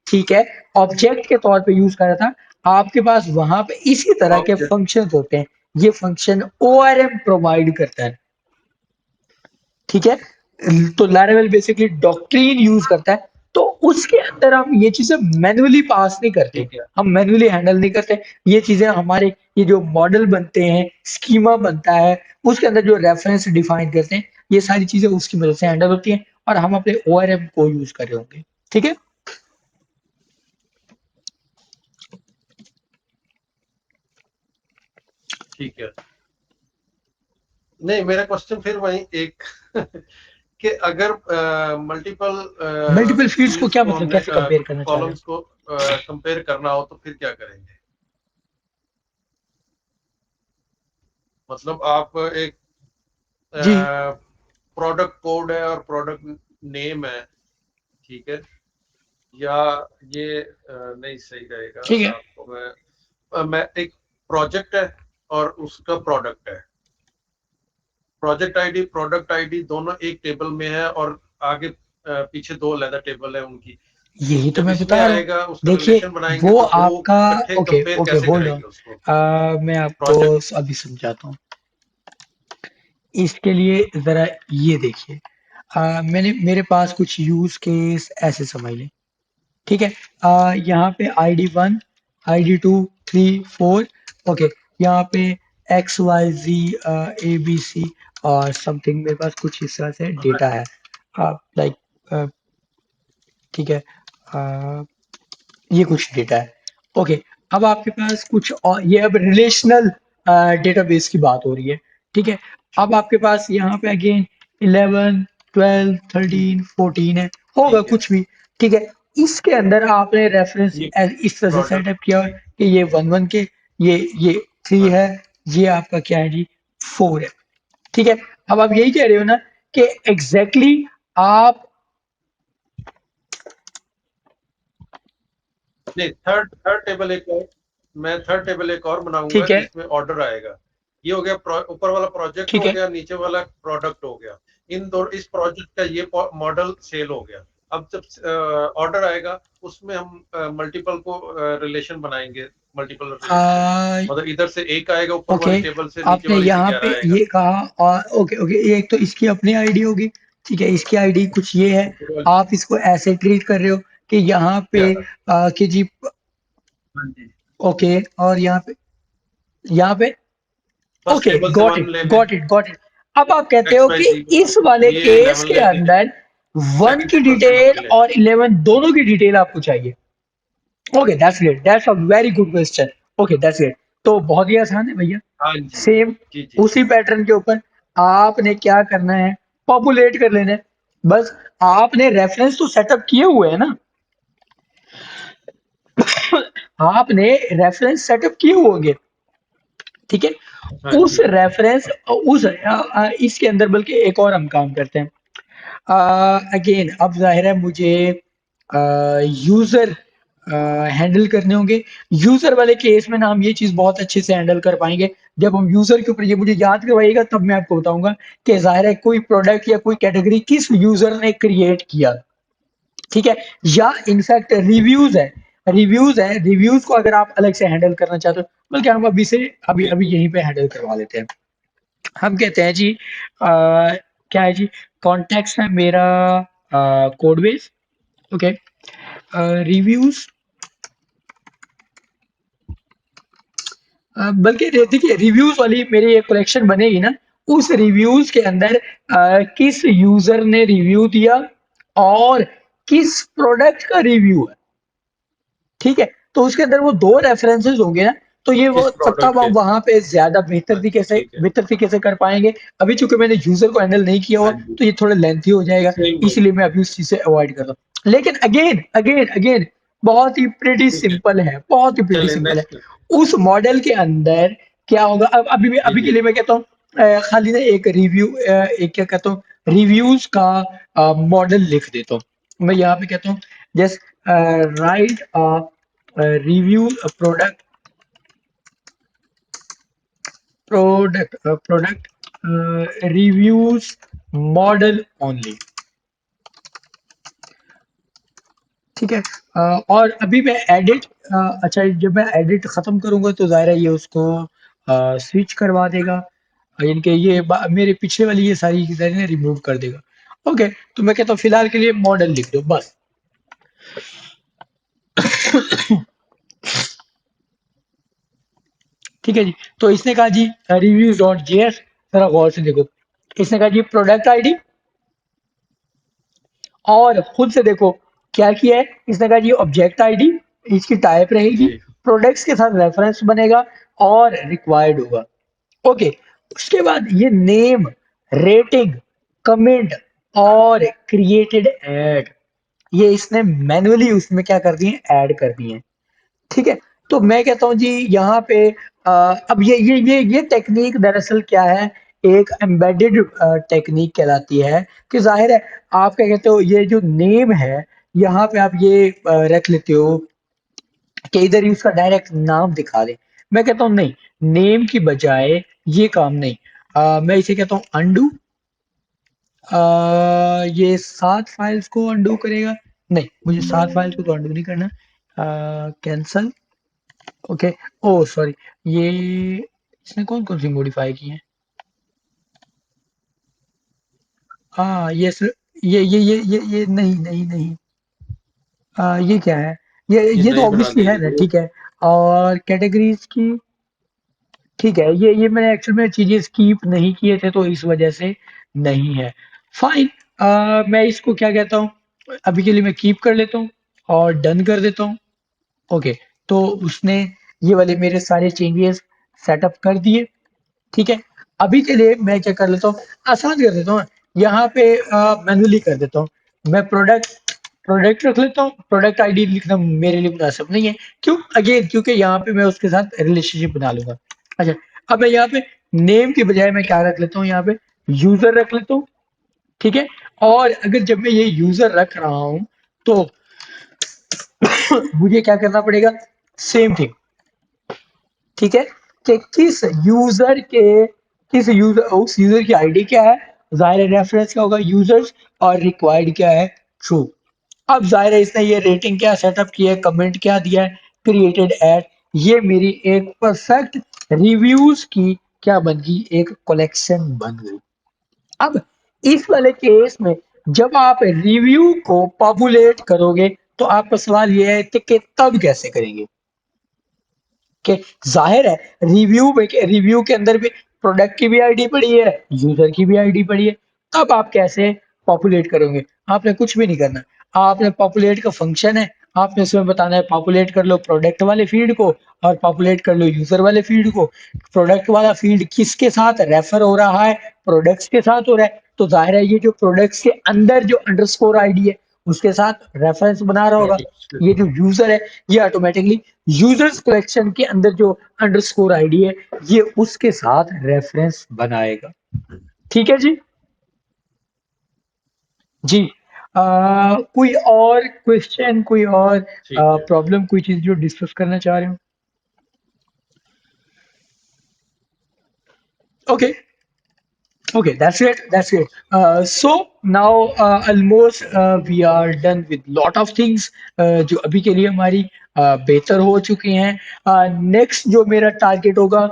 [SPEAKER 1] ठीक है, ऑब्जेक्ट के तौर पे यूज कर रहा था, आपके पास वहां पे इसी तरह के
[SPEAKER 5] ऑब्जेक्ट।
[SPEAKER 1] फंक्शन होते हैं, ये फंक्शन ओआरएम प्रोवाइड करता है, ठीक है, तो लैरावेल बेसिकली डॉक्ट्रिन यूज करता है, तो उसके अंदर हम ये चीजें मैन्युअली पास नहीं करते,
[SPEAKER 5] ठीक है
[SPEAKER 1] हम मैन्युअली हैंडल नहीं करते, ये चीजें हमारे ये जो मॉडल बनते हैं, स्कीमा बनता है, उसके अंदर जो रेफरेंस डिफाइन करते हैं, ये सारी चीजें उसकी मदद से हैंडल होती हैं और हम अपने ओआरएम को यूज कर रहे होंगे, ठीक है।
[SPEAKER 5] ठीक है। नहीं मेरा क्वेश्चन फिर वही एक कि अगर मल्टीपल
[SPEAKER 1] मल्टीपल फील्ड्स को
[SPEAKER 5] फील्ड्स
[SPEAKER 1] क्या
[SPEAKER 5] को
[SPEAKER 1] मतलब,
[SPEAKER 5] हमने
[SPEAKER 1] कैसे कंपेयर करना चाह रहे हो,
[SPEAKER 5] कॉलम्स को कंपेयर करना हो तो फिर क्या करेंगे? मतलब आप एक
[SPEAKER 1] जी
[SPEAKER 5] प्रोडक्ट कोड है और प्रोडक्ट नेम है, ठीक है, या ये नहीं सही रहेगा
[SPEAKER 1] ठीक है,
[SPEAKER 5] आपको, मैं एक प्रोजेक्ट है और उसका प्रोडक्ट है, प्रोजेक्ट आईडी प्रोडक्ट आईडी दोनों एक टेबल में है और आगे पीछे दो अलग टेबल है उनकी,
[SPEAKER 1] यही तो
[SPEAKER 5] जब
[SPEAKER 1] मैं
[SPEAKER 5] इसमें
[SPEAKER 1] बता रहा हूँ,
[SPEAKER 5] आएगा उसका
[SPEAKER 1] देखिए
[SPEAKER 5] रिलेशन बनाएंगे
[SPEAKER 1] वो
[SPEAKER 5] तो दो
[SPEAKER 1] आपका,
[SPEAKER 5] इकट्ठे
[SPEAKER 1] ओके
[SPEAKER 5] कंपेयर
[SPEAKER 1] ओके
[SPEAKER 5] कैसे
[SPEAKER 1] होल्ड
[SPEAKER 5] करेंगे उसको?
[SPEAKER 1] ऑन, मैं आपको
[SPEAKER 5] प्रोजेक्ट।
[SPEAKER 1] अभी समझाता हूँ, इसके लिए जरा ये देखिए, मैंने मेरे पास कुछ यूज केस ऐसे समझ लें, ठीक है, यहाँ पे ID1 ID2 3 4, ओके, यहाँ पे XYZ ABC और समथिंग मेरे पास कुछ इस तरह से
[SPEAKER 5] हाँ
[SPEAKER 1] डेटा
[SPEAKER 5] जी
[SPEAKER 1] है, लाइक ठीक है, अ, ये कुछ डेटा है, ओके, अब आपके पास कुछ और, ये अब रिलेशनल डेटाबेस की बात हो रही है, ठीक है, अब आपके पास यहाँ पे अगेन 11 12 13 14 है, होगा
[SPEAKER 5] ठीक है।
[SPEAKER 1] कुछ भी, ठीक है, इसके अंदर आपने रेफरेंस
[SPEAKER 5] ये
[SPEAKER 1] इस तरह से
[SPEAKER 5] प्रोडक्ट।
[SPEAKER 1] सेटअप किया कि ये 1 1 के, ये 3
[SPEAKER 5] हाँ
[SPEAKER 1] है,
[SPEAKER 5] जी
[SPEAKER 1] ये आपका क्या है जी 4 है, ठीक है, अब आप यही कह रहे हो ना कि एग्जैक्टली आप,
[SPEAKER 5] नहीं, थर्ड थर्ड टेबल एक और, मैं थर्ड टेबल एक और बनाऊंगा
[SPEAKER 1] ठीक है,
[SPEAKER 5] जिसमें ऑर्डर आएगा, ये हो गया ऊपर वाला प्रोजेक्ट
[SPEAKER 1] ठीक
[SPEAKER 5] हो
[SPEAKER 1] है,
[SPEAKER 5] गया, नीचे वाला प्रोडक्ट हो गया, इन दो इस प्रोजेक्ट का ये मॉडल सेल हो गया। अब जब ऑर्डर आएगा उसमें हम मल्टीपल को रिलेशन बनाएंगे, मल्टीपल रिलेशन, मतलब इधर से एक आएगा ऊपर
[SPEAKER 1] ओके,
[SPEAKER 5] वाली टेबल से, नीचे
[SPEAKER 1] आपने
[SPEAKER 5] वाली से
[SPEAKER 1] यहाँ
[SPEAKER 5] 11
[SPEAKER 1] पे
[SPEAKER 5] आएगा।
[SPEAKER 1] ये कहा, और ओके ओके, एक तो इसकी अपनी आईडी होगी, ठीक है, इसकी आईडी कुछ ये है, आप इसको ऐसे ट्रीट कर रहे हो कि यहाँ पे कि जी
[SPEAKER 5] हाँ जी,
[SPEAKER 1] ओके, और यहाँ पे
[SPEAKER 5] फर्स्ट
[SPEAKER 1] ओके,
[SPEAKER 5] टेबल से
[SPEAKER 1] गॉट
[SPEAKER 5] 1
[SPEAKER 1] इट
[SPEAKER 5] ले लें,
[SPEAKER 1] गॉट इट गॉट इट। अब आप कहते
[SPEAKER 5] एक्स
[SPEAKER 1] हो
[SPEAKER 5] वाई
[SPEAKER 1] कि
[SPEAKER 5] जी,
[SPEAKER 1] इस वाले
[SPEAKER 5] ये
[SPEAKER 1] केस
[SPEAKER 5] 11
[SPEAKER 1] के
[SPEAKER 5] ले लें,
[SPEAKER 1] अंदर 1
[SPEAKER 5] सेकंड
[SPEAKER 1] की
[SPEAKER 5] टेबल से 1
[SPEAKER 1] डिटेल
[SPEAKER 5] ले लें।
[SPEAKER 1] और 11 दोनों की डिटेल आपको चाहिए। Okay, that's great, that's a very good question. Okay, that's great. तो बहुत ही आसान है भैया,
[SPEAKER 5] हाँ जी,
[SPEAKER 1] सेम
[SPEAKER 5] जी, जी।
[SPEAKER 1] उसी पैटर्न के ऊपर आपने क्या करना है, पॉपुलेट कर लेना है। बस आपने रेफरेंस तो सेटअप किए हुए हैं ना, आपने रेफरेंस सेटअप किए होंगे, ठीक है।
[SPEAKER 5] हाँ
[SPEAKER 1] उस
[SPEAKER 5] जी,
[SPEAKER 1] रेफरेंस इसके अंदर बल्कि एक और हम काम करते हैं। अगेन अब जाहिर है मुझे यूजर हैंडल करने होंगे। यूजर वाले केस में ना हम ये चीज बहुत अच्छे से हैंडल कर पाएंगे। जब हम यूजर के ऊपर ये मुझे याद करवाइएगा तब मैं आपको बताऊंगा कि जाहिर है कोई प्रोडक्ट या कोई कैटेगरी किस यूजर ने क्रिएट किया, ठीक है। या इनफैक्ट रिव्यूज को अगर आप अलग से हैंडल करना चाहते हो, बल्कि हम अभी से अभी
[SPEAKER 5] जी,
[SPEAKER 1] अभी यहीं पे हैंडल करवा लेते हैं। हम कहते हैं जी क्या है जी, कॉन्टेक्स्ट है मेरा कोड बेस, ओके। रिव्यूज बल्कि देखिए रिव्यूज वाली मेरी एक कलेक्शन बनेगी ना, उस रिव्यूज के अंदर किस यूजर ने रिव्यू दिया और किस प्रोडक्ट का रिव्यू है, ठीक है। तो उसके अंदर वो दो रेफरेंसेस होंगे ना, तो ये वो
[SPEAKER 5] किस
[SPEAKER 1] तब
[SPEAKER 5] प्रोडक्ट के?
[SPEAKER 1] हम वहां पे ज्यादा
[SPEAKER 5] अच्छा, ठीक है।
[SPEAKER 1] बेहतर तरीके से कर पाएंगे। अभी चूंकि मैंने यूजर को हैंडल नहीं किया हुआ
[SPEAKER 5] हाँ जी,
[SPEAKER 1] तो ये थोड़ा लेंथी हो जाएगा,
[SPEAKER 5] सेम बात,
[SPEAKER 1] इसलिए मैं अभी उस चीज से अवॉइड कर रहा हूँ। लेकिन अगेन अगेन अगेन बहुत ही प्रिटी
[SPEAKER 5] ठीक है।
[SPEAKER 1] सिंपल है, बहुत ही प्रिटी
[SPEAKER 5] चलें
[SPEAKER 1] सिंपल है।
[SPEAKER 5] नेक्स्ट।
[SPEAKER 1] उस मॉडल के अंदर क्या होगा, अब
[SPEAKER 5] जी,
[SPEAKER 1] अभी के
[SPEAKER 5] जी,
[SPEAKER 1] लिए मैं कहता हूँ खाली ना एक एक क्या कहता हूँ, रिव्यूज का मॉडल लिख देता हूँ। मैं यहाँ पे कहता हूँ just right review product product reviews model only, ठीक है। और अभी मैं एडिट अच्छा, जब मैं एडिट खत्म करूंगा तो जाहिर है ये उसको स्विच करवा देगा, यानी कि ये मेरे पीछे वाली ये सारी चीजें रिमूव कर देगा। ओके, तो मैं कहता हूँ फिलहाल के लिए मॉडल लिख दो बस। ठीक है जी, तो इसने कहा जी रिव्यूज डॉट जेएस, जरा गौर से देखो, इसने कहा जी प्रोडक्ट आईडी, और खुद से देखो क्या किया है, इसने कहा जी ऑब्जेक्ट आईडी, इसकी टाइप रहेगी,
[SPEAKER 5] जी,
[SPEAKER 1] प्रोडक्ट्स के साथ रेफरेंस बनेगा और रिक्वायर्ड होगा। ओके, उसके बाद ये नेम, रेटिंग, कमेंट और क्रिएटेड एड, ये इसने मैन्युअली उसमें क्या कर दिए, ऐड कर दिए, ठीक है। तो मैं कहता हूँ जी यहाँ पे अब ये टेक्निक दरअसल क्या है, एक एम्बेडेड टेक्निक कहलाती है। कि जाहिर है आप क्या कहते हो, ये जो नेम है यहाँ पे आप ये रख लेते हो कि इधर ही उसका डायरेक्ट नाम दिखा दे। मैं कहता हूँ नहीं, नेम की बजाय ये काम नहीं, मैं इसे कहता हूँ अंडू। ये 7 फाइल्स को अंडू करेगा, नहीं मुझे 7 फाइल्स को तो अंडू नहीं करना, कैंसल, ओके। ओ सॉरी, ये इसने कौन कौन सी मॉडिफाई की है, हाँ ये नहीं नहीं नहीं, ये क्या है,
[SPEAKER 5] ये
[SPEAKER 1] ये तो
[SPEAKER 5] नई बना
[SPEAKER 1] ऑब्वियसली
[SPEAKER 5] दी
[SPEAKER 1] है
[SPEAKER 5] है।
[SPEAKER 1] ना, ठीक है। और कैटेगरीज की, ठीक है, ये मैंने एक्चुअल में चीजें स्कीप नहीं किए थे तो इस वजह से नहीं है, फाइन। मैं इसको क्या कहता हूँ, अभी के लिए मैं कीप कर लेता हूँ और डन कर देता हूँ। ओके, तो उसने ये वाले मेरे सारे चेंजेस सेटअप कर दिए, ठीक है। अभी के लिए मैं क्या कर लेता हूँ, आसान कर देता हूँ, यहाँ पे मैन्युअली कर देता हूँ। मैं प्रोडक्ट रख लेता हूँ, प्रोडक्ट आईडी लिखना मेरे लिए मुनासिब नहीं है, क्यों, अगेन क्योंकि यहाँ पे मैं उसके साथ रिलेशनशिप बना लूंगा। अच्छा, अब मैं यहाँ पे नेम के बजाय मैं क्या रख लेता हूँ, यहाँ पे यूजर रख लेता हूँ, ठीक है। और अगर जब मैं ये यूजर रख रहा हूँ तो मुझे क्या करना पड़ेगा, सेम थिंग, ठीक है। कि किस यूजर, उस यूजर की आईडी क्या है, जाहिर रेफरेंस क्या होगा, यूजर्स, और रिक्वायर्ड क्या है, ट्रू। अब जाहिर है इसने ये रेटिंग क्या सेटअप किया है, कमेंट क्या दिया है, क्रिएटेड एड, ये मेरी एक परफेक्ट रिव्यूज की क्या बन गई, एक कलेक्शन बन गई। अब इस वाले केस में जब आप रिव्यू को पॉपुलेट करोगे तो आपका सवाल ये है कि तब कैसे करेंगे? कि जाहिर है रिव्यू के अंदर भी प्रोडक्ट की भी आईडी पड़ी है, यूजर की भी आईडी पड़ी है, तब आप कैसे पॉपुलेट करोगे? आपने कुछ भी नहीं करना। आपने पॉपुलेट का फंक्शन है, आपने उसमें बताना है पॉपुलेट कर लो प्रोडक्ट वाले फील्ड को और पॉपुलेट कर लो यूजर वाले फील्ड को। प्रोडक्ट वाला फील्ड किसके साथ रेफर हो रहा है? प्रोडक्ट्स के साथ हो रहा है, तो जाहिर है ये जो प्रोडक्ट्स के अंदर जो अंडरस्कोर आईडी है उसके साथ रेफरेंस बना रहा होगा। ये जो यूजर है ये ऑटोमेटिकली यूजर्स कलेक्शन के अंदर जो अंडरस्कोर आईडी है ये उसके साथ रेफरेंस बनाएगा। ठीक है जी। जी कोई और क्वेश्चन, कोई और प्रॉब्लम, कोई चीज जो डिस्कस करना चाह रहे हो? Okay Okay, that's great. That's great. So now almost we are done with lot of things जो अभी के लिए हमारी बेहतर हो चुकी हैं। नेक्स्ट जो मेरा टारगेट होगा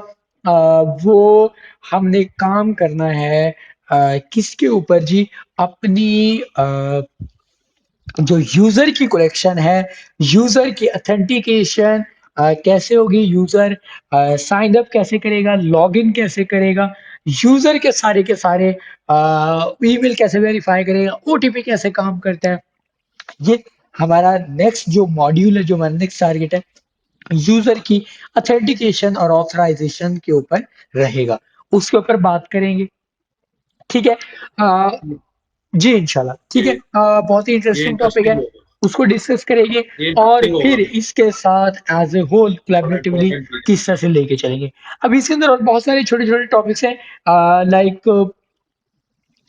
[SPEAKER 1] वो हमने काम करना है किसके ऊपर जी? अपनी जो यूजर की कलेक्शन है, यूजर की ऑथेंटिकेशन कैसे होगी, यूजर साइन अप कैसे करेगा, लॉगिन कैसे करेगा, यूजर के सारे ईमेल कैसे वेरीफाई करेगा, ओटीपी कैसे काम करता है। ये हमारा नेक्स्ट जो मॉड्यूल है, जो हमारा नेक्स्ट टारगेट है, यूजर की ऑथेंटिकेशन और ऑथराइजेशन के ऊपर रहेगा, उसके ऊपर बात करेंगे। ठीक है जी, इंशाल्लाह। ठीक है, बहुत ही इंटरेस्टिंग टॉपिक है, उसको डिस्कस करेंगे और फिर इसके साथ एज ए होल कोलैबोरेटिवली किस तरह से लेके चलेंगे। अब इसके अंदर और बहुत सारे छोटे छोटे टॉपिक्स हैं, लाइक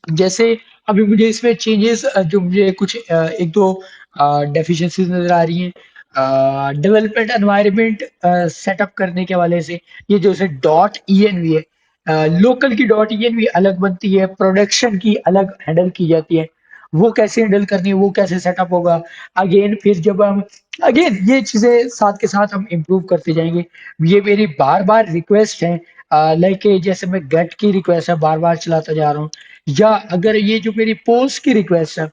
[SPEAKER 1] जैसे अभी मुझे इसमें चेंजेस जो मुझे कुछ एक दो डेफिशिएंसीज नजर आ रही हैं डेवलपमेंट एनवायरनमेंट सेटअप करने के हवाले से। ये जो से डॉट ईएनवी है, लोकल की डॉट ईएनवी अलग बनती है, प्रोडक्शन की अलग हैंडल की जाती है, वो कैसे हैंडल करनी है, वो कैसे सेटअप होगा। अगेन फिर जब हम अगेन ये चीजें साथ के साथ हम इम्प्रूव करते जाएंगे। ये मेरी बार बार रिक्वेस्ट है, लाइक जैसे मैं गेट की रिक्वेस्ट है बार बार चलाता जा रहा हूँ, या अगर ये जो मेरी पोस्ट की रिक्वेस्ट है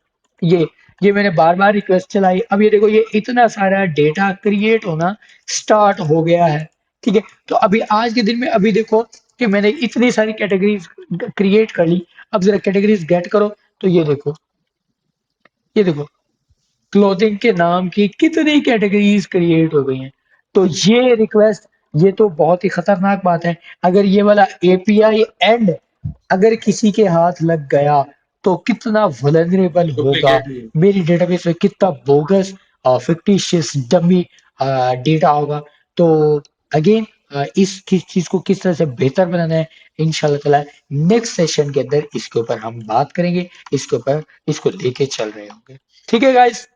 [SPEAKER 1] ये मैंने बार बार रिक्वेस्ट चलाई, अब ये देखो ये इतना सारा डेटा क्रिएट होना स्टार्ट हो गया है। ठीक है, तो अभी आज के दिन में अभी देखो कि मैंने इतनी सारी कैटेगरीज क्रिएट कर ली। अब जरा कैटेगरीज गेट करो तो ये देखो क्लोथिंग के नाम की कितनी कैटेगरीज क्रिएट हो गई हैं। तो ये रिक्वेस्ट, ये तो बहुत ही खतरनाक बात है। अगर ये वाला एपीआई एंड अगर किसी के हाथ लग गया तो कितना वल्नरेबल होगा, मेरी डेटाबेस में कितना बोगस और फिक्टिशियस डमी डेटा होगा। तो अगेन इस चीज को किस तरह से बेहतर बनाना है, इंशाल्लाह ताला नेक्स्ट सेशन के अंदर इसके ऊपर हम बात करेंगे, इसके ऊपर इसको लेके चल रहे होंगे। ठीक है गाइस।